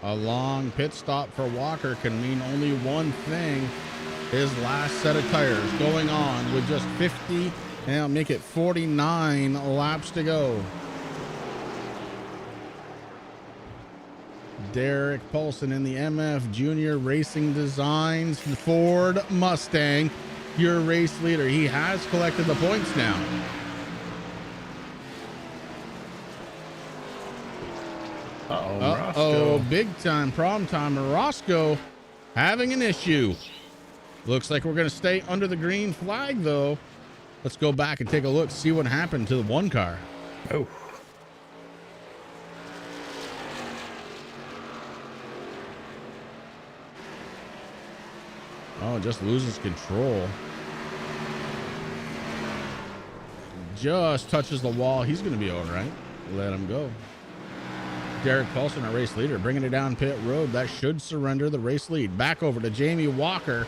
A long pit stop for Walker can mean only one thing. His last set of tires going on with just 50, and make it 49 laps to go. Derek Paulson in the MF Junior Racing Designs Ford Mustang, your race leader. He has collected the points now. Uh-oh, big time problem time. Roscoe having an issue. Looks like we're going to stay under the green flag, though. Let's go back and take a look, see what happened to the one car. Oh. Oh, just loses control. Just touches the wall. He's going to be all right. Let him go. Derek Paulson, our race leader, bringing it down pit road. That should surrender the race lead. Back over to Jamie Walker.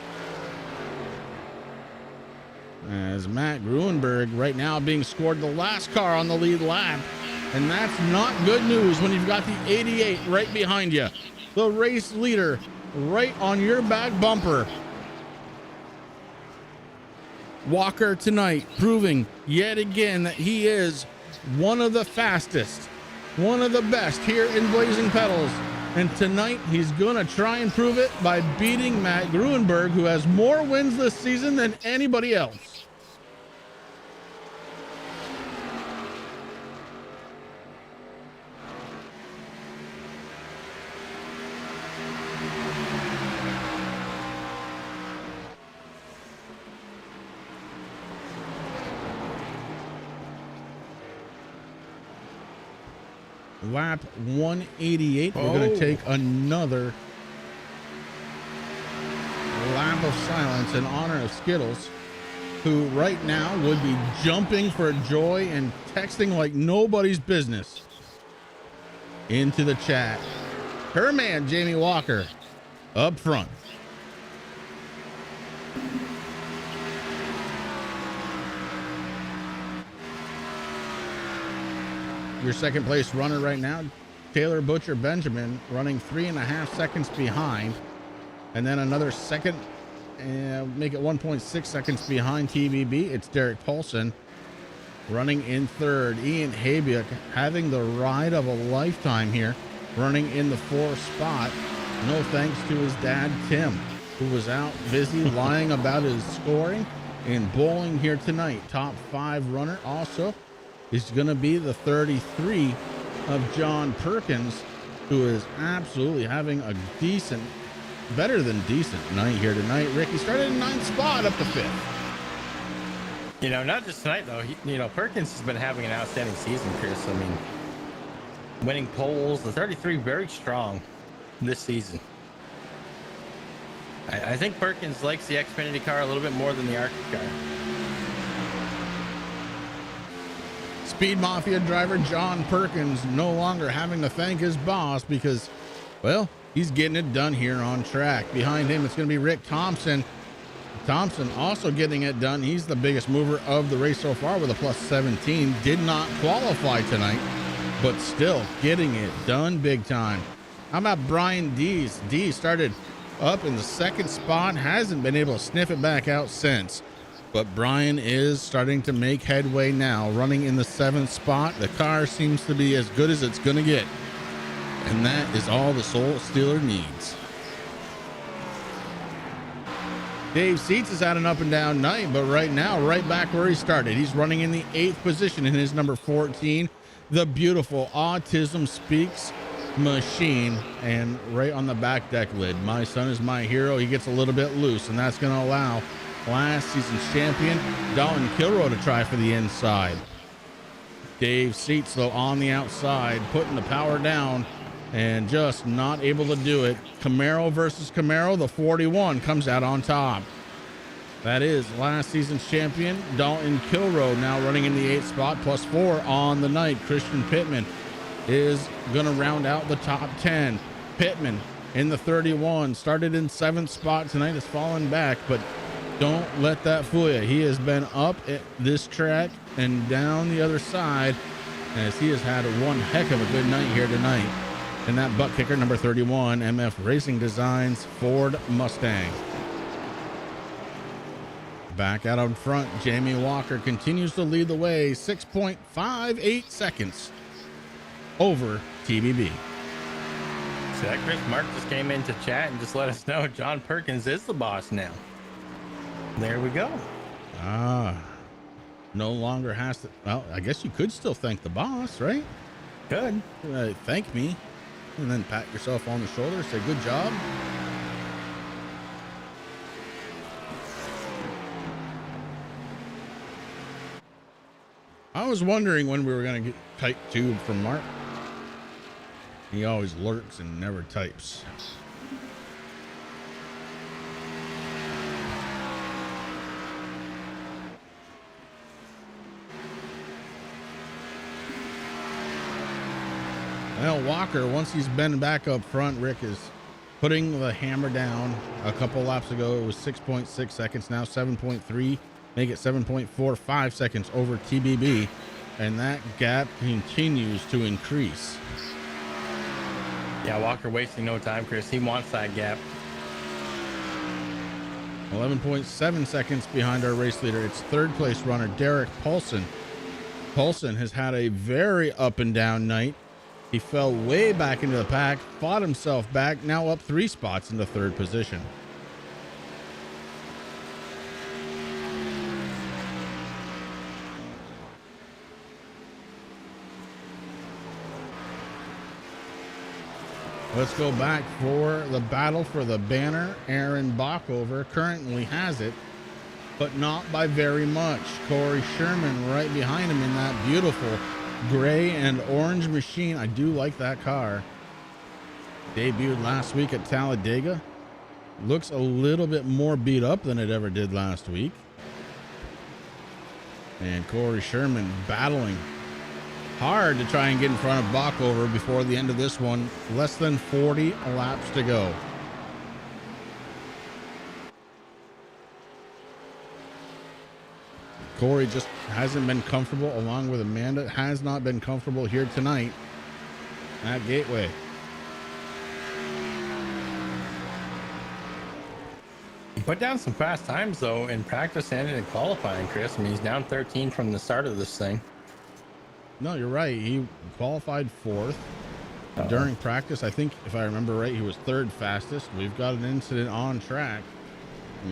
As Matt Gruenberg right now being scored the last car on the lead lap. And that's not good news when you've got the 88 right behind you. The race leader right on your back bumper. Walker tonight proving yet again that he is one of the fastest, one of the best here in Blazing Pedals. And tonight he's going to try and prove it by beating Matt Gruenberg, who has more wins this season than anybody else. Lap 188. We're going to take another lap of silence in honor of Skittles, who right now would be jumping for joy and texting like nobody's business into the chat. Her man, Jamie Walker, up front. Your second place runner right now, Taylor Butcher Benjamin, running 3.5 seconds behind. And then another second, make it 1.6 seconds behind TBB. It's Derek Paulson running in third. Ian Habiak having the ride of a lifetime here, running in the fourth spot. No thanks to his dad, Tim, who was out busy lying about his scoring in bowling here tonight. Top 5 runner also is going to be the 33 of John Perkins, who is absolutely having a decent better than decent night here tonight. Ricky started in 9th spot up to 5th. You know, not just tonight though. Perkins has been having an outstanding season, Chris. I mean, winning poles, the 33 very strong this season. I think Perkins likes the Xfinity car a little bit more than the Arctic car. Speed Mafia driver John Perkins no longer having to thank his boss because, well, he's getting it done here on track. Behind him, it's going to be Rick Thompson. Thompson also getting it done. He's the biggest mover of the race so far with a plus 17. Did not qualify tonight, but still getting it done big time. How about Brian Dees? Dees started up in the 2nd spot, hasn't been able to sniff it back out since. But Brian is starting to make headway now, running in the 7th spot. The car seems to be as good as it's going to get. And that is all the Soul Stealer needs. Dave Seats has had an up and down night, but right now, right back where he started. He's running in the 8th position in his number 14, the beautiful Autism Speaks machine, and right on the back deck lid, My Son Is My Hero. He gets a little bit loose, and that's going to allow last season's champion Dalton Kilroy to try for the inside. Dave Seats, though, on the outside, putting the power down and just not able to do it. Camaro versus Camaro, the 41 comes out on top. That is last season's champion Dalton Kilroy, now running in the 8th spot, plus 4 on the night. Christian Pittman is going to round out the top 10. Pittman in the 31, started in 7th spot tonight, has fallen back, but don't let that fool you. He has been up at this track and down the other side, as he has had one heck of a good night here tonight. And that butt kicker, number 31, MF Racing Designs Ford Mustang. Back out in front, Jamie Walker continues to lead the way, 6.58 seconds over TBB. So that Chris Mark just came into chat and just let us know John Perkins is the boss now. There we go. No longer has to. Well, I guess you could still thank the boss, right? Good. Thank me, and then pat yourself on the shoulder, say good job. I was wondering when we were going to get type 2 from Mark. He always lurks and never types. Well, Walker, once he's been back up front, Rick is putting the hammer down. A couple laps ago, it was 6.6 seconds. Now 7.3, make it 7.45 seconds over TBB. And that gap continues to increase. Yeah, Walker wasting no time, Chris. He wants that gap. 11.7 seconds behind our race leader. It's 3rd place runner, Derek Paulson. Paulson has had a very up and down night. He fell way back into the pack, fought himself back, now up 3 spots into 3rd position. Let's go back for the battle for the banner. Aaron Bockover currently has it, but not by very much. Corey Sherman right behind him in that beautiful gray and orange machine. I do like that car. Debuted last week at Talladega. Looks a little bit more beat up than it ever did last week. And Corey Sherman battling hard to try and get in front of Bockover before the end of this one. Less than 40 laps to go. Corey just hasn't been comfortable, along with Amanda, has not been comfortable here tonight at Gateway. He put down some fast times, though, in practice and in qualifying, Chris. I mean, he's down 13 from the start of this thing. No, you're right. He qualified 4th. During practice, I think, if I remember right, he was 3rd fastest. We've got an incident on track.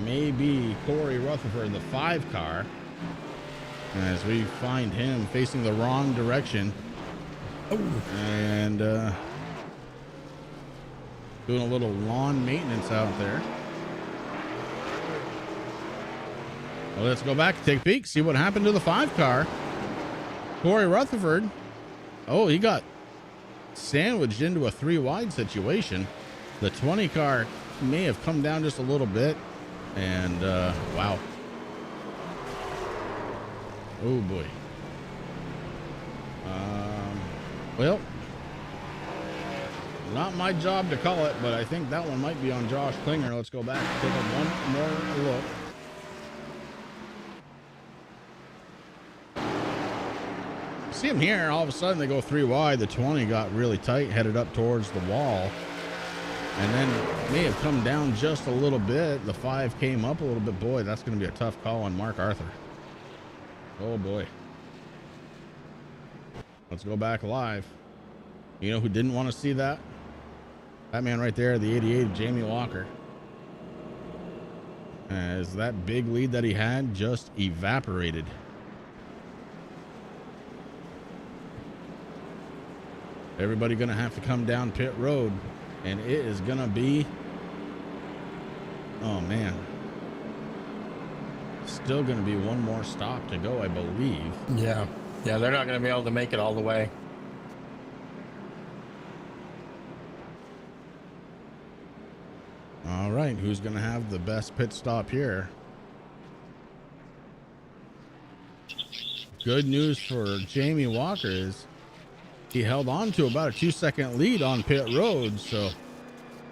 Maybe Corey Rutherford, the 5 car, as we find him facing the wrong direction. And Doing a little lawn maintenance out there. Well, let's go back and take a peek, see what happened to the 5 car. Corey Rutherford. Oh, he got sandwiched into a 3 wide situation. The 20 car may have come down just a little bit. And, wow. Oh, boy. Well, not my job to call it, but I think that one might be on Josh Klinger. Let's go back and take one more look. See him here. All of a sudden, they go 3 wide. The 20 got really tight, headed up towards the wall. And then may have come down just a little bit. The 5 came up a little bit. Boy, that's going to be a tough call on Mark Arthur. Oh, boy. Let's go back live. You know who didn't want to see that? That man right there, the 88, Jamie Walker. As that big lead that he had just evaporated. Everybody going to have to come down pit road. And it is going to be... Oh, man. Still going to be one more stop to go, I believe. Yeah. Yeah, they're not going to be able to make it all the way. All right, who's going to have the best pit stop here? Good news for Jamie Walker is he held on to about a 2-second lead on pit road, so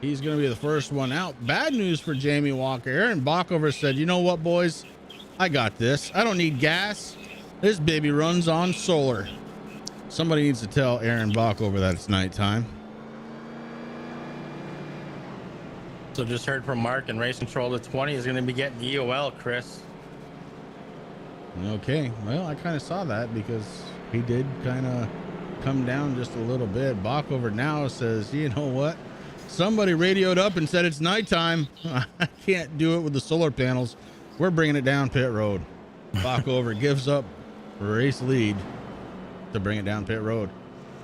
he's going to be the first one out. Bad news for Jamie Walker. Aaron Bockover said, you know what, boys? I got this. I don't need gas. This baby runs on solar. Somebody needs to tell Aaron Bockover that it's nighttime. So just heard from Mark, and race control to 20 is going to be getting EOL, Chris. Okay, well, I kind of saw that because he did kind of come down just a little bit. Bockover now says, you know what? Somebody radioed up and said it's nighttime. I can't do it with the solar panels. We're bringing it down pit road. Bockover gives up race lead to bring it down pit road.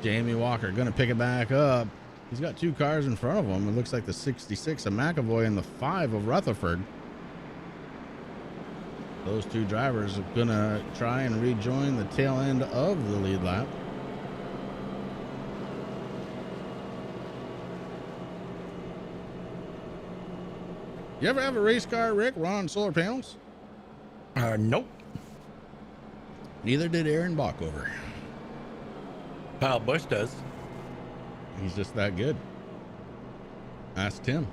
Jamie Walker going to pick it back up. He's got 2 cars in front of him. It looks like the 66 of McAvoy and the 5 of Rutherford. Those 2 drivers are going to try and rejoin the tail end of the lead lap. You ever have a race car, Rick, run on solar panels? Nope. Neither did Aaron Bockover. Kyle Busch does. He's just that good. Ask Tim.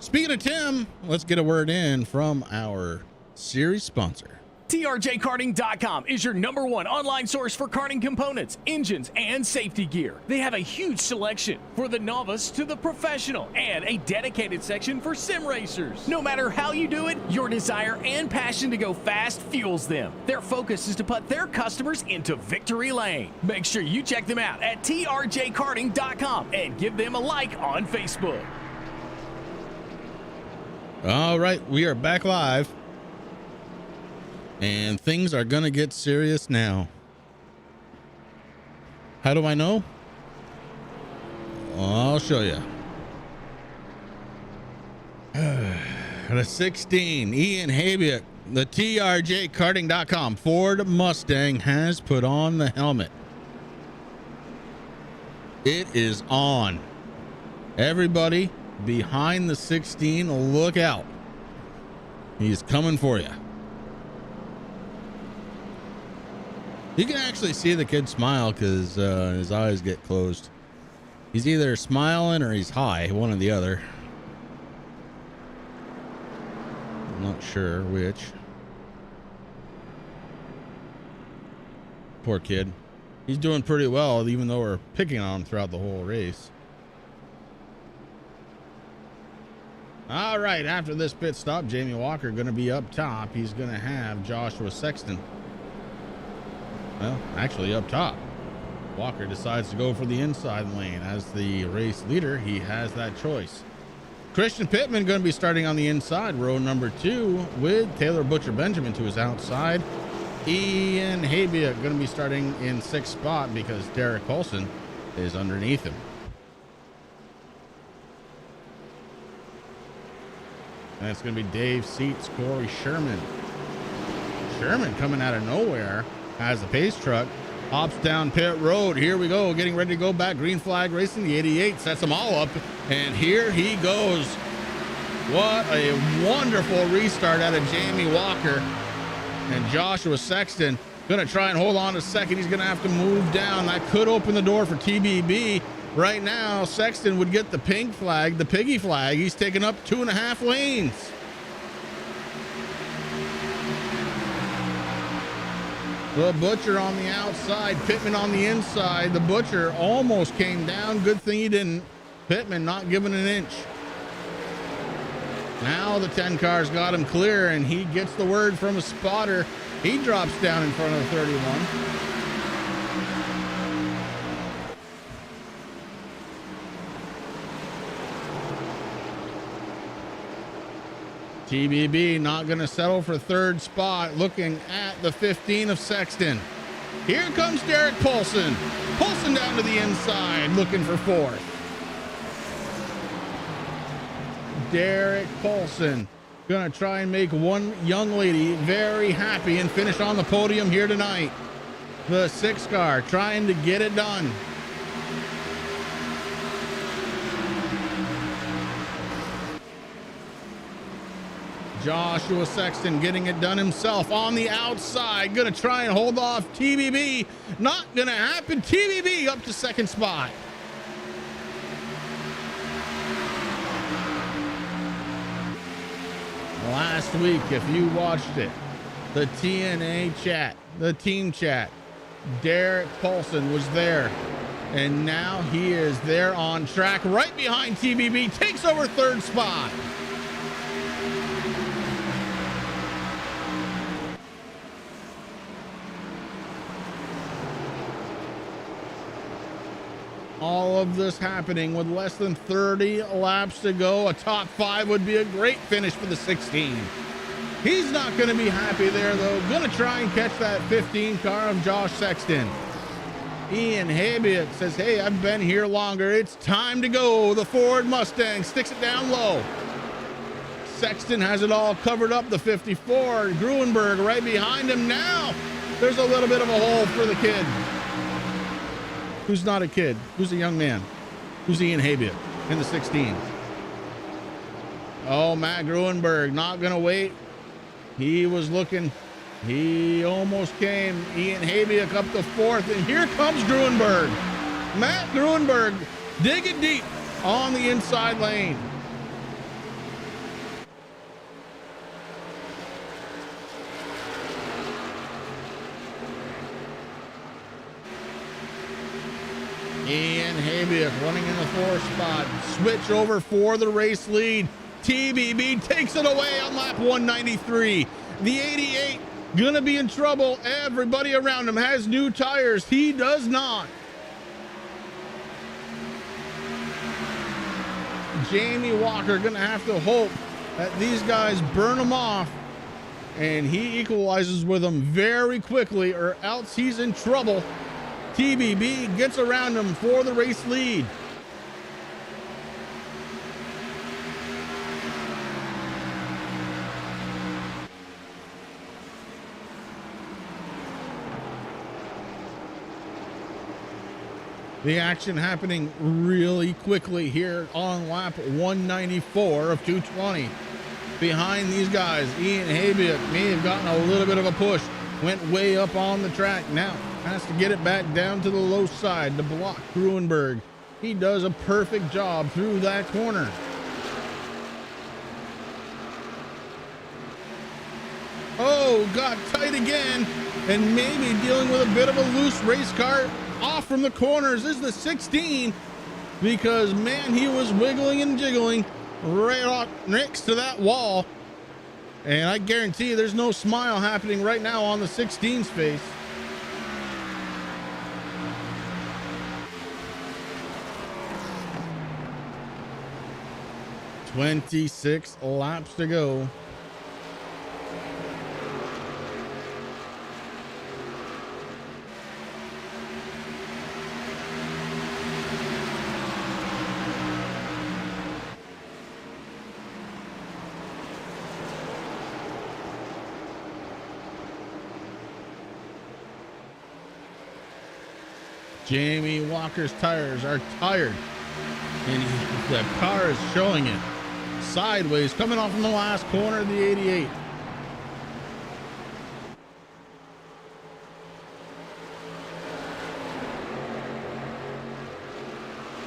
Speaking of Tim, let's get a word in from our series sponsor. TRJKarting.com is your #1 online source for karting components, engines, and safety gear. They have a huge selection for the novice to the professional and a dedicated section for sim racers. No matter how you do it, your desire and passion to go fast fuels them. Their focus is to put their customers into victory lane. Make sure you check them out at TRJKarting.com and give them a like on Facebook. All right, we are back live. And things are going to get serious now. How do I know? I'll show you. The 16, Ian Habiak, the TRJKarting.com Ford Mustang has put on the helmet. It is on. Everybody behind the 16, look out. He's coming for you. You can actually see the kid smile because his eyes get closed. He's either smiling or he's high, one or the other. I'm not sure which. Poor kid. He's doing pretty well, even though we're picking on him throughout the whole race. All right, after this pit stop, Jamie Walker going to be up top. He's going to have Joshua Sexton. Well, actually up top. Walker decides to go for the inside lane. As the race leader, he has that choice. Christian Pittman going to be starting on the inside, row number 2, with Taylor Butcher Benjamin to his outside. Ian Habiak going to be starting in 6th spot because Derek Paulson is underneath him. And it's going to be Dave Seats, Corey Sherman. Sherman coming out of nowhere as the pace truck hops down pit road. Here we go, getting ready to go back. Green flag racing. The 88 sets them all up. And here he goes. What a wonderful restart out of Jamie Walker. And Joshua Sexton going to try and hold on a second. He's going to have to move down. That could open the door for TBB. Right now, Sexton would get the pink flag, the piggy flag. He's taking up 2.5 lanes. The Butcher on the outside, Pittman on the inside. The Butcher almost came down. Good thing he didn't. Pittman not giving an inch. Now the 10 car's got him clear, and he gets the word from a spotter. He drops down in front of the 31. TBB not going to settle for third spot, looking at the 15 of Sexton. Here comes Derek Paulson. Paulson down to the inside, looking for fourth. Derek Paulson going to try and make one young lady very happy and finish on the podium here tonight. The 6 car trying to get it done. Joshua Sexton getting it done himself on the outside. Gonna try and hold off TBB. Not gonna happen. TBB up to second spot. Last week, if you watched it, the TNA chat, the team chat, Derek Paulson was there. And now he is there on track right behind TBB. Takes over third spot. All of this happening with less than 30 laps to go. A top 5 would be a great finish for the 16. He's not going to be happy there, though. Going to try and catch that 15 car of Josh Sexton. Ian Habiet says, hey, I've been here longer. It's time to go. The Ford Mustang sticks it down low. Sexton has it all covered up. The 54. Gruenberg right behind him. Now there's a little bit of a hole for the kid. Who's not a kid? Who's a young man? Who's Ian Habiet in the 16? Oh, Matt Gruenberg not going to wait. He was looking. He almost came. Ian Habiet up to fourth, and here comes Gruenberg. Matt Gruenberg digging deep on the inside lane. Ian Habiet running in the 4th spot. Switch over for the race lead. TBB takes it away on lap 193. The 88 gonna be in trouble. Everybody around him has new tires. He does not. Jamie Walker gonna have to hope that these guys burn him off and he equalizes with them very quickly, or else he's in trouble. TBB gets around him for the race lead. The action happening really quickly here on lap 194 of 220. Behind these guys, Ian Habiet may have gotten a little bit of a push. Went way up on the track. Now has to get it back down to the low side to block Gruenberg. He does a perfect job through that corner. Oh, got tight again, and maybe dealing with a bit of a loose race car. Off from the corners is the 16, because man, he was wiggling and jiggling right off next to that wall. And I guarantee you there's no smile happening right now on the 16's face. "26 laps to go." Jamie Walker's tires are tired, and the car is showing it. Sideways, coming off from the last corner of the 88.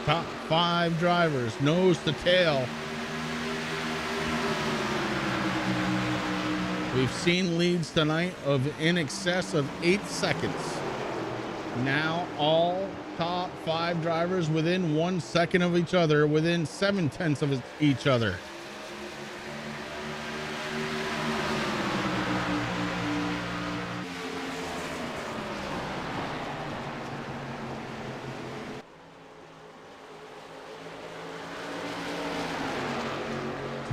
Top 5 drivers, nose to tail. We've seen leads tonight of in excess of 8 seconds. Now all top 5 drivers within 1 second of each other, within 7/10 of each other.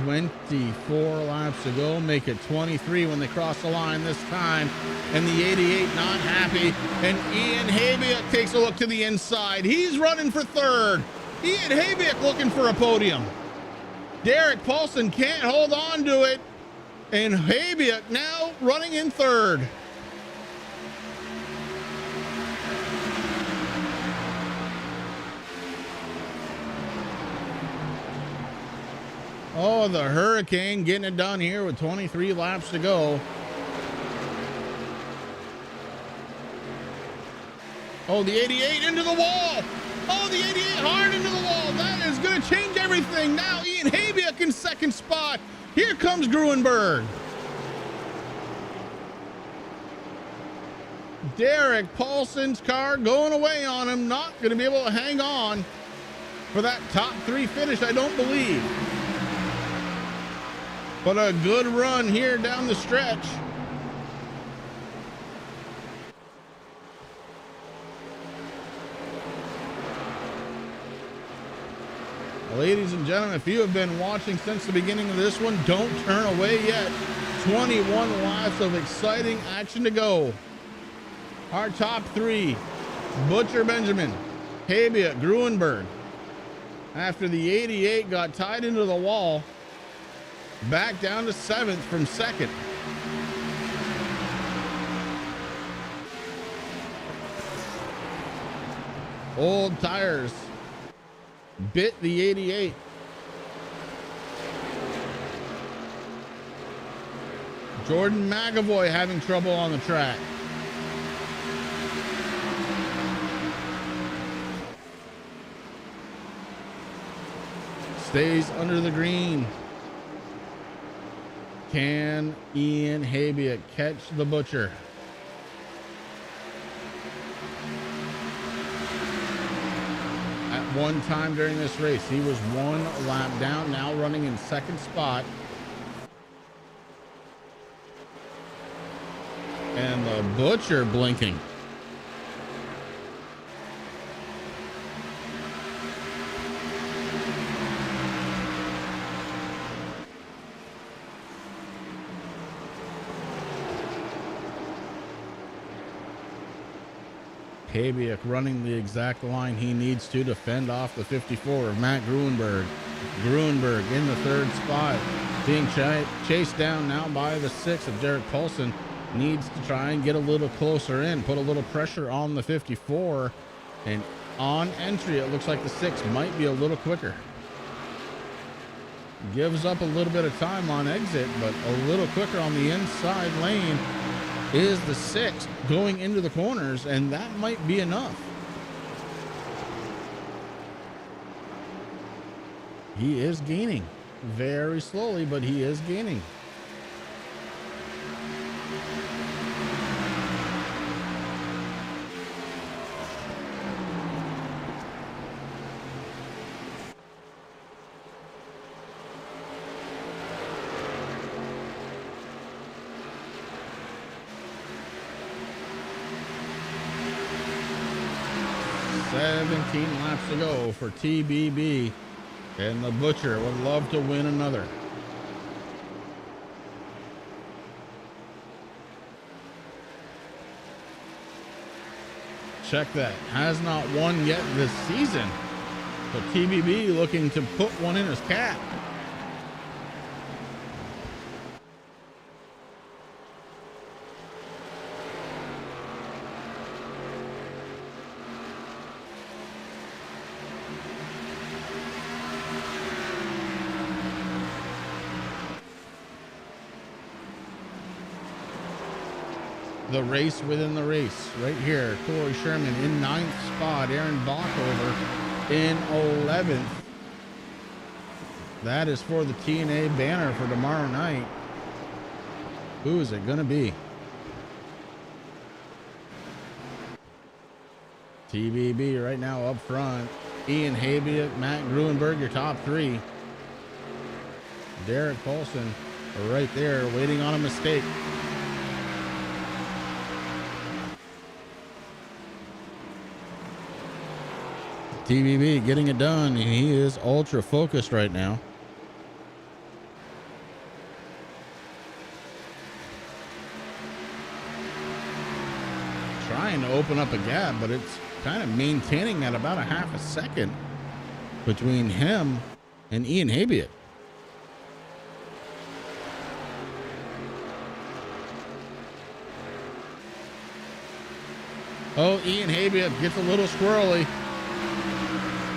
"24 laps to go, make it 23 when they cross the line this time." And the 88 not happy. And Ian Habiak takes a look to the inside. He's running for third. Ian Habiak looking for a podium. Derek Paulson can't hold on to it. And Habiak now running in third. Oh, the Hurricane getting it done here with 23 laps to go. Oh, the 88 into the wall. Oh, the 88 hard into the wall. That is going to change everything. Now Ian Habiak in second spot. Here comes Gruenberg. Derek Paulson's car going away on him. Not going to be able to hang on for that top 3 finish, I don't believe. But a good run here down the stretch. Ladies and gentlemen, if you have been watching since the beginning of this one, don't turn away yet. 21 laps of exciting action to go. Our top 3, Butcher Benjamin, Habiak, Gruenberg. After the 88 got tied into the wall, back down to 7th from 2nd. Old tires bit the 88. Jordan McAvoy having trouble on the track. Stays under the green. Can Ian Habiak catch the Butcher? At one time during this race, he was 1 lap down, now running in 2nd spot. And the Butcher blinking. Habiak running the exact line he needs to fend off the 54 of Matt Gruenberg. Gruenberg in the 3rd spot, being chased down now by the 6 of Derek Paulson. Needs to try and get a little closer in, put a little pressure on the 54. And on entry, it looks like the 6 might be a little quicker. Gives up a little bit of time on exit, but a little quicker on the inside lane is the 6 going into the corners, and that might be enough. He is gaining very slowly, but he is gaining. Laps to go for TBB, and the Butcher would love to win another. Check that. Has not won yet this season, but TBB looking to put one in his cap. the race within the race right here. Corey Sherman in 9th spot. Aaron Bockover in 11th. That is for the TNA banner for tomorrow night. Who is it going to be? TBB right now up front. Ian Habiak, Matt Gruenberg, your top three. Derek Paulson right there waiting on a mistake. TBB getting it done. He is ultra focused right now. Trying to open up a gap, but it's kind of maintaining at about a half a second between him and Ian Habiak. Oh, Ian Habiak gets a little squirrely.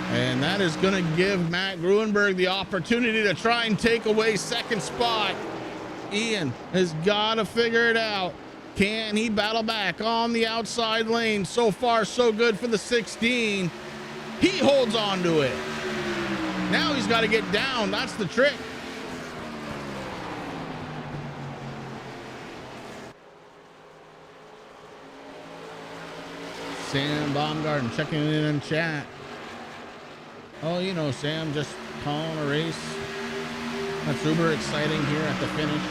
And that is going to give Matt Gruenberg the opportunity to try and take away second spot. Ian has got to figure it out. Can he battle back on the outside lane? So far, so good for the 16. He holds on to it. Now he's got to get down. That's the trick. Sam Baumgarten checking in chat. Oh, you know, Sam just calling a race. That's super exciting here at the finish.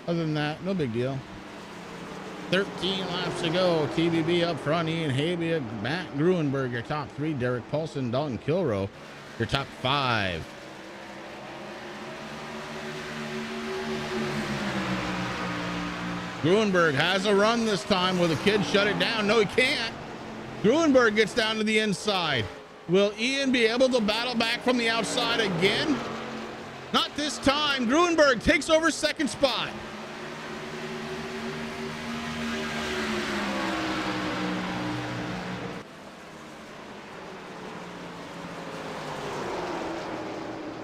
Other than that, no big deal. 13 laps to go. TBB up front. Ian Habiak, Matt Gruenberg, your top three. Derek Paulson, Dalton Kilrow, your top five. Gruenberg has a run this time. Will the kid shut it down? No, he can't. Gruenberg gets down to the inside. Will Ian be able to battle back from the outside again? Not this time. Gruenberg takes over second spot.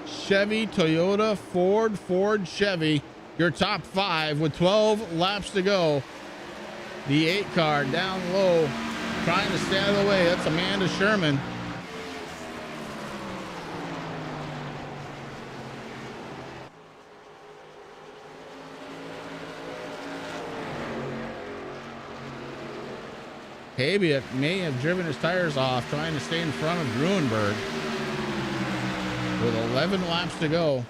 Chevy, Toyota, Ford, Chevy. Your top five with 12 laps to go. The 8 car down low, trying to stay out of the way. That's Amanda Sherman. Habiak may have driven his tires off, trying to stay in front of Gruenberg. With 11 laps to go.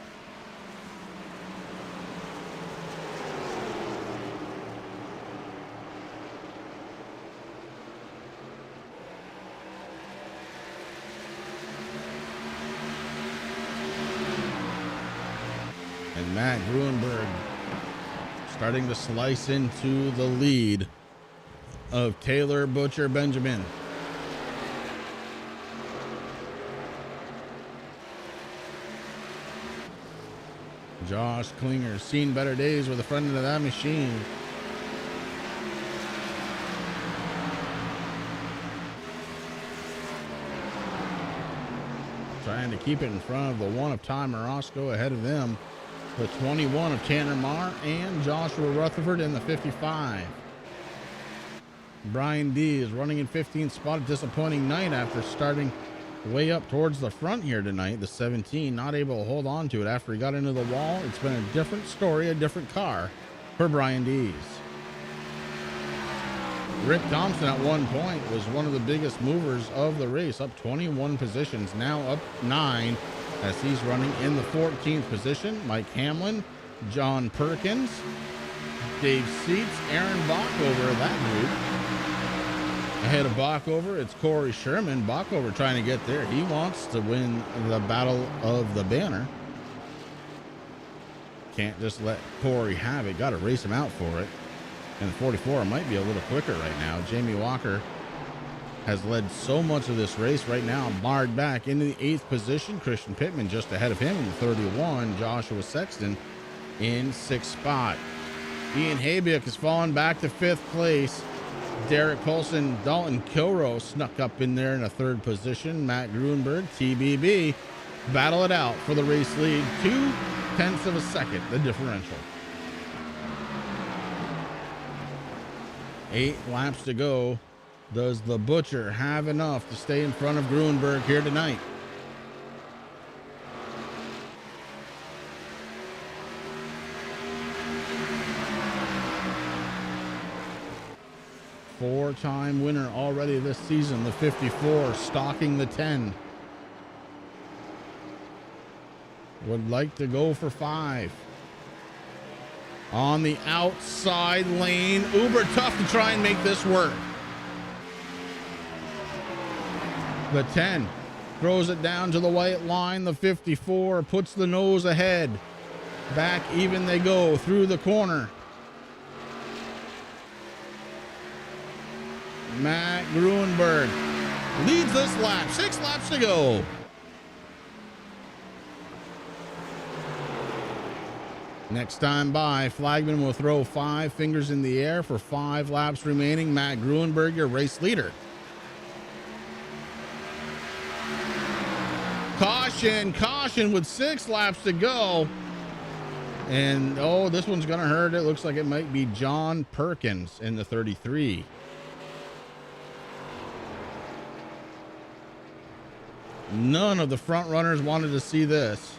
And Matt Gruenberg starting to slice into the lead of Taylor Butcher Benjamin. Josh Klinger seen better days with the front end of that machine. Trying to keep it in front of the 1 of Ty Morosco ahead of them. The 21 of Tanner Marr and Joshua Rutherford in the 55. Brian D is running in 15th spot. A disappointing night after starting way up towards the front here tonight. The 17 not able to hold on to it after he got into the wall. It's been a different story, a different car for Brian Dees. Rick Thompson at one point was one of the biggest movers of the race, up 21 positions, now up 9 as he's running in the 14th position. Mike Hamlin, John Perkins, Dave Seats, Aaron Bockover, that group. Ahead of Bockover, it's Corey Sherman. Bockover trying to get there. He wants to win the Battle of the Banner. Can't just let Corey have it. Got to race him out for it. And the 44 might be a little quicker right now. Jamie Walker has led so much of this race right now. Marred back into the 8th position. Christian Pittman just ahead of him in the 31. Joshua Sexton in 6th spot. Ian Habiak has fallen back to 5th place. Derek Paulson, Dalton Kilrow snuck up in there in a 3rd position. Matt Gruenberg, TBB, battle it out for the race lead. 2/10 of a second, the differential. 8 laps to go. Does the Butcher have enough to stay in front of Gruenberg here tonight? Four-time winner already this season, the 54, stalking the 10. Would like to go for 5. On the outside lane, uber tough to try and make this work. The 10 throws it down to the white line. The 54 puts the nose ahead. Back even they go through the corner. Matt Gruenberg leads this lap. 6 laps to go. Next time by, Flagman will throw 5 fingers in the air for 5 laps remaining. Matt Gruenberg, your race leader. Caution with 6 laps to go. And oh, this one's gonna hurt. It looks like it might be John Perkins in the 33. None of the front runners wanted to see this.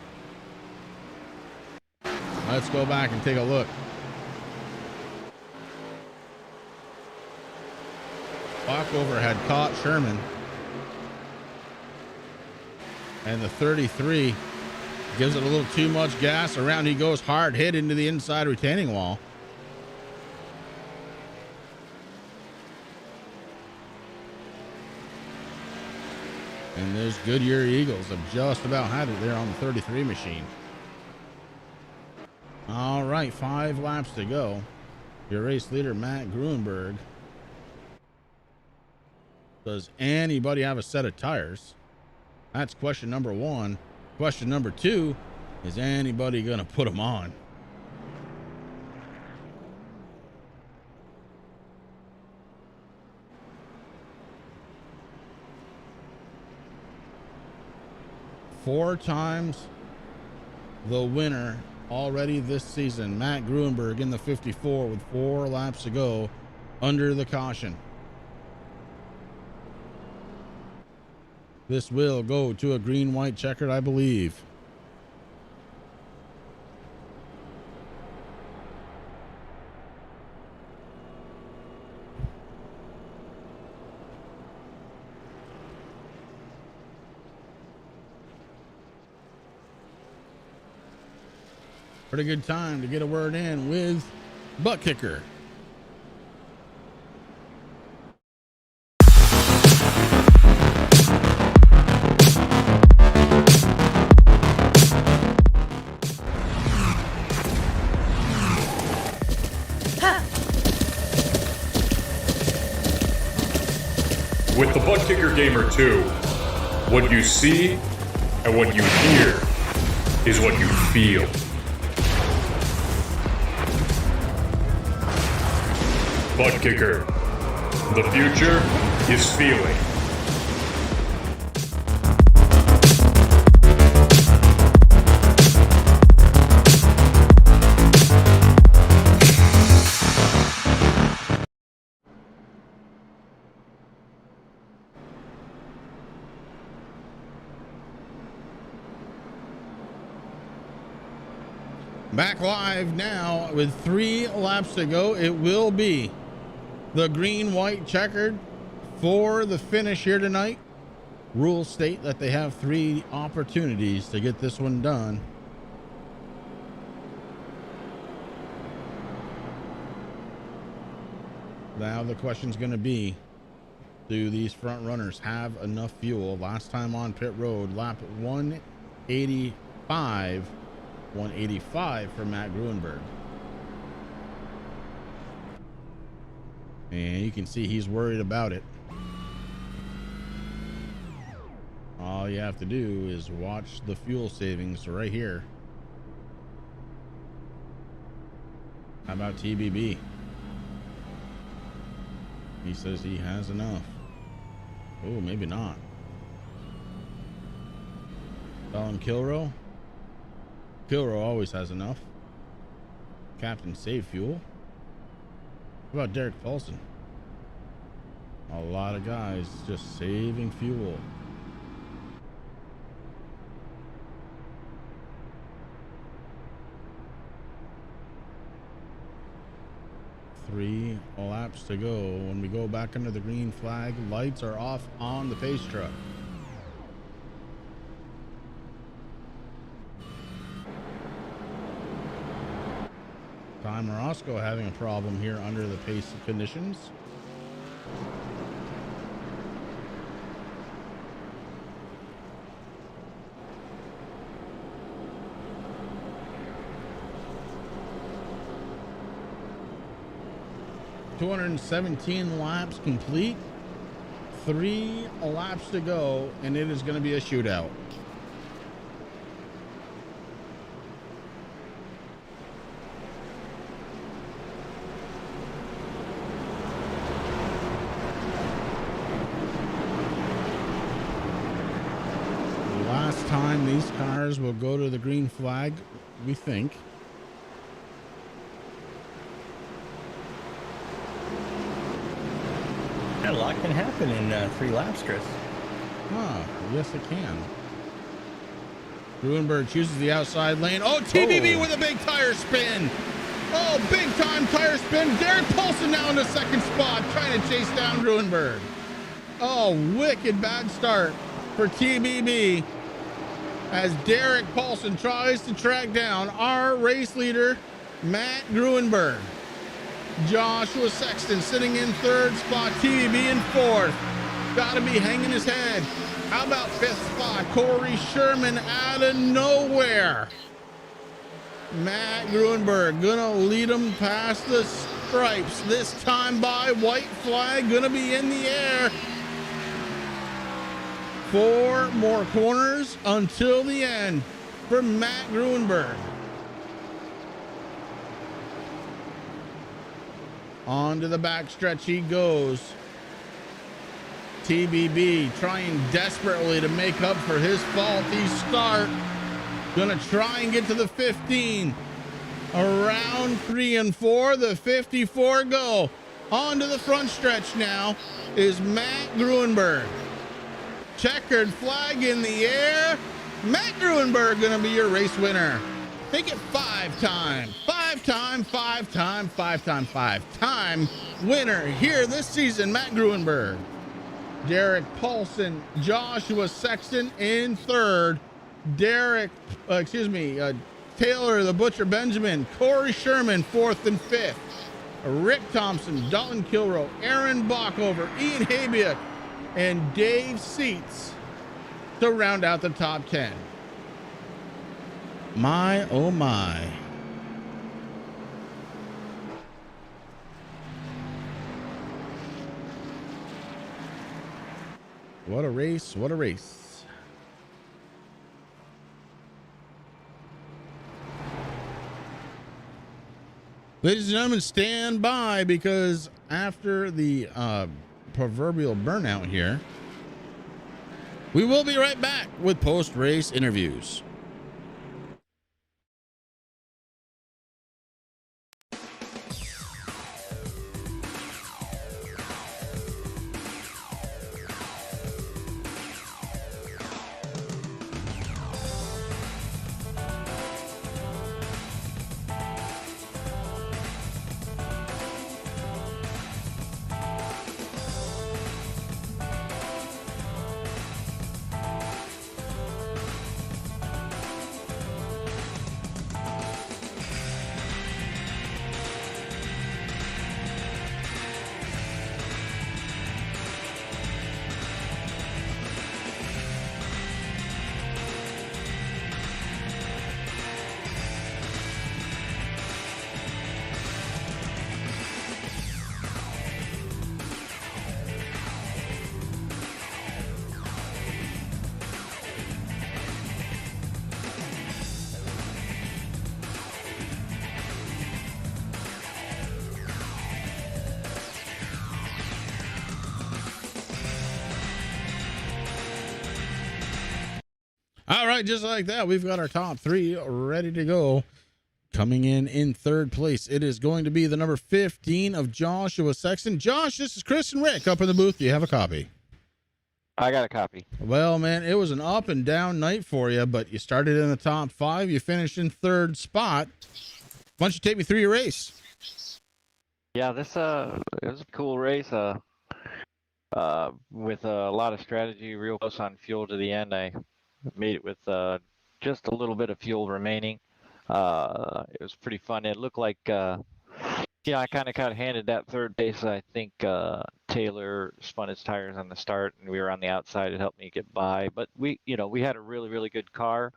Let's go back and take a look. Walkover had caught Sherman. And the 33 gives it a little too much gas. Around he goes, hard hit into the inside retaining wall. And those Goodyear Eagles have just about had it there on the 33 machine. All right, 5 laps to go. Your race leader, Matt Gruenberg. Does anybody have a set of tires? That's question number 1. Question number 2, is anybody going to put them on? Four times the winner already this season, Matt Gruenberg in the 54 with 4 laps to go under the caution. This will go to a green-white checkered, I believe. Pretty good time to get a word in with Butt Kicker. With the Butt Kicker Gamer 2, what you see and what you hear is what you feel. Butt Kicker. The future is feeling. Back live now with 3 laps to go. It will be the green-white checkered for the finish here tonight. Rules state that they have 3 opportunities to get this one done. Now the question's going to be, do these front runners have enough fuel? Last time on pit road, lap 185 for Matt Gruenberg. And you can see he's worried about it. All you have to do is watch the fuel savings right here. How about TBB? He says he has enough. Oh, maybe not. Colin Kilrow. Kilrow always has enough. Captain Save Fuel. What about Derek Paulson? A lot of guys just saving fuel. Three laps to go. When we go back under the green flag, lights are off on the pace truck. Time Roscoe having a problem here under the pace conditions. $217 laps complete. 3 laps to go, and it is going to be a shootout. Last time these cars will go to the green flag, we think. A lot can happen in 3 laps, Chris. Huh, yes it can. Gruenberg chooses the outside lane. Oh, TBB with a big tire spin. Oh, big time tire spin. Derek Paulson now in the second spot, trying to chase down Gruenberg. Oh, wicked bad start for TBB as Derek Paulson tries to track down our race leader, Matt Gruenberg. Joshua Sexton sitting in 3rd spot, TBB in 4th. Gotta be hanging his head. How about 5th spot? Corey Sherman out of nowhere. Matt Gruenberg gonna lead him past the stripes. This time by white flag, gonna be in the air. 4 more corners until the end for Matt Gruenberg. On to the backstretch he goes. TBB trying desperately to make up for his faulty start. Gonna try and get to the 15. Around 3 and 4, the 54 go. On to the front stretch now is Matt Gruenberg. Checkered flag in the air. Matt Gruenberg gonna be your race winner. Make it 5-time winner here this season, Matt Gruenberg. Derek Paulson, Joshua Sexton in 3rd. Taylor the Butcher Benjamin, Corey Sherman 4th and 5th. Rick Thompson, Dalton Kilroe, Aaron Bockover, Ian Habiak, and Dave Seats to round out the top 10. My, oh my. What a race, what a race. Ladies and gentlemen, stand by because after the proverbial burnout here, we will be right back with post-race interviews. All right, just like that, we've got our top 3 ready to go. Coming in third place, it is going to be the number 15 of Joshua Sexton. Josh, this is Chris and Rick up in the booth. Do you have a copy? I got a copy. Well, man, it was an up and down night for you, but you started in the top 5. You finished in third spot. Why don't you take me through your race? Yeah, this it was a cool race. With a lot of strategy, real close on fuel to the end. I made it with just a little bit of fuel remaining. It was pretty fun. It looked like, I kind of handed that third base. I think Taylor spun his tires on the start, and we were on the outside. It helped me get by. But we had a really, really good car.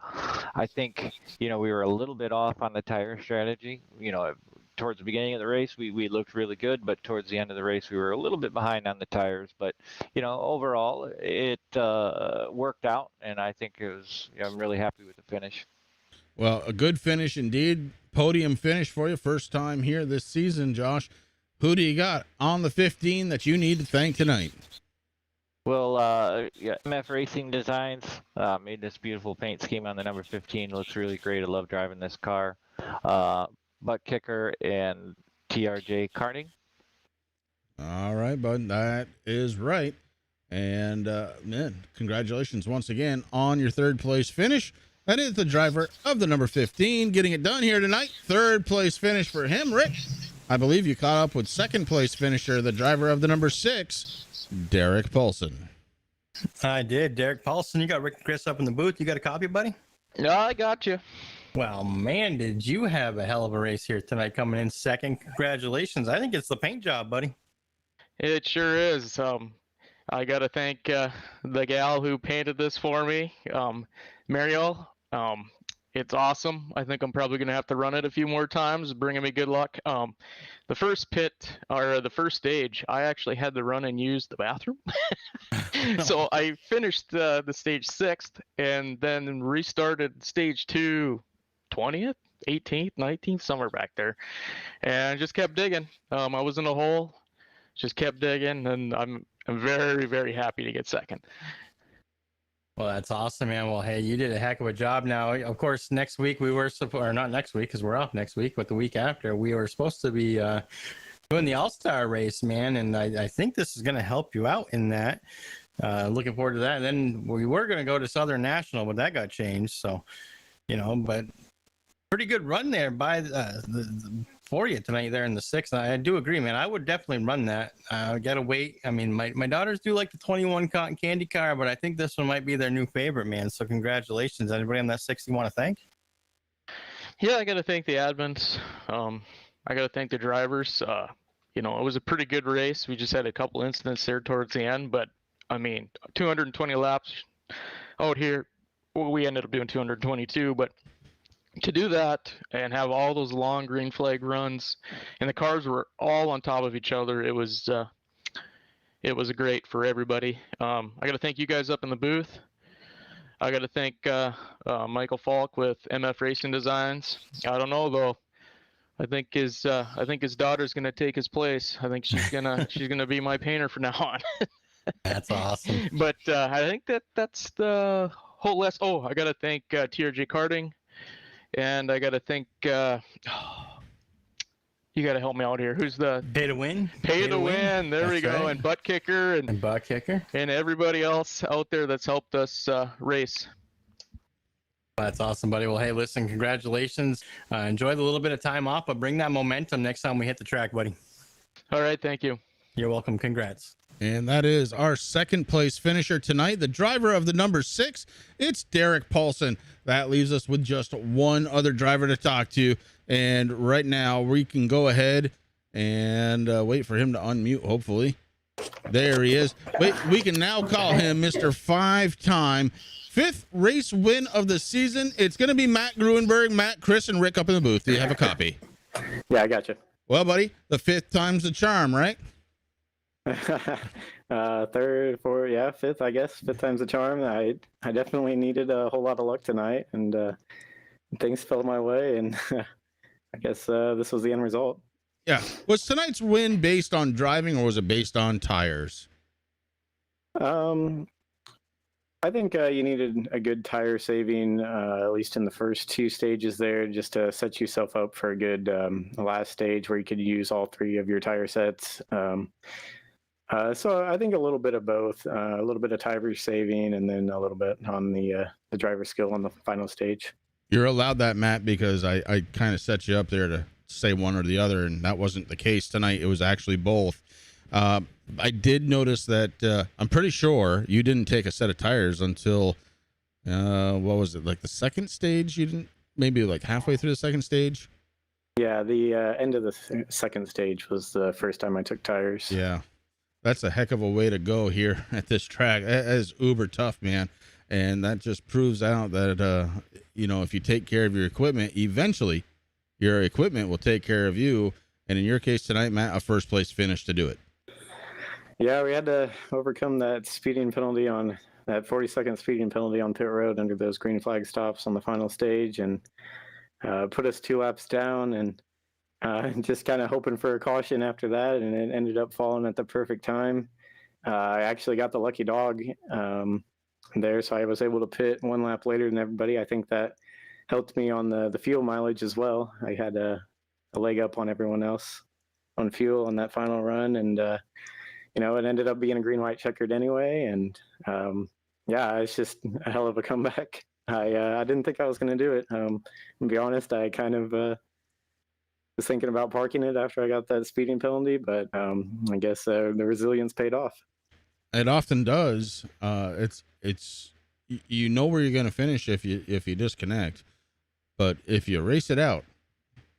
I think, we were a little bit off on the tire strategy. Towards the beginning of the race, we looked really good, but towards the end of the race, we were a little bit behind on the tires. But, overall, it worked out, and I think I'm really happy with the finish. Well, a good finish indeed. Podium finish for you. First time here this season, Josh. Who do you got on the 15 that you need to thank tonight? Well, MF Racing Designs made this beautiful paint scheme on the number 15. It looks really great. I love driving this car. Butt Kicker and TRJ Karting. All right, bud. That is right. And, man, congratulations once again on your third place finish. That is the driver of the number 15 getting it done here tonight. Third place finish for him, Rick. I believe you caught up with second place finisher, the driver of the number 6, Derek Paulson. I did. Derek Paulson. You got Rick and Chris up in the booth. You got a copy, buddy? Yeah, I got you. Well, man, did you have a hell of a race here tonight coming in second. Congratulations. I think it's the paint job, buddy. It sure is. I got to thank the gal who painted this for me, Mariel. It's awesome. I think I'm probably going to have to run it a few more times, bringing me good luck. The first pit, or the first stage, I actually had to run and use the bathroom. So I finished the stage 6th and then restarted stage 2, 20th, 18th, 19th, somewhere back there. And just kept digging. I was in a hole, just kept digging, and I'm very, very happy to get second. Well, that's awesome, man. Well, hey, you did a heck of a job. Now, of course, next week we were or not next week because we're off next week, but the week after we were supposed to be doing the All-Star race, man. And I think this is going to help you out in that. Looking forward to that. And then we were going to go to Southern National, but that got changed. So, but pretty good run there by for you tonight there in the 6th. I do agree, man. I would definitely run that. I gotta wait. I mean, my daughters do like the 21 cotton candy car, but I think this one might be their new favorite, man. So congratulations. Anybody on that 6 you want to thank? Yeah, I got to thank the admins. I got to thank the drivers. It was a pretty good race. We just had a couple incidents there towards the end, but I mean, 220 laps out here. Well, we ended up doing 222, but to do that and have all those long green flag runs, and the cars were all on top of each other, it was great for everybody. I got to thank you guys up in the booth. I got to thank Michael Falk with MF Racing Designs. I don't know though. I think his daughter's gonna take his place. I think she's gonna be my painter from now on. That's awesome. But I think that's the whole list. Oh, I got to thank TRJ Karting. And I got to think, you got to help me out here. Who's the Pay to Win? Pay to Win. There we go. Right. And Butt Kicker And Butt Kicker. and everybody else out there that's helped us race. That's awesome, buddy. Well, hey, listen, congratulations. Enjoy the little bit of time off, but bring that momentum next time we hit the track, buddy. All right. Thank you. You're welcome. Congrats. And that is our second place finisher tonight, the driver of the number 6. It's Derek Paulson. That leaves us with just one other driver to talk to. And right now we can go ahead and wait for him to unmute, hopefully. There he is. Wait, we can now call him Mr. 5-time 5th race win of the season. It's going to be Matt Gruenberg. Matt, Chris, and Rick up in the booth. Do you have a copy? Yeah, I got you. Well, buddy, the 5th time's the charm, right? Third, fourth, yeah, 5th, I guess. 5th time's the charm. I definitely needed a whole lot of luck tonight, and things fell my way, and I guess this was the end result. Yeah. Was tonight's win based on driving, or was it based on tires? I think you needed a good tire saving, at least in the first two stages there, just to set yourself up for a good last stage where you could use all three of your tire sets. So I think a little bit of both, a little bit of tire saving, and then a little bit on the driver skill on the final stage. You're allowed that, Matt, because I kind of set you up there to say one or the other, and that wasn't the case tonight. It was actually both. I did notice that I'm pretty sure you didn't take a set of tires until what was it, like the second stage? You didn't, maybe like halfway through the second stage? Yeah, the end of the second stage was the first time I took tires. Yeah, that's a heck of a way to go here at this track. That is uber tough, man. And that just proves out that, if you take care of your equipment, eventually your equipment will take care of you. And in your case tonight, Matt, a first place finish to do it. Yeah, we had to overcome that speeding penalty on that 40-second speeding penalty on pit road under those green flag stops on the final stage, and put us 2 laps down, and just kind of hoping for a caution after that, and it ended up falling at the perfect time. I actually got the lucky dog there, so I was able to pit 1 lap later than everybody. I think that helped me on the fuel mileage as well. I had a leg up on everyone else on fuel on that final run, and it ended up being a green-white checkered anyway, and it's just a hell of a comeback. I didn't think I was going to do it. To be honest, I kind of was thinking about parking it after I got that speeding penalty, but I guess the resilience paid off. It often does. It's you know where you're going to finish if you disconnect, but if you race it out,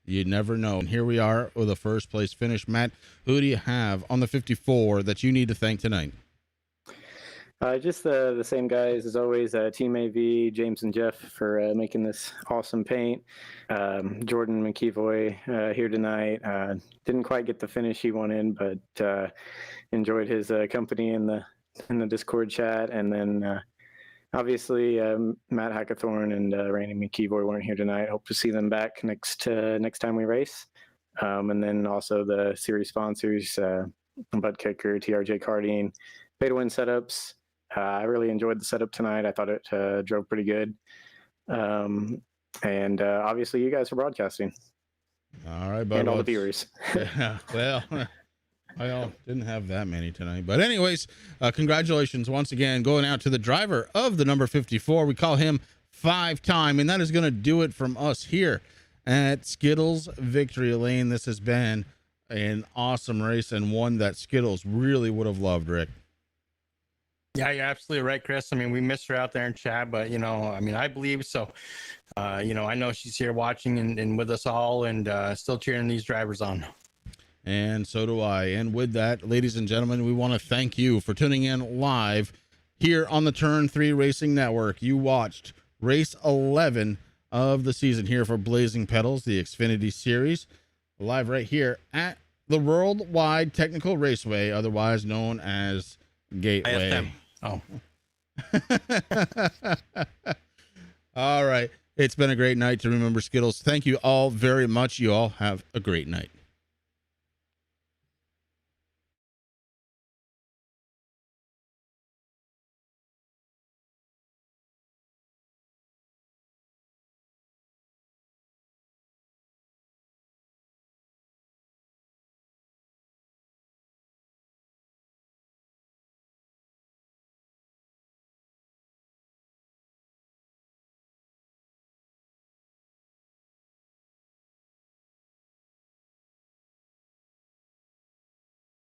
you never know. And here we are with a first place finish. Matt, who do you have on the 54 that you need to thank tonight? Just the same guys as always, Team AV, James and Jeff for making this awesome paint. Jordan McKeevoy here tonight. Didn't quite get the finish he wanted, but enjoyed his company in the Discord chat. And then obviously Matt Hackathorn and Randy McKeevoy weren't here tonight. Hope to see them back next time we race. And then also the series sponsors, Butt Kicker, TRJ Karting, Pay to Win Setups. I really enjoyed the setup tonight. I thought it drove pretty good. And obviously you guys for broadcasting. All right, bud. And all the viewers. Yeah, well, I didn't have that many tonight. But anyways, congratulations once again going out to the driver of the number 54. We call him 5-time, and that is going to do it from us here at Skittles Victory Lane. This has been an awesome race, and one that Skittles really would have loved, Rick. Yeah, you're absolutely right, Chris. I mean, we missed her out there in chat, but, I believe so. I know she's here watching and with us all, and still cheering these drivers on. And so do I. And with that, ladies and gentlemen, we want to thank you for tuning in live here on the Turn 3 Racing Network. You watched race 11 of the season here for Blazing Pedals, the Xfinity Series, live right here at the Worldwide Technical Raceway, otherwise known as Gateway. IFM. Oh. All right. It's been a great night to remember Skittles. Thank you all very much. You all have a great night.